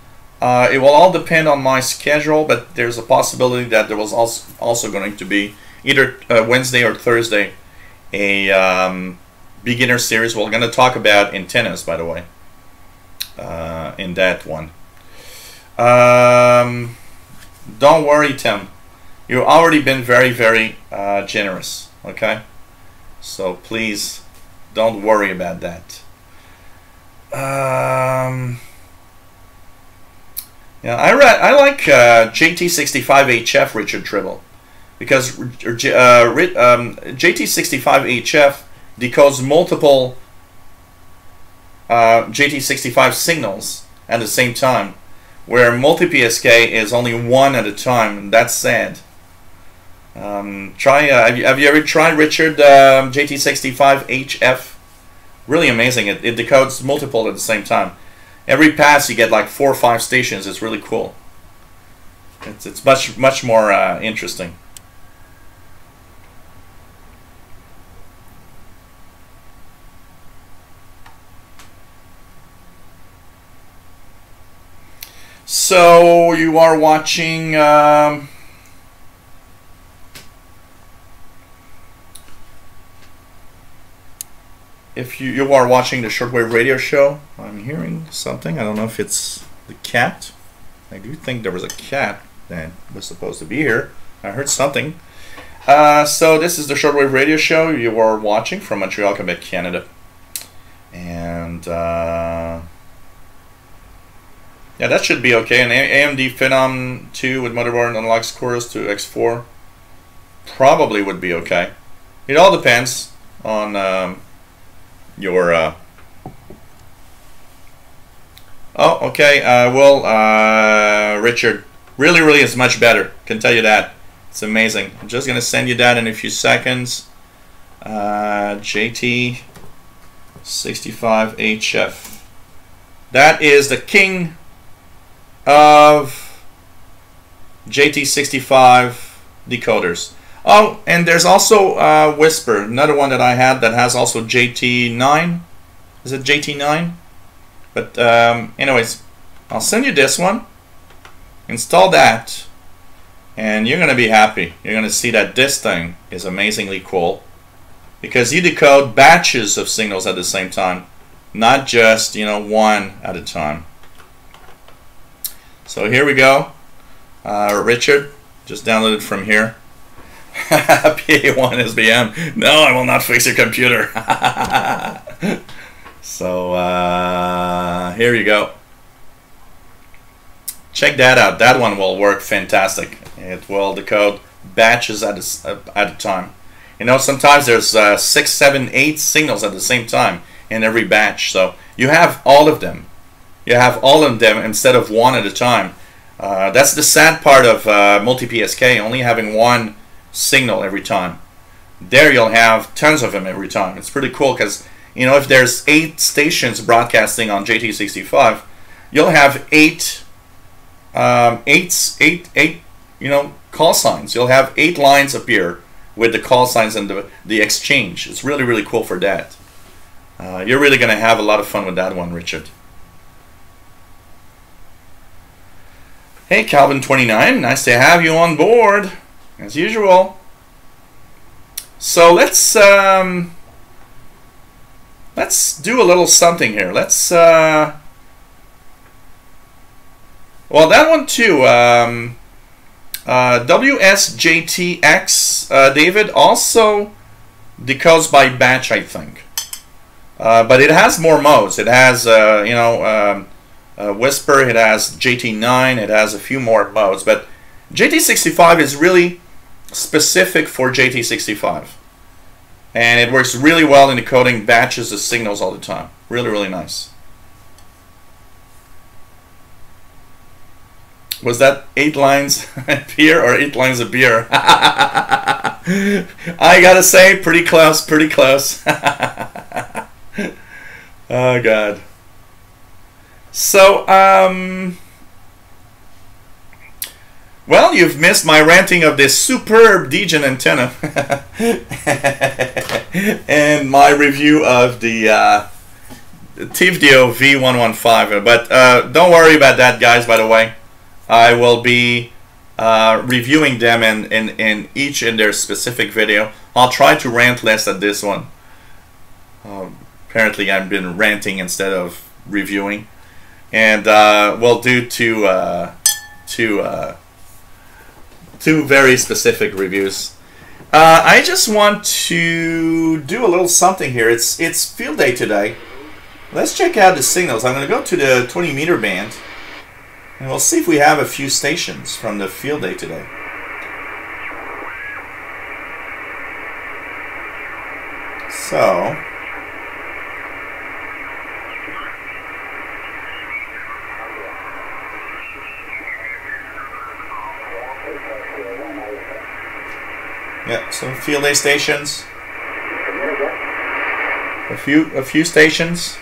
It will all depend on my schedule, but there's a possibility that there was also going to be either Wednesday or Thursday a beginner series. We're going to talk about antennas, by the way, in that one. Don't worry, Tim. You've already been very, very generous, okay? So please don't worry about that. Yeah, I like JT65HF, Richard Tribble, because JT65HF decodes multiple JT65 signals at the same time, where multi-PSK is only one at a time, and that's sad. Have you ever tried, Richard, JT65HF? Really amazing. It decodes multiple at the same time. Every pass you get like 4 or 5 stations. It's really cool. It's much more interesting. So you are watching if you are watching the Shortwave radio show. I'm hearing something. I don't know if it's the cat. I do think there was a cat that was supposed to be here. I heard something. So this is the Shortwave radio show you are watching from Montreal, Quebec, Canada. And yeah, that should be okay. An AMD Phenom 2 with motherboard and analog scores to X4 probably would be okay. It all depends on your oh, okay. Well, Richard, really is much better. Can tell you that. It's amazing. I'm just gonna send you that in a few seconds. JT65HF. That is the king of JT65 decoders. Oh, and there's also Whisper, another one that I had that has also JT9. Is it JT9? But anyways, I'll send you this one. Install that, and you're gonna be happy. You're gonna see that this thing is amazingly cool, because you decode batches of signals at the same time, not just, you know, one at a time. So here we go. Richard, just downloaded from here. PA1 SBM. No, I will not fix your computer. So here you go. Check that out. That one will work fantastic. It will decode batches at a time. You know, sometimes there's 6, 7, 8 signals at the same time in every batch. So you have all of them. You have all of them instead of one at a time. That's the sad part of multi-PSK, only having one signal every time. There you'll have tons of them every time. It's pretty cool because, you know, if there's 8 stations broadcasting on JT65, you'll have 8 eight, you know, call signs. You'll have 8 lines appear with the call signs and the exchange. It's really, really cool for that. You're really going to have a lot of fun with that one, Richard. Hey, Calvin29, nice to have you on board, as usual. So let's do a little something here. Let's well, that one too. WSJTX, David, also decodes by batch, I think. But it has more modes. It has, you know, Whisper, it has JT9, it has a few more modes. But JT65 is really specific for JT65. And it works really well in decoding batches of signals all the time. Really, really nice. Was that 8 lines of beer or 8 lines of beer? I gotta say, pretty close, pretty close. Oh, God. So, well, you've missed my ranting of this superb Degen antenna and my review of the TIFDO V115. But don't worry about that, guys, by the way. I will be reviewing them in each in their specific video. I'll try to rant less at this one. Apparently, I've been ranting instead of reviewing. And we'll do two very specific reviews. I just want to do a little something here. It's field day today. Let's check out the signals. I'm going to go to the 20 meter band, and we'll see if we have a few stations from the field day today. So, yeah, some field day stations. A few stations.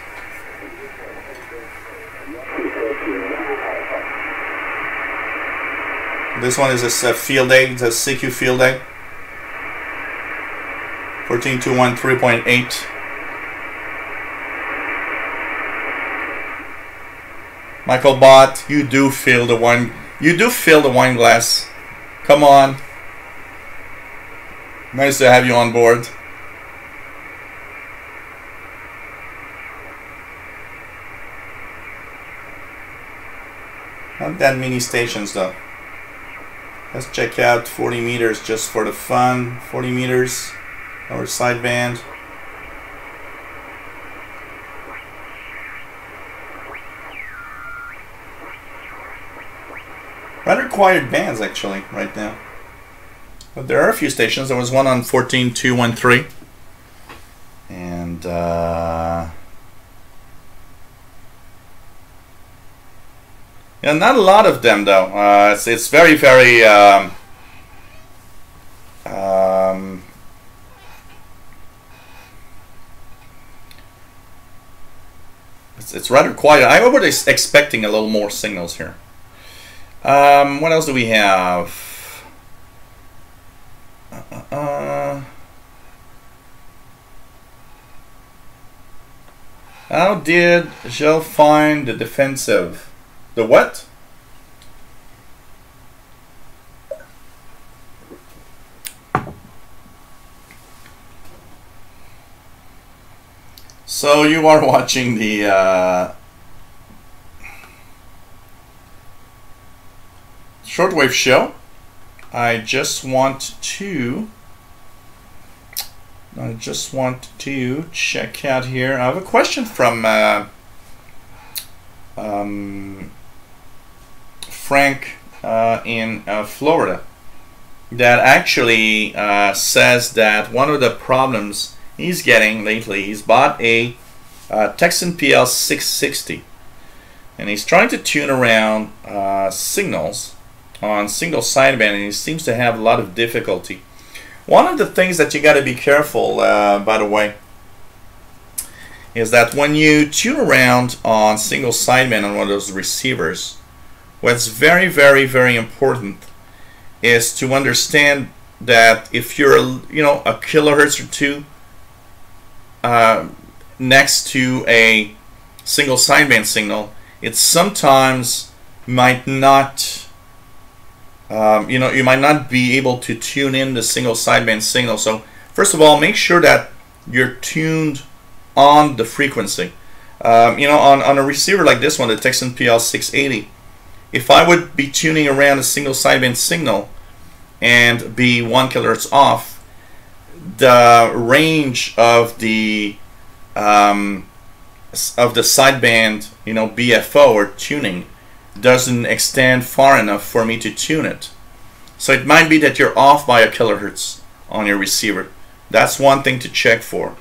This one is a field day. It's a CQ field day. 14213.8. Michael Bott, you do fill the wine. You do fill the wine glass. Come on. Nice to have you on board. Not that many stations though. Let's check out 40 meters just for the fun. 40 meters, our sideband. Rather quiet bands actually right now. But there are a few stations. There was one on 14213. And yeah, not a lot of them though. It's very, very it's rather quiet. I was expecting a little more signals here. What else do we have? How did Gilles find the defensive? The what? So you are watching the Shortwave show. I just want to check out here. I have a question from Frank in Florida that actually says that one of the problems he's getting lately, he's bought a Texan PL 660 and he's trying to tune around signals on single sideband, and he seems to have a lot of difficulty. One of the things that you got to be careful, by the way, is that when you tune around on single sideband on one of those receivers, what's very, very, very important is to understand that if you're, a kilohertz or two next to a single sideband signal, it sometimes might not, you might not be able to tune in the single sideband signal. So first of all, make sure that you're tuned on the frequency. On a receiver like this one, the Texan PL680, if I would be tuning around a single sideband signal and be 1 kilohertz off, the range of the sideband, BFO or tuning doesn't extend far enough for me to tune it. So it might be that you're off by a kilohertz on your receiver. That's one thing to check for.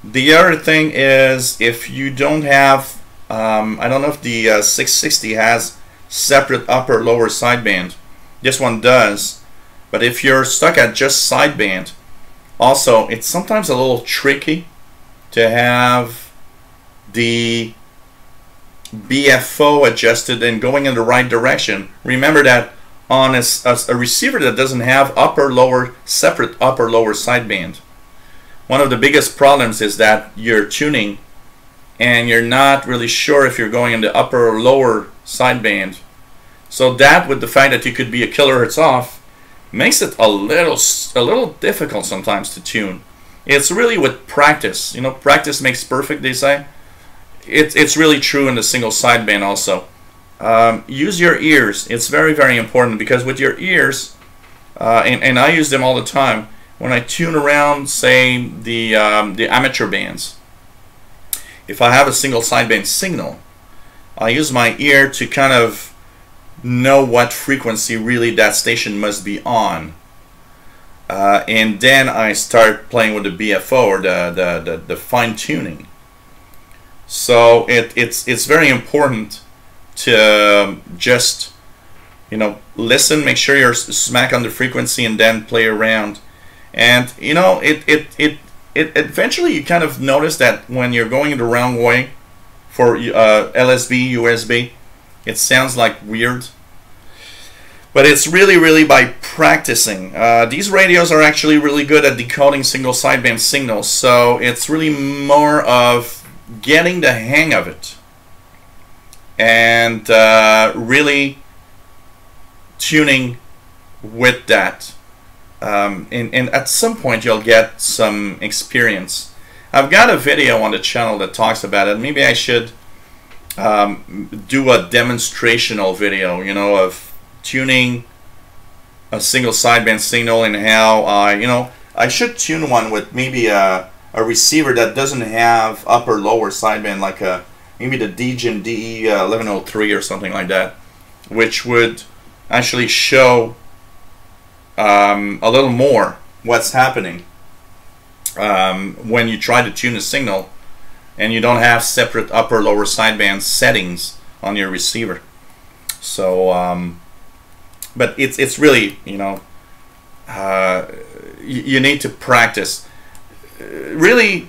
The other thing is, if you don't have, I don't know if the 660 has separate upper lower sideband. This one does. But if you're stuck at just sideband, also it's sometimes a little tricky to have the BFO adjusted and going in the right direction. Remember that on a receiver that doesn't have separate upper lower sideband, one of the biggest problems is that you're tuning and you're not really sure if you're going in the upper or lower sideband. So that, with the fact that you could be a kilohertz off, makes it a little difficult sometimes to tune. It's really with practice. Practice makes perfect, they say. It's really true in the single sideband also. Use your ears. It's very, very important, because with your ears, and I use them all the time, when I tune around, say, the amateur bands, if I have a single sideband signal, I use my ear to kind of know what frequency really that station must be on. And then I start playing with the BFO or the fine tuning. So it's very important to just listen, make sure you're smack on the frequency, and then play around. And it eventually you kind of notice that when you're going the wrong way for LSB, USB, it sounds like weird. But it's really by practicing. These radios are actually really good at decoding single sideband signals, so it's really more of getting the hang of it and really tuning with that. And at some point you'll get some experience. I've got a video on the channel that talks about it. Maybe I should do a demonstrational video, of tuning a single sideband signal, and how I should tune one with maybe a receiver that doesn't have upper lower sideband, like maybe the Degen DE 1103 or something like that, which would actually show a little more what's happening when you try to tune a signal and you don't have separate upper lower sideband settings on your receiver. So but it's really, you need to practice, really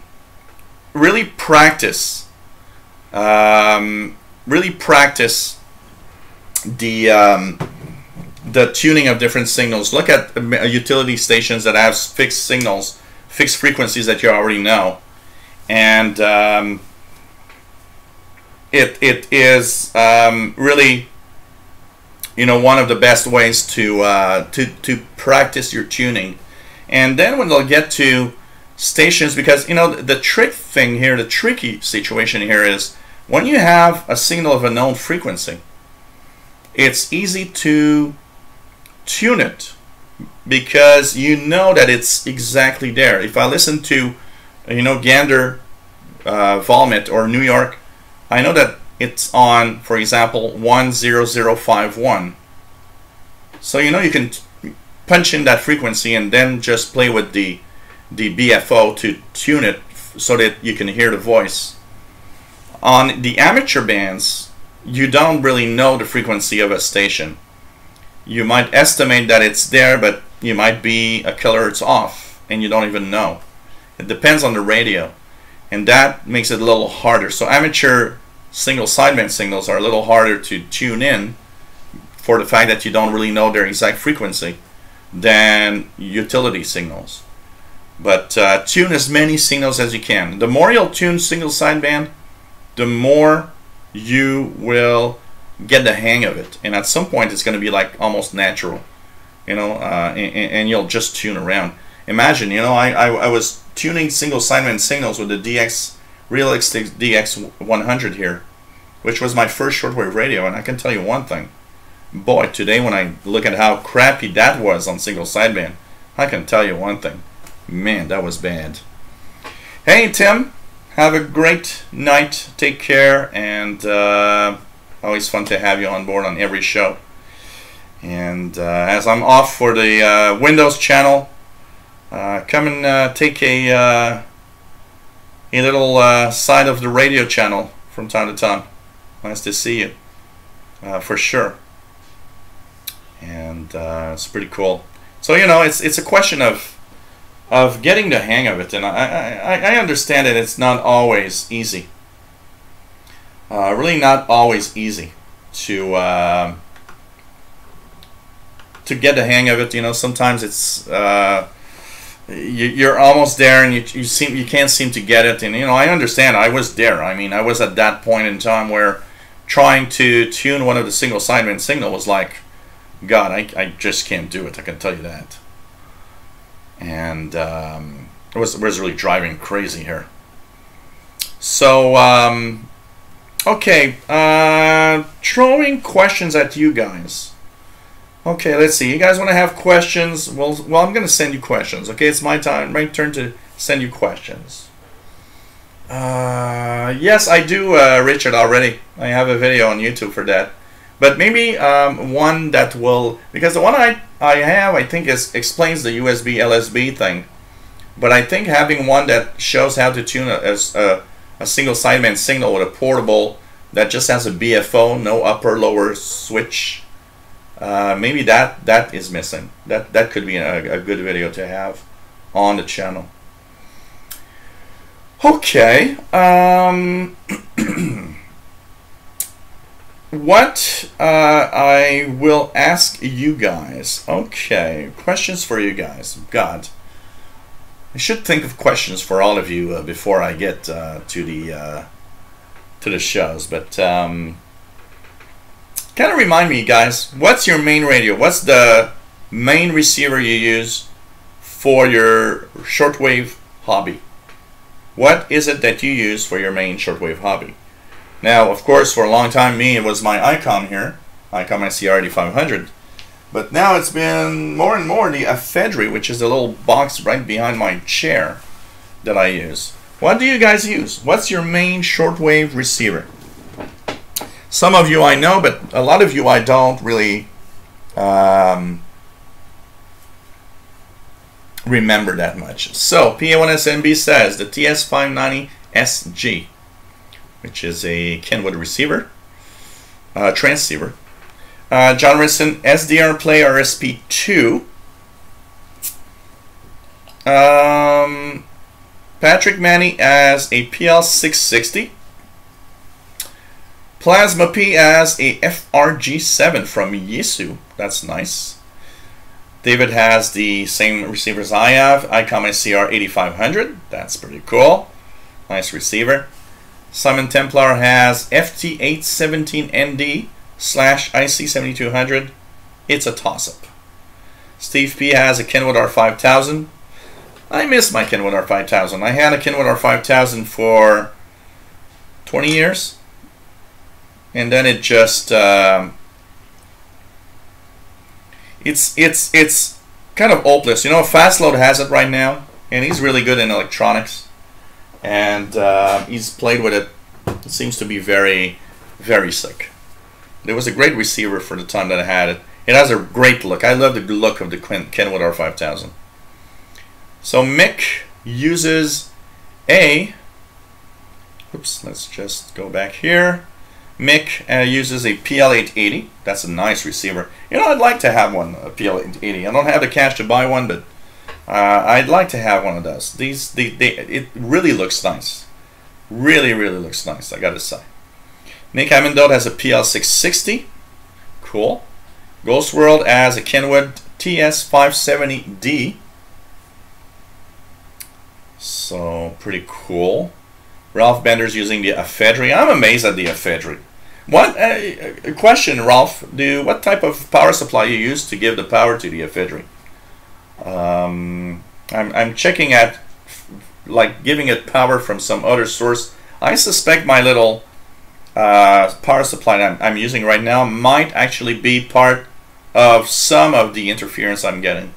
practice the tuning of different signals. Look at utility stations that have fixed signals, fixed frequencies that you already know, and it is really, one of the best ways to practice your tuning. And then when they'll get to stations, because the tricky situation here is when you have a signal of a known frequency, it's easy to tune it because you know that it's exactly there. If I listen to Gander, Volmet, or New York, I know that it's on, for example, 10051. So you can punch in that frequency and then just play with the BFO to tune it so that you can hear the voice. On the amateur bands, you don't really know the frequency of a station. You might estimate that it's there, but you might be a kilohertz off and you don't even know. It depends on the radio, and that makes it a little harder. So amateur single sideband signals are a little harder to tune in for the fact that you don't really know their exact frequency than utility signals. But tune as many signals as you can. The more you'll tune single sideband, the more you will get the hang of it. And at some point, it's going to be like almost natural, you know, and you'll just tune around. Imagine, you know, I was tuning single sideband signals with the Realistic DX100 here, which was my first shortwave radio, and I can tell you one thing. Boy, today when I look at how crappy that was on single sideband, I can tell you one thing. Man, that was bad. Hey, Tim, have a great night. Take care, and always fun to have you on board on every show. And as I'm off for the Windows channel, come and take a little side of the radio channel from time to time. Nice to see you, for sure. And it's pretty cool. So, you know, it's a question of getting the hang of it, and I understand that it's not always easy. Really not always easy to get the hang of it. You know, sometimes it's you're almost there and you can't seem to get it. And you know, I understand. I was there. I mean, I was at that point in time where trying to tune one of the single sideband signal was like, God, I just can't do it. I can tell you that. And it was really driving crazy here. So okay, throwing questions at you guys. Okay, let's see. You guys want to have questions? Well, I'm going to send you questions. Okay, it's my turn to send you questions. Yes, I do, Richard, already. I have a video on YouTube for that. But maybe one that will, because the one I have, I think, explains the USB LSB thing. But I think having one that shows how to tune a single sideband signal with a portable that just has a BFO, no upper lower switch, maybe that is missing. That could be a good video to have on the channel. Okay. What I will ask you guys. Okay, questions for you guys. God, I should think of questions for all of you before I get to the shows. But kind of remind me, guys. What's your main radio? What's the main receiver you use for your shortwave hobby? What is it that you use for your main shortwave hobby? Now, of course, for a long time, it was my Icon here, Icon ICR 8500. But now it's been more and more the ephedry, which is a little box right behind my chair that I use. What do you guys use? What's your main shortwave receiver? Some of you I know, but a lot of you I don't really remember that much. So, PA1SMB says the TS590SG, which is a Kenwood receiver, transceiver. John Risson, SDR Play RSP2. Patrick Manny has a PL660. Plasma P has a FRG7 from Yaesu. That's nice. David has the same receivers I have. Icom ICR 8500. That's pretty cool. Nice receiver. Simon Templar has FT817ND / IC7200. It's a toss-up. Steve P has a Kenwood R5000. I miss my Kenwood R5000. I had a Kenwood R5000 for 20 years. And then it just... It's kind of hopeless. You know, Fastload has it right now. And he's really good in electronics. And he's played with it. It seems to be very, very slick. It was a great receiver for the time that I had it. It has a great look. I love the look of the Kenwood R5000. So Mick uses a... Oops, let's just go back here. Mick uses a PL880. That's a nice receiver. You know, I'd like to have one, a PL880. I don't have the cash to buy one, but I'd like to have one of those. It really looks nice. Really, really looks nice, I gotta say. Nick Amendot has a PL660. Cool. Ghost World has a Kenwood TS570D. So pretty cool. Ralph Bender's using the ephedry. I'm amazed at the ephedry. What question, Ralph? What type of power supply you use to give the power to the ephedry? I'm checking at like giving it power from some other source. I suspect my little power supply I'm using right now might actually be part of some of the interference I'm getting.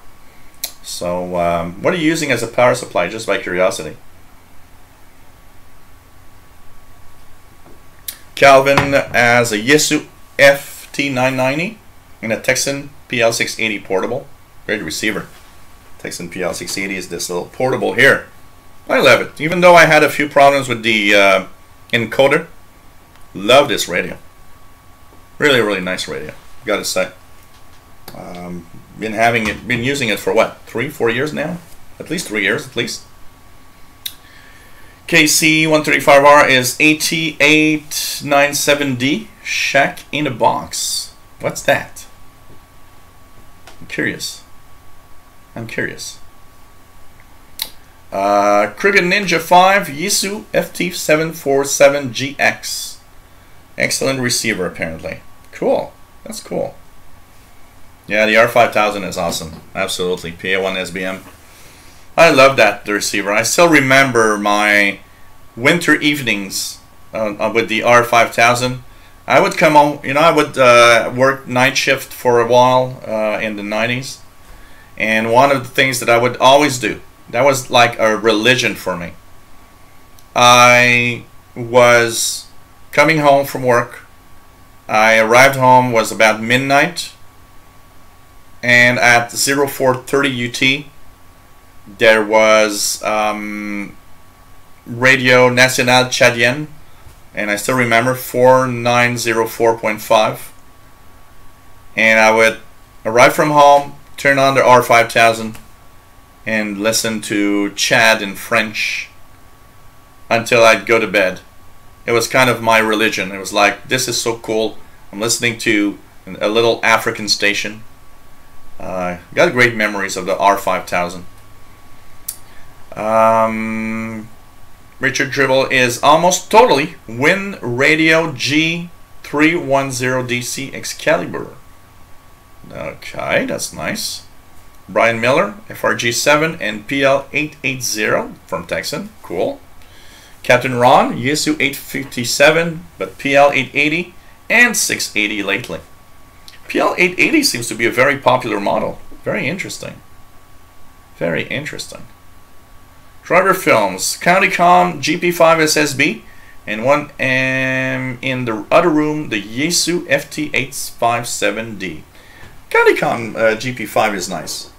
So what are you using as a power supply, just by curiosity? Calvin has a Yaesu FT990 and a Texan PL680 portable. Great receiver. Texan PL680 is this little portable here. I love it. Even though I had a few problems with the encoder, love this radio. Really, really nice radio, gotta say. Been using it for what, 3-4 years now? At least 3 years, at least. KC135R is AT897D Shack in a Box. What's that? I'm curious. Crooked Ninja 5 Yaesu FT747GX. Excellent receiver, apparently. Cool. That's cool. Yeah, the R5000 is awesome. Absolutely. PA1 SBM. I love that receiver. I still remember my winter evenings with the R5000. I would come home, I would work night shift for a while in the 90s. And one of the things that I would always do, that was like a religion for me. I was coming home from work. I arrived home, was about midnight. And at 0430 UT, there was Radio Nationale Tchadienne, and I still remember 4904.5. And I would arrive from home, turn on the R5000, and listen to Chad in French until I'd go to bed. It was kind of my religion. It was like, this is so cool. I'm listening to a little African station. Got great memories of the R5000. Richard Dribble is almost totally Win Radio G310DC Excalibur. Okay, that's nice. Brian Miller, FRG7 and PL880 from Texan. Cool. Captain Ron, Yaesu 857, but PL880 and 680 lately. PL880 seems to be a very popular model. Very interesting. Very interesting. Driver Films, CountyCom GP5 SSB, and one in the other room, the Yaesu FT857D. CountyCom GP5 is nice.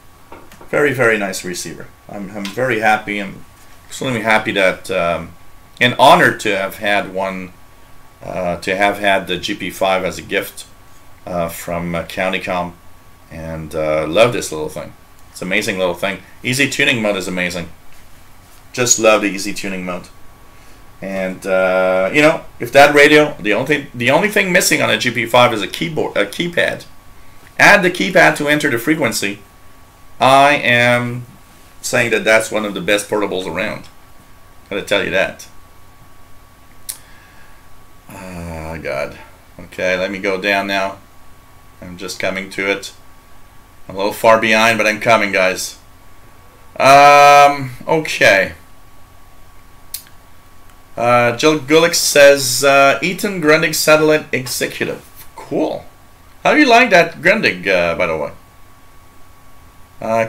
Very, very nice receiver. I'm very happy. I'm extremely happy that, and honored to have had one, to have had the GP5 as a gift from CountyCom, and love this little thing. It's an amazing little thing. Easy tuning mode is amazing. Just love the easy tuning mode. And if that radio, the only thing missing on a GP5 is a keypad. Add the keypad to enter the frequency. I am saying that that's one of the best portables around. Gotta tell you that. Oh God. Okay, let me go down now. I'm just coming to it. I'm a little far behind, but I'm coming, guys. Okay. Jill Gulick says, Ethan Grundig Satellite Executive. Cool. How do you like that Grundig, by the way?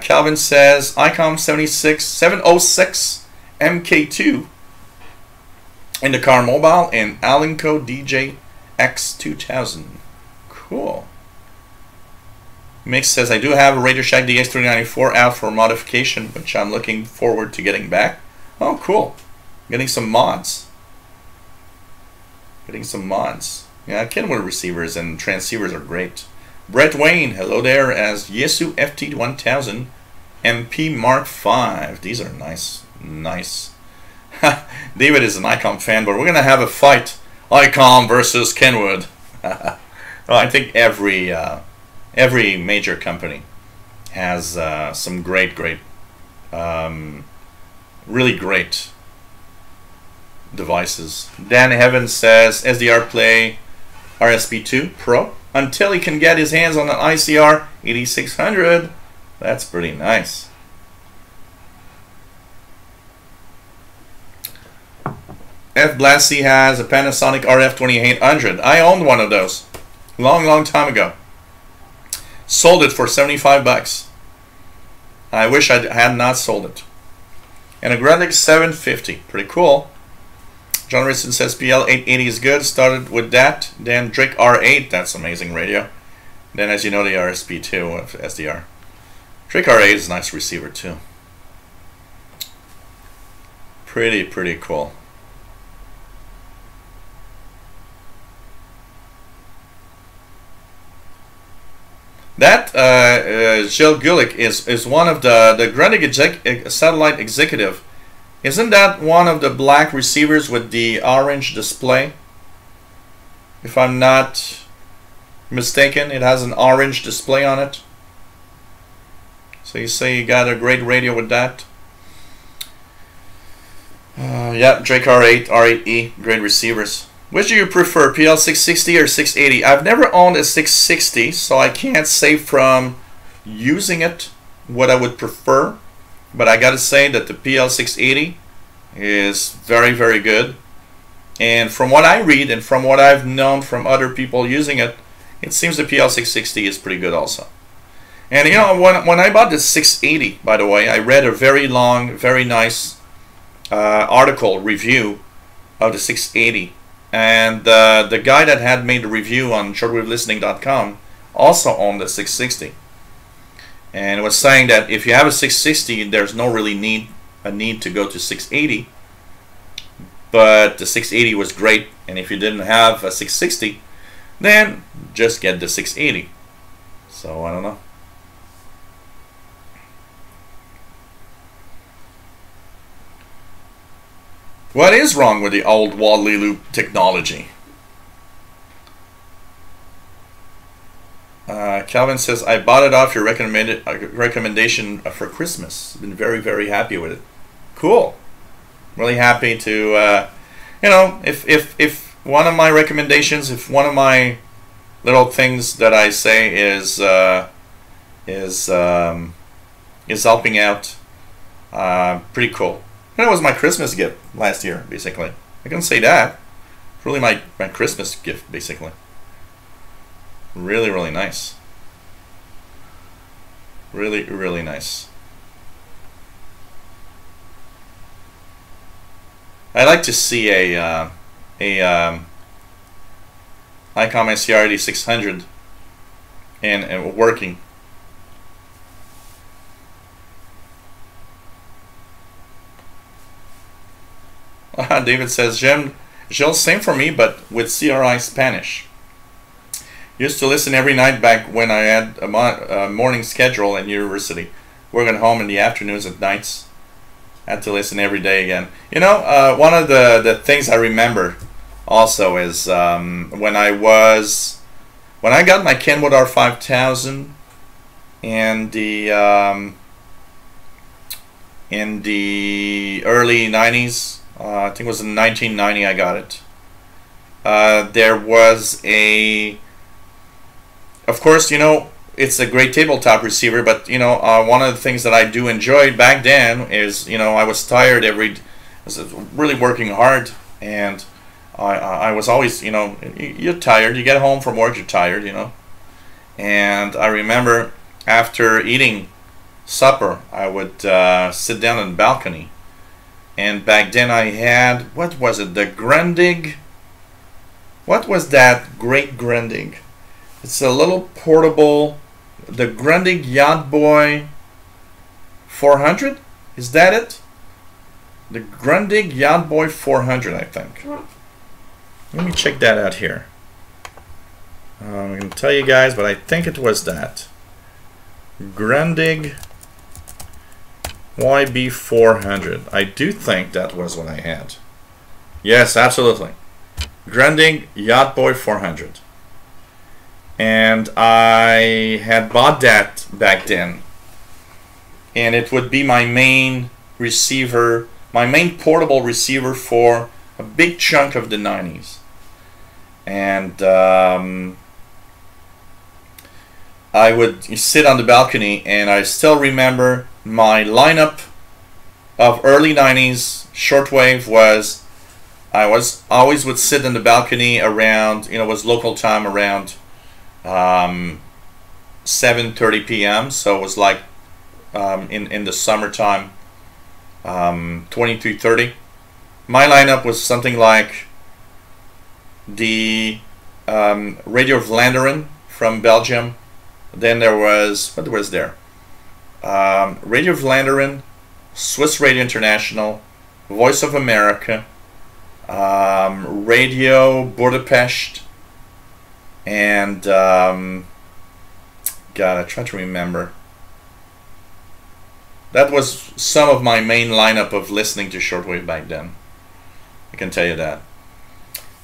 Calvin says, ICOM 706 MK2 in the car mobile and Alinco DJ X2000. Cool. Mix says, I do have a Radio Shack DX394 out for modification, which I'm looking forward to getting back. Oh, cool. Getting some mods. Yeah, Kenwood receivers and transceivers are great. Brett Wayne, hello there, as Yaesu FT1000 MP Mark V. These are nice. Nice. David is an ICOM fan, but we're going to have a fight. ICOM versus Kenwood. Oh, I think every every major company has some great, really great devices. Dan Evans says SDR Play RSP2 Pro until he can get his hands on an ICR 8600. That's pretty nice. F. Blassie has a Panasonic RF 2800. I owned one of those long time ago. Sold it for 75 bucks. I wish I had not sold it. And a Grundig 750. Pretty cool. John Richardson says PL 880 is good. Started with that. Then Drake R8. That's amazing radio. Then, as you know, the RSP2 of SDR. Drake R8 is a nice receiver too. Pretty cool. That Gilles Gulick is one of the Grundig satellite executive. Isn't that one of the black receivers with the orange display? If I'm not mistaken, it has an orange display on it. So you say you got a great radio with that? Yeah, Drake R8, R8E, great receivers. Which do you prefer, PL 660 or 680? I've never owned a 660, so I can't say from using it what I would prefer. But I gotta say that the PL 680 is very good. And from what I read and from what I've known from other people using it, it seems the PL 660 is pretty good also. And you know, when I bought the 680, by the way, I read a very long, very nice article review of the 680. And the guy that had made the review on shortwavelistening.com also owned the 660. And it was saying that if you have a 660, there's no really need to go to 680. But the 680 was great, and if you didn't have a 660, then just get the 680. So I don't know. What is wrong with the old Wadley loop technology? Calvin says, I bought it off your recommendation for Christmas. Been very happy with it. Cool. Really happy to, you know, if one of my recommendations, if one of my little things that I say is helping out, pretty cool. And it was my Christmas gift last year, basically. I can say that. It's really my Christmas gift, basically. Really nice. Really nice. I like to see a ICOM SCR 8600 and working. David says, Gilles, same for me, but with CRI Spanish. Used to listen every night back when I had a morning schedule in university. Working home in the afternoons and nights. Had to listen every day again. You know, one of the things I remember also is when I got my Kenwood R5000 in the early 90s. I think it was in 1990 I got it. There was of course, you know, it's a great tabletop receiver, but, you know, one of the things that I do enjoy back then is, you know, I was tired I was really working hard, and I was always, you know, you're tired, you get home from work, you're tired, you know. And I remember after eating supper, I would sit down on the balcony. And back then I had, what was it, the Grundig? What was that great Grundig? It's a little portable, the Grundig Yacht Boy 400? Is that it? The Grundig Yacht Boy 400, I think. Let me check that out here. I'm going to tell you guys, but I think it was that. Grundig YB400. I do think that was what I had. Yes, absolutely. Grundig Yacht Boy 400. and I had bought that back then, and it would be my main receiver, my main portable receiver for a big chunk of the 90s. And I would sit on the balcony, and I still remember my lineup of early 90s shortwave was, I always would sit in the balcony around, you know, it was local time around 7:30 p.m. So it was like in the summertime, 23:30. My lineup was something like the Radio Vlaanderen from Belgium. Then there was, what was there? Radio Vlaanderen, Swiss Radio International, Voice of America, Radio Budapest, and God, I try to remember. That was some of my main lineup of listening to shortwave back then. I can tell you that.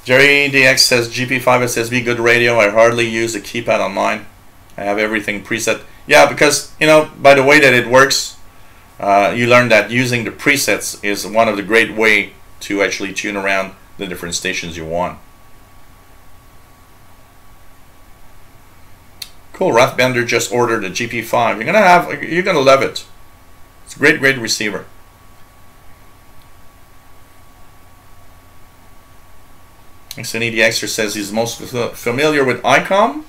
Jerry DX says GP5 SSB good radio. I hardly use a keypad on mine. I have everything preset. Yeah, because, you know, by the way that it works, you learn that using the presets is one of the great way to actually tune around the different stations you want. Cool, Rathbender just ordered a GP5. You're gonna love it. It's a great receiver. Sunny the Extra says he's most familiar with ICOM.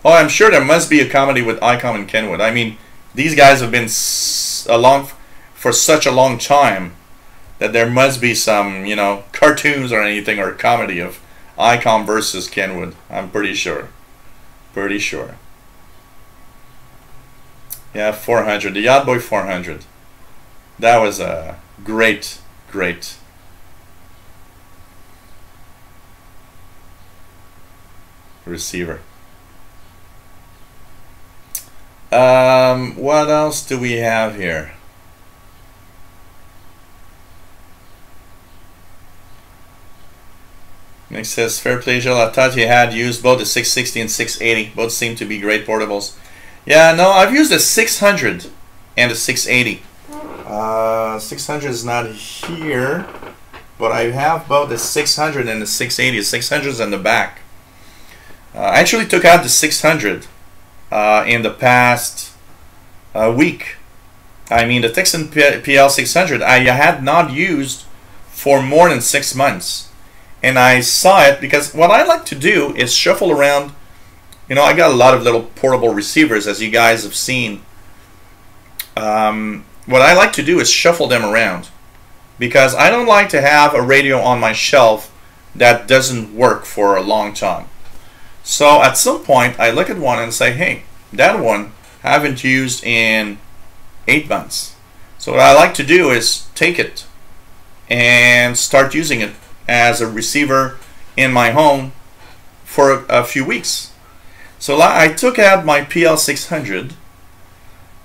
Oh, I'm sure there must be a comedy with ICOM and Kenwood. I mean, these guys have been along for such a long time that there must be some, you know, cartoons or anything, or comedy of ICOM versus Kenwood. I'm pretty sure. Pretty sure. Yeah, 400. The Yacht Boy 400. That was a great receiver. What else do we have here? Nick says, fair play, Gilles. I thought you had used both the 660 and 680. Both seem to be great portables. Yeah, no, I've used the 600 and the 680. 600 is not here, but I have both the 600 and the 680. The 600 is in the back. I actually took out the 600 in the past week. I mean, the Texan PL 600 I had not used for more than 6 months. And I saw it because what I like to do is shuffle around. You know, I got a lot of little portable receivers, as you guys have seen. What I like to do is shuffle them around, because I don't like to have a radio on my shelf that doesn't work for a long time. So at some point I look at one and say, hey, that one I haven't used in 8 months. So what I like to do is take it and start using it as a receiver in my home for a few weeks. So I took out my PL600,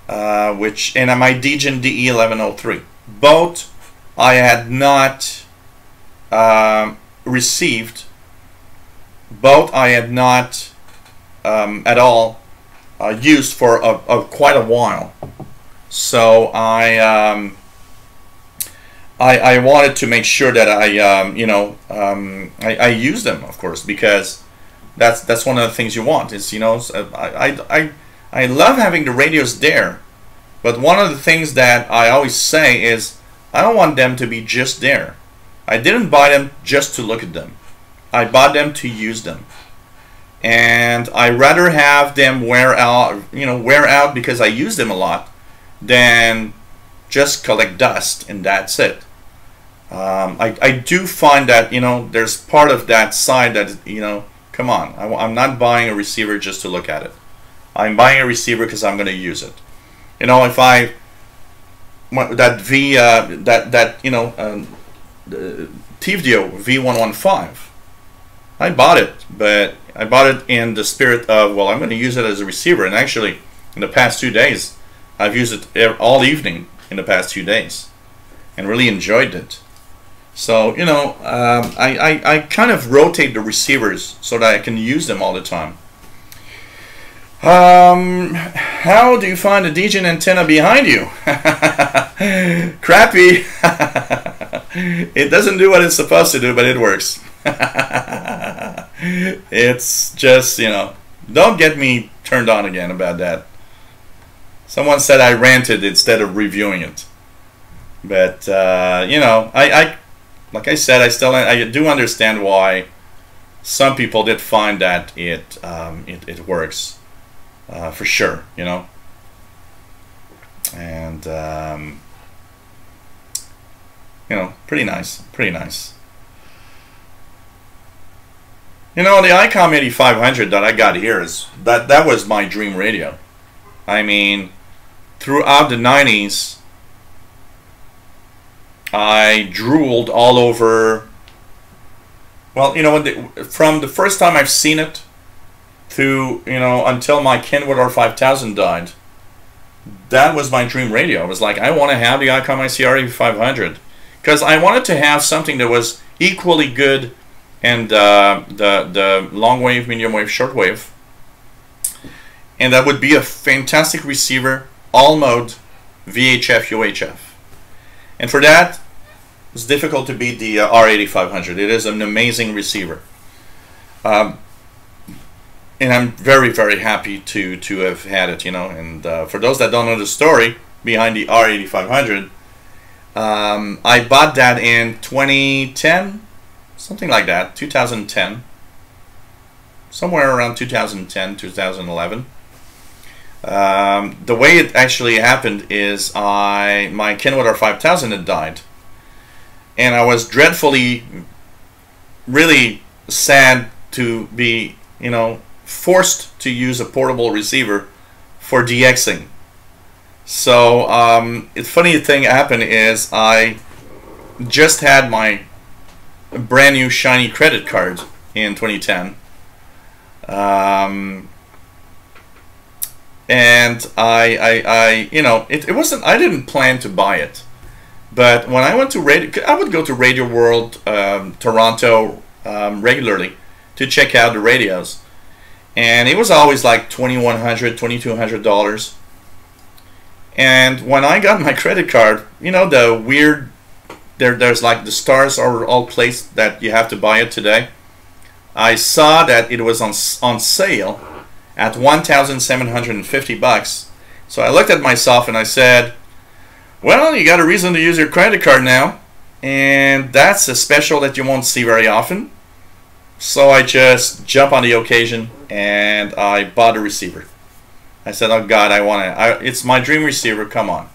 and my Degen DE1103. Both I had not received. Both I had not at all used for quite a while. So I wanted to make sure that I use them, of course, because that's one of the things you want. Is, you know, I love having the radios there, but one of the things that I always say is I don't want them to be just there. I didn't buy them just to look at them. I bought them to use them, and I rather have them wear out because I use them a lot, than just collect dust and that's it. I do find that, you know, there's part of that side that, you know, come on, I'm not buying a receiver just to look at it. I'm buying a receiver because I'm going to use it. You know, if I that TVDO V115, I bought it, but I bought it in the spirit of, well, I'm going to use it as a receiver. And actually, in the past 2 days, I've used it all evening in the past 2 days, and really enjoyed it. So, you know, I kind of rotate the receivers so that I can use them all the time. How do you find the Degen antenna behind you? Crappy. It doesn't do what it's supposed to do, but it works. It's just, you know, don't get me turned on again about that. Someone said I ranted instead of reviewing it. But, you know, like I said, I do understand why some people did find that it works. For sure, you know. And, you know, pretty nice. Pretty nice. You know, the ICOM 8500 that I got here that was my dream radio. I mean, throughout the 90s, I drooled all over. Well, you know, from the first time I've seen it to, you know, until my Kenwood R5000 died, that was my dream radio. I was like, I want to have the ICOM ICR 8500 because I wanted to have something that was equally good and the long wave, medium wave, shortwave, and that would be a fantastic receiver, all mode, VHF, UHF. And for that, it's difficult to beat the R8500. It is an amazing receiver. And I'm very, very happy to have had it, you know. And for those that don't know the story behind the R8500, I bought that in 2010, something like that, 2010, somewhere around 2010, 2011. The way it actually happened is my Kenwood R5000 had died, and I was dreadfully, really sad to be, you know, forced to use a portable receiver for DXing. So the funny thing happened is I just had my brand new shiny credit card in 2010. And I you know, it wasn't, I didn't plan to buy it, but when I went to radio, I would go to Radio World Toronto regularly to check out the radios, and it was always like $2,100, $2,200. And when I got my credit card, you know, the weird, there's like the stars are all placed that you have to buy it today. I saw that it was on sale at $1,750. So I looked at myself and I said, well, you got a reason to use your credit card now, and that's a special that you won't see very often. So I just jumped on the occasion and I bought a receiver. I said, oh God, it's my dream receiver, come on.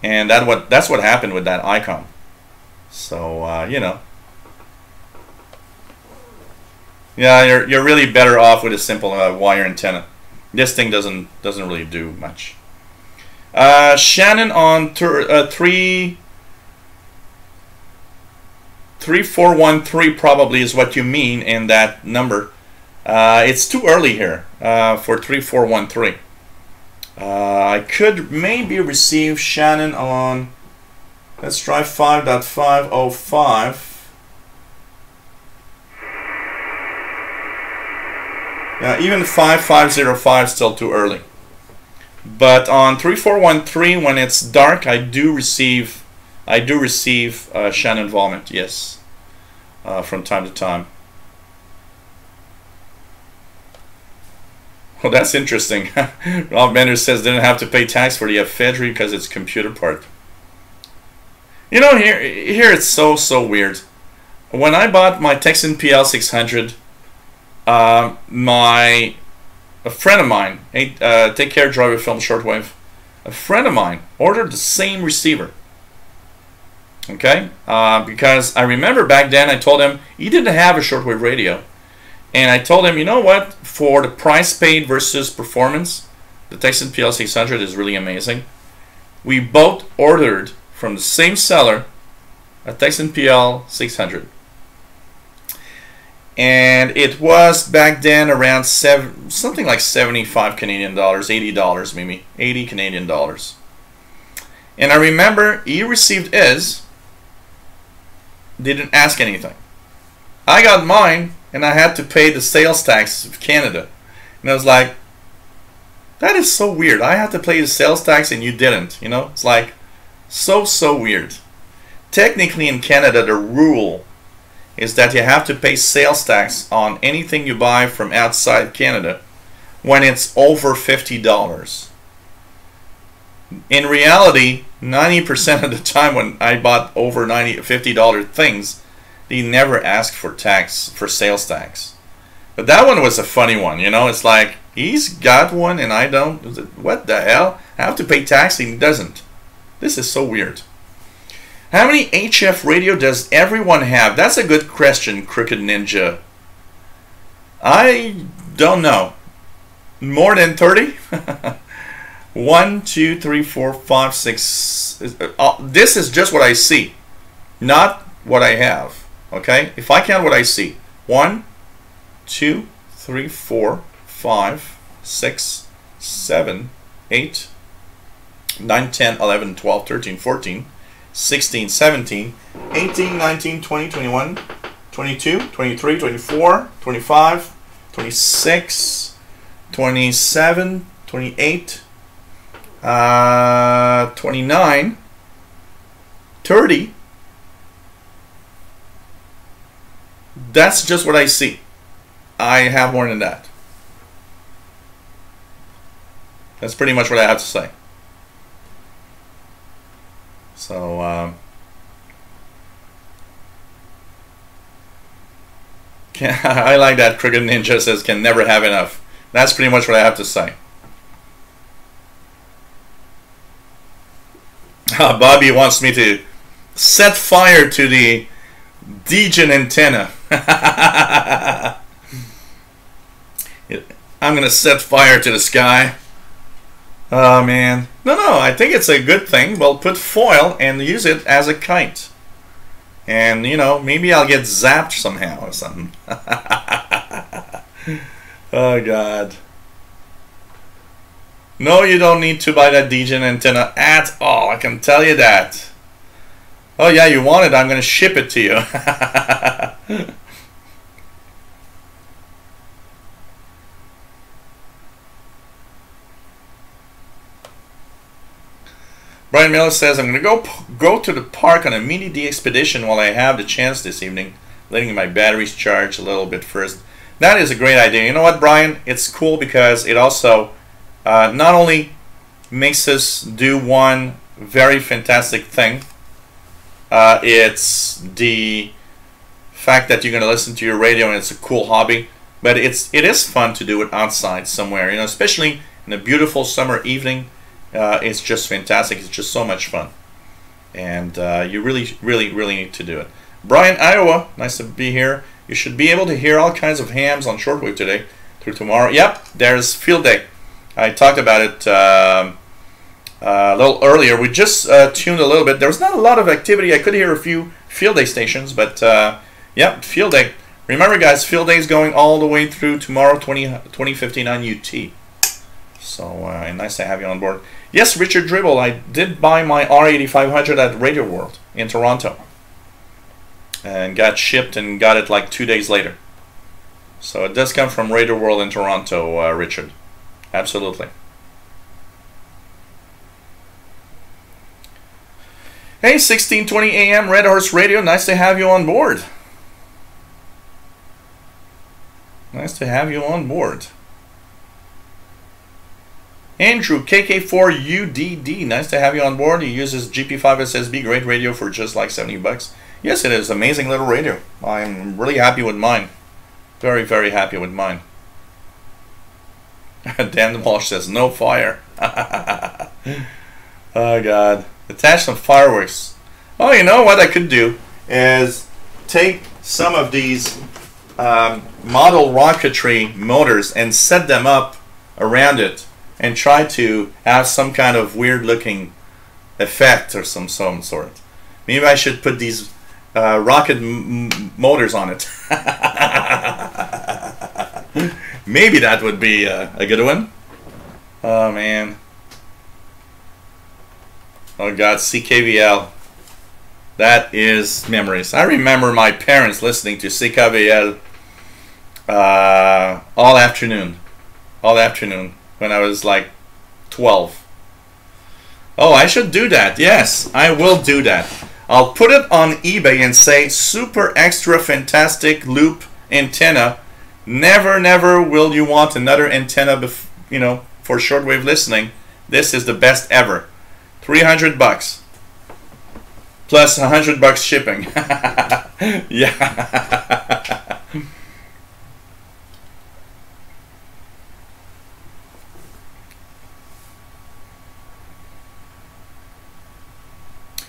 And that's what happened with that ICOM. So, you know. Yeah, you're really better off with a simple wire antenna. This thing doesn't really do much. Shannon on 3413 probably is what you mean in that number. It's too early here for 3413. I could maybe receive Shannon on, let's try 5.505. Even 5505 still too early. But on 3413, when it's dark, I do receive Shannon Volmont, yes, from time to time. Well, that's interesting. Rob Bender says didn't have to pay tax for the ephedrine because it's computer part. You know, here it's so weird. When I bought my Texan PL 600, a friend of mine, take care, driver, film, shortwave. A friend of mine ordered the same receiver. Okay, because I remember back then I told him he didn't have a shortwave radio, and I told him, you know what, for the price paid versus performance, the Texan PL 600 is really amazing. We both ordered from the same seller a Texan PL 600. And it was back then around something like 75 Canadian dollars, $80 maybe, 80 Canadian dollars. And I remember he received his, didn't ask anything. I got mine, and I had to pay the sales tax of Canada. And I was like, that is so weird. I had to pay the sales tax and you didn't. You know, it's like so weird. Technically in Canada, the rule is that you have to pay sales tax on anything you buy from outside Canada when it's over $50. In reality, 90% of the time when I bought over $50 things, they never asked for tax, for sales tax. But that one was a funny one, you know. It's like, he's got one and I don't. What the hell? I have to pay tax and he doesn't. This is so weird. How many HF radio does everyone have? That's a good question, Crooked Ninja. I don't know. More than 30? 1, 2, 3, 4, 5, 6. This is just what I see, not what I have. Okay? If I count what I see. 1, 2, 3, 4, 5, 6, 7, 8, 9, 10, 11, 12, 13, 14, 16, 17, 18, 19, 20, 21, 22, 23, 24, 25, 26, 27, 28, 29, 30. That's just what I see. I have more than that. That's pretty much what I have to say. So, I like that. Crooked Ninja says can never have enough. That's pretty much what I have to say. Bobby wants me to set fire to the Degen antenna. I'm gonna set fire to the sky. Oh man. No, I think it's a good thing. Well, put foil and use it as a kite. And, you know, maybe I'll get zapped somehow or something. Oh, God. No, you don't need to buy that Degen antenna at all. I can tell you that. Oh, yeah, you want it? I'm going to ship it to you. Brian Miller says, I'm going to go to the park on a mini D expedition while I have the chance this evening, letting my batteries charge a little bit first. That is a great idea. You know what, Brian? It's cool because it also not only makes us do one very fantastic thing, it's the fact that you're going to listen to your radio and it's a cool hobby, but it is fun to do it outside somewhere, you know, especially in a beautiful summer evening. It's just fantastic. It's just so much fun. And you really need to do it. Brian, Iowa, nice to be here. You should be able to hear all kinds of hams on shortwave today through tomorrow. Yep, there's field day. I talked about it a little earlier. We just tuned a little bit. There was not a lot of activity. I could hear a few field day stations, but yep, field day. Remember, guys, field day is going all the way through tomorrow, 2059 UT. So nice to have you on board. Yes, Richard Dribble, I did buy my R8500 at Radio World in Toronto. And got shipped and got it like 2 days later. So it does come from Radio World in Toronto, Richard. Absolutely. Hey, 1620 AM, Red Horse Radio. Nice to have you on board. Nice to have you on board. Andrew, KK4UDD, nice to have you on board. He uses GP5 SSB, great radio for just like 70 bucks. Yes, it is. Amazing little radio. I'm really happy with mine. Very, very happy with mine. Dan Walsh says, no fire. Oh, God. Attach some fireworks. Oh, you know what I could do is take some of these model rocketry motors and set them up around it and try to have some kind of weird looking effect or some sort. Maybe I should put these rocket motors on it. Maybe that would be a good one. Oh man. Oh God, CKVL. That is memories. I remember my parents listening to CKVL all afternoon. All afternoon when I was like 12. Oh, I should do that. Yes, I will do that. I'll put it on eBay and say super extra fantastic loop antenna. Never, never will you want another antenna, you know, for shortwave listening. This is the best ever. $300 plus $100 shipping. Yeah.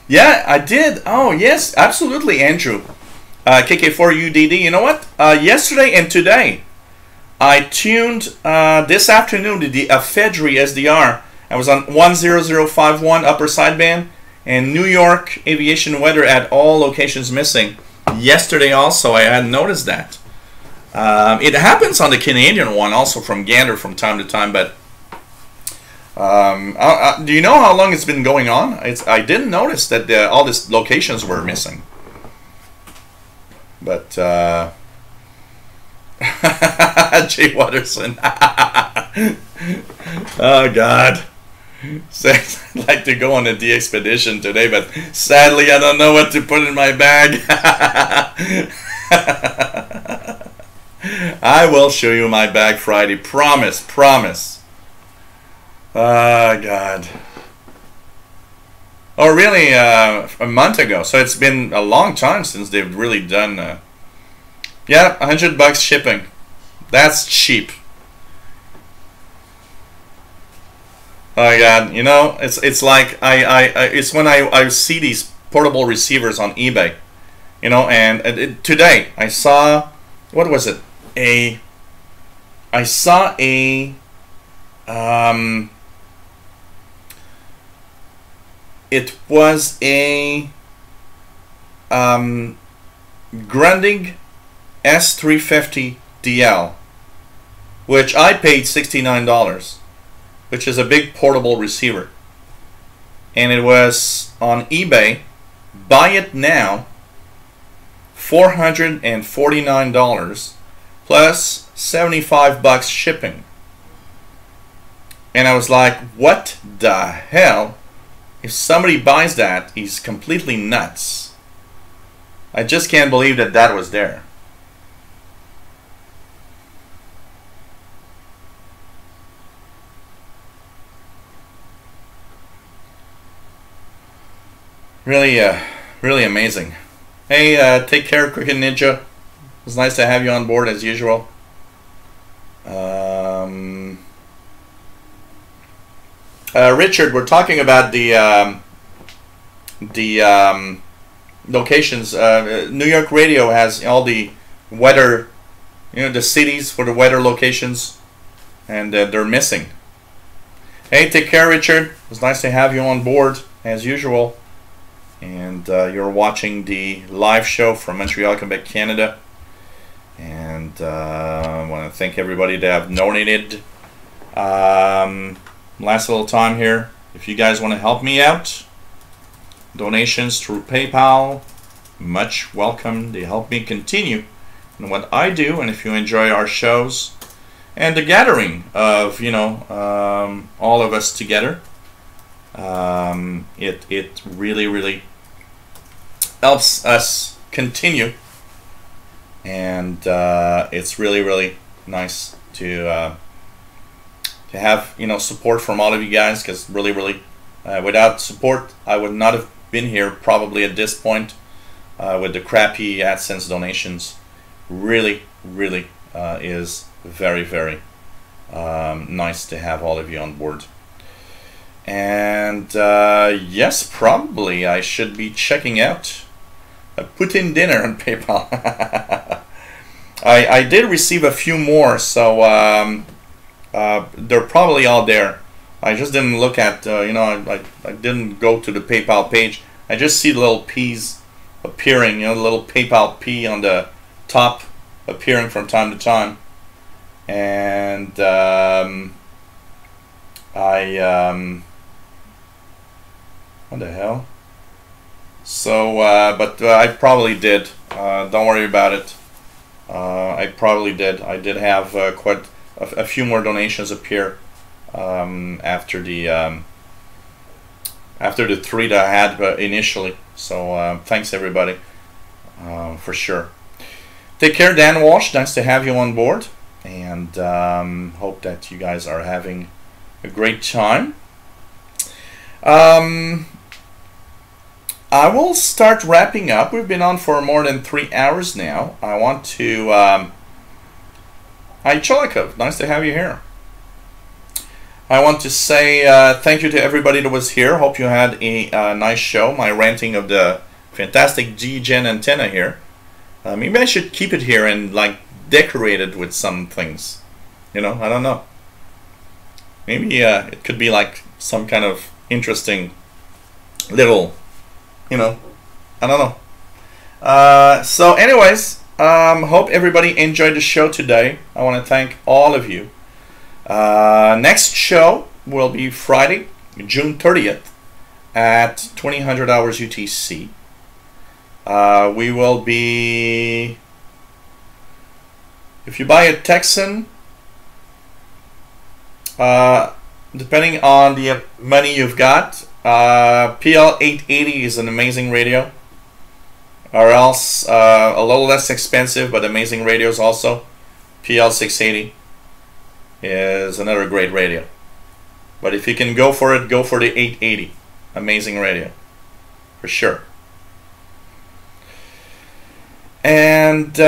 Yeah, I did. Oh, yes, absolutely, Andrew. KK4UDD. You know what? Yesterday and today, I tuned this afternoon to the Fedri SDR. I was on 10051 upper sideband, and New York aviation weather at all locations missing. Yesterday also, I had noticed that. It happens on the Canadian one also from Gander from time to time, but do you know how long it's been going on? I didn't notice that all these locations were missing. But Jay Watterson. Oh God. So I'd like to go on a de-expedition today, but sadly I don't know what to put in my bag. I will show you my bag Friday. Promise, promise. Oh, God. Oh, really? A month ago. So it's been a long time since they've really done. Yeah, $100 shipping. That's cheap. Oh, God. You know, it's like it's when I see these portable receivers on eBay. You know, and today I saw, what was it? I saw a it was a Grundig S350 DL, which I paid $69, which is a big portable receiver, and it was on eBay. Buy it now, $449 plus $75 shipping. And I was like, what the hell? If somebody buys that, he's completely nuts. I just can't believe that that was there. Really, really amazing. Hey, take care, Cricket Ninja. It's nice to have you on board as usual. Richard, we're talking about the locations. New York Radio has all the weather, you know, the cities for the weather locations, and they're missing. Hey, take care, Richard. It's nice to have you on board as usual. And you're watching the live show from Montreal, Quebec, Canada. And I want to thank everybody that have donated. Last little time here. If you guys want to help me out, donations through PayPal, much welcome. They help me continue in what I do. And if you enjoy our shows and the gathering of, you know, all of us together, it really, really helps us continue. And it's really, really nice to have, you know, support from all of you guys, because really, really, without support, I would not have been here probably at this point with the crappy AdSense donations. Really, really is very, very nice to have all of you on board. And yes, probably I should be checking out a Putin dinner on PayPal. I did receive a few more, so they're probably all there. I just didn't look at, you know, I didn't go to the PayPal page. I just see the little P's appearing, you know, the little PayPal P on the top appearing from time to time. And what the hell? So, but I probably did. Don't worry about it. I probably did. I did have quite a few more donations appear after the 3 that I had initially. So thanks everybody for sure. Take care, Dan Walsh. Nice to have you on board, and hope that you guys are having a great time. I will start wrapping up. We've been on for more than 3 hours now. I want to... Hi, Cholikov. Nice to have you here. I want to say thank you to everybody that was here. Hope you had a nice show. My ranting of the fantastic Degen antenna here. Maybe I should keep it here and like decorate it with some things. You know, I don't know. Maybe it could be like some kind of interesting little... You know, I don't know. So anyways, hope everybody enjoyed the show today. I want to thank all of you. Next show will be Friday, June 30th at 2000 hours UTC. We will be, if you buy a Texan, depending on the money you've got, PL 880 is an amazing radio, or else a little less expensive but amazing radios also. PL 680 is another great radio, but if you can go for it, go for the 880. Amazing radio for sure. And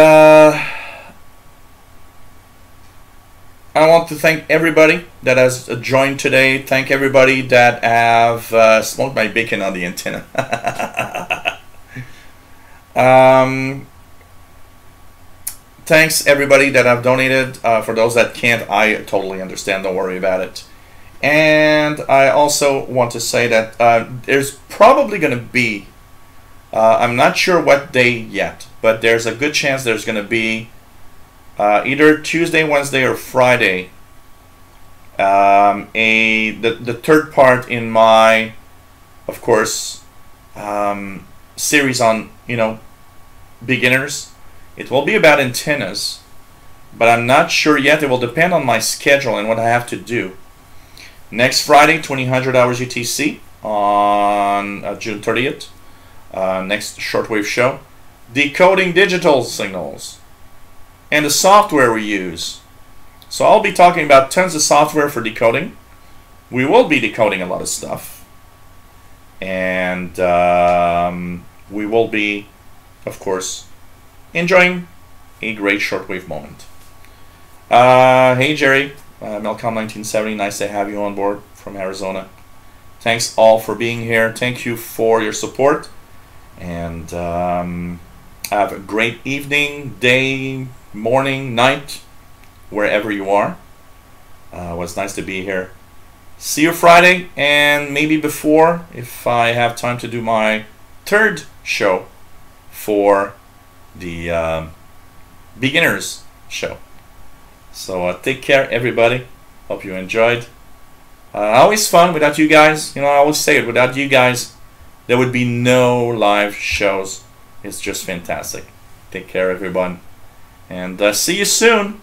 I want to thank everybody that has joined today. Thank everybody that have smoked my bacon on the antenna. Thanks everybody that have donated. For those that can't, I totally understand. Don't worry about it. And I also want to say that there's probably going to be, I'm not sure what day yet, but there's a good chance there's going to be either Tuesday, Wednesday, or Friday, the third part in my, of course, series on, you know, beginners. It will be about antennas, but I'm not sure yet. It will depend on my schedule and what I have to do. Next Friday, 2000 hours UTC on June 30th. Next shortwave show, decoding digital signals and the software we use. So I'll be talking about tons of software for decoding. We will be decoding a lot of stuff, and we will be, of course, enjoying a great shortwave moment. Hey Jerry, Melcom 1970, nice to have you on board from Arizona. Thanks all for being here. Thank you for your support, and have a great evening, day, morning, night, wherever you are. It was nice to be here. See you Friday, and maybe before, if I have time to do my third show for the beginners show. So take care everybody. Hope you enjoyed. Always fun without you guys. You know, I always say it, without you guys there would be no live shows. It's just fantastic. Take care everyone, and see you soon.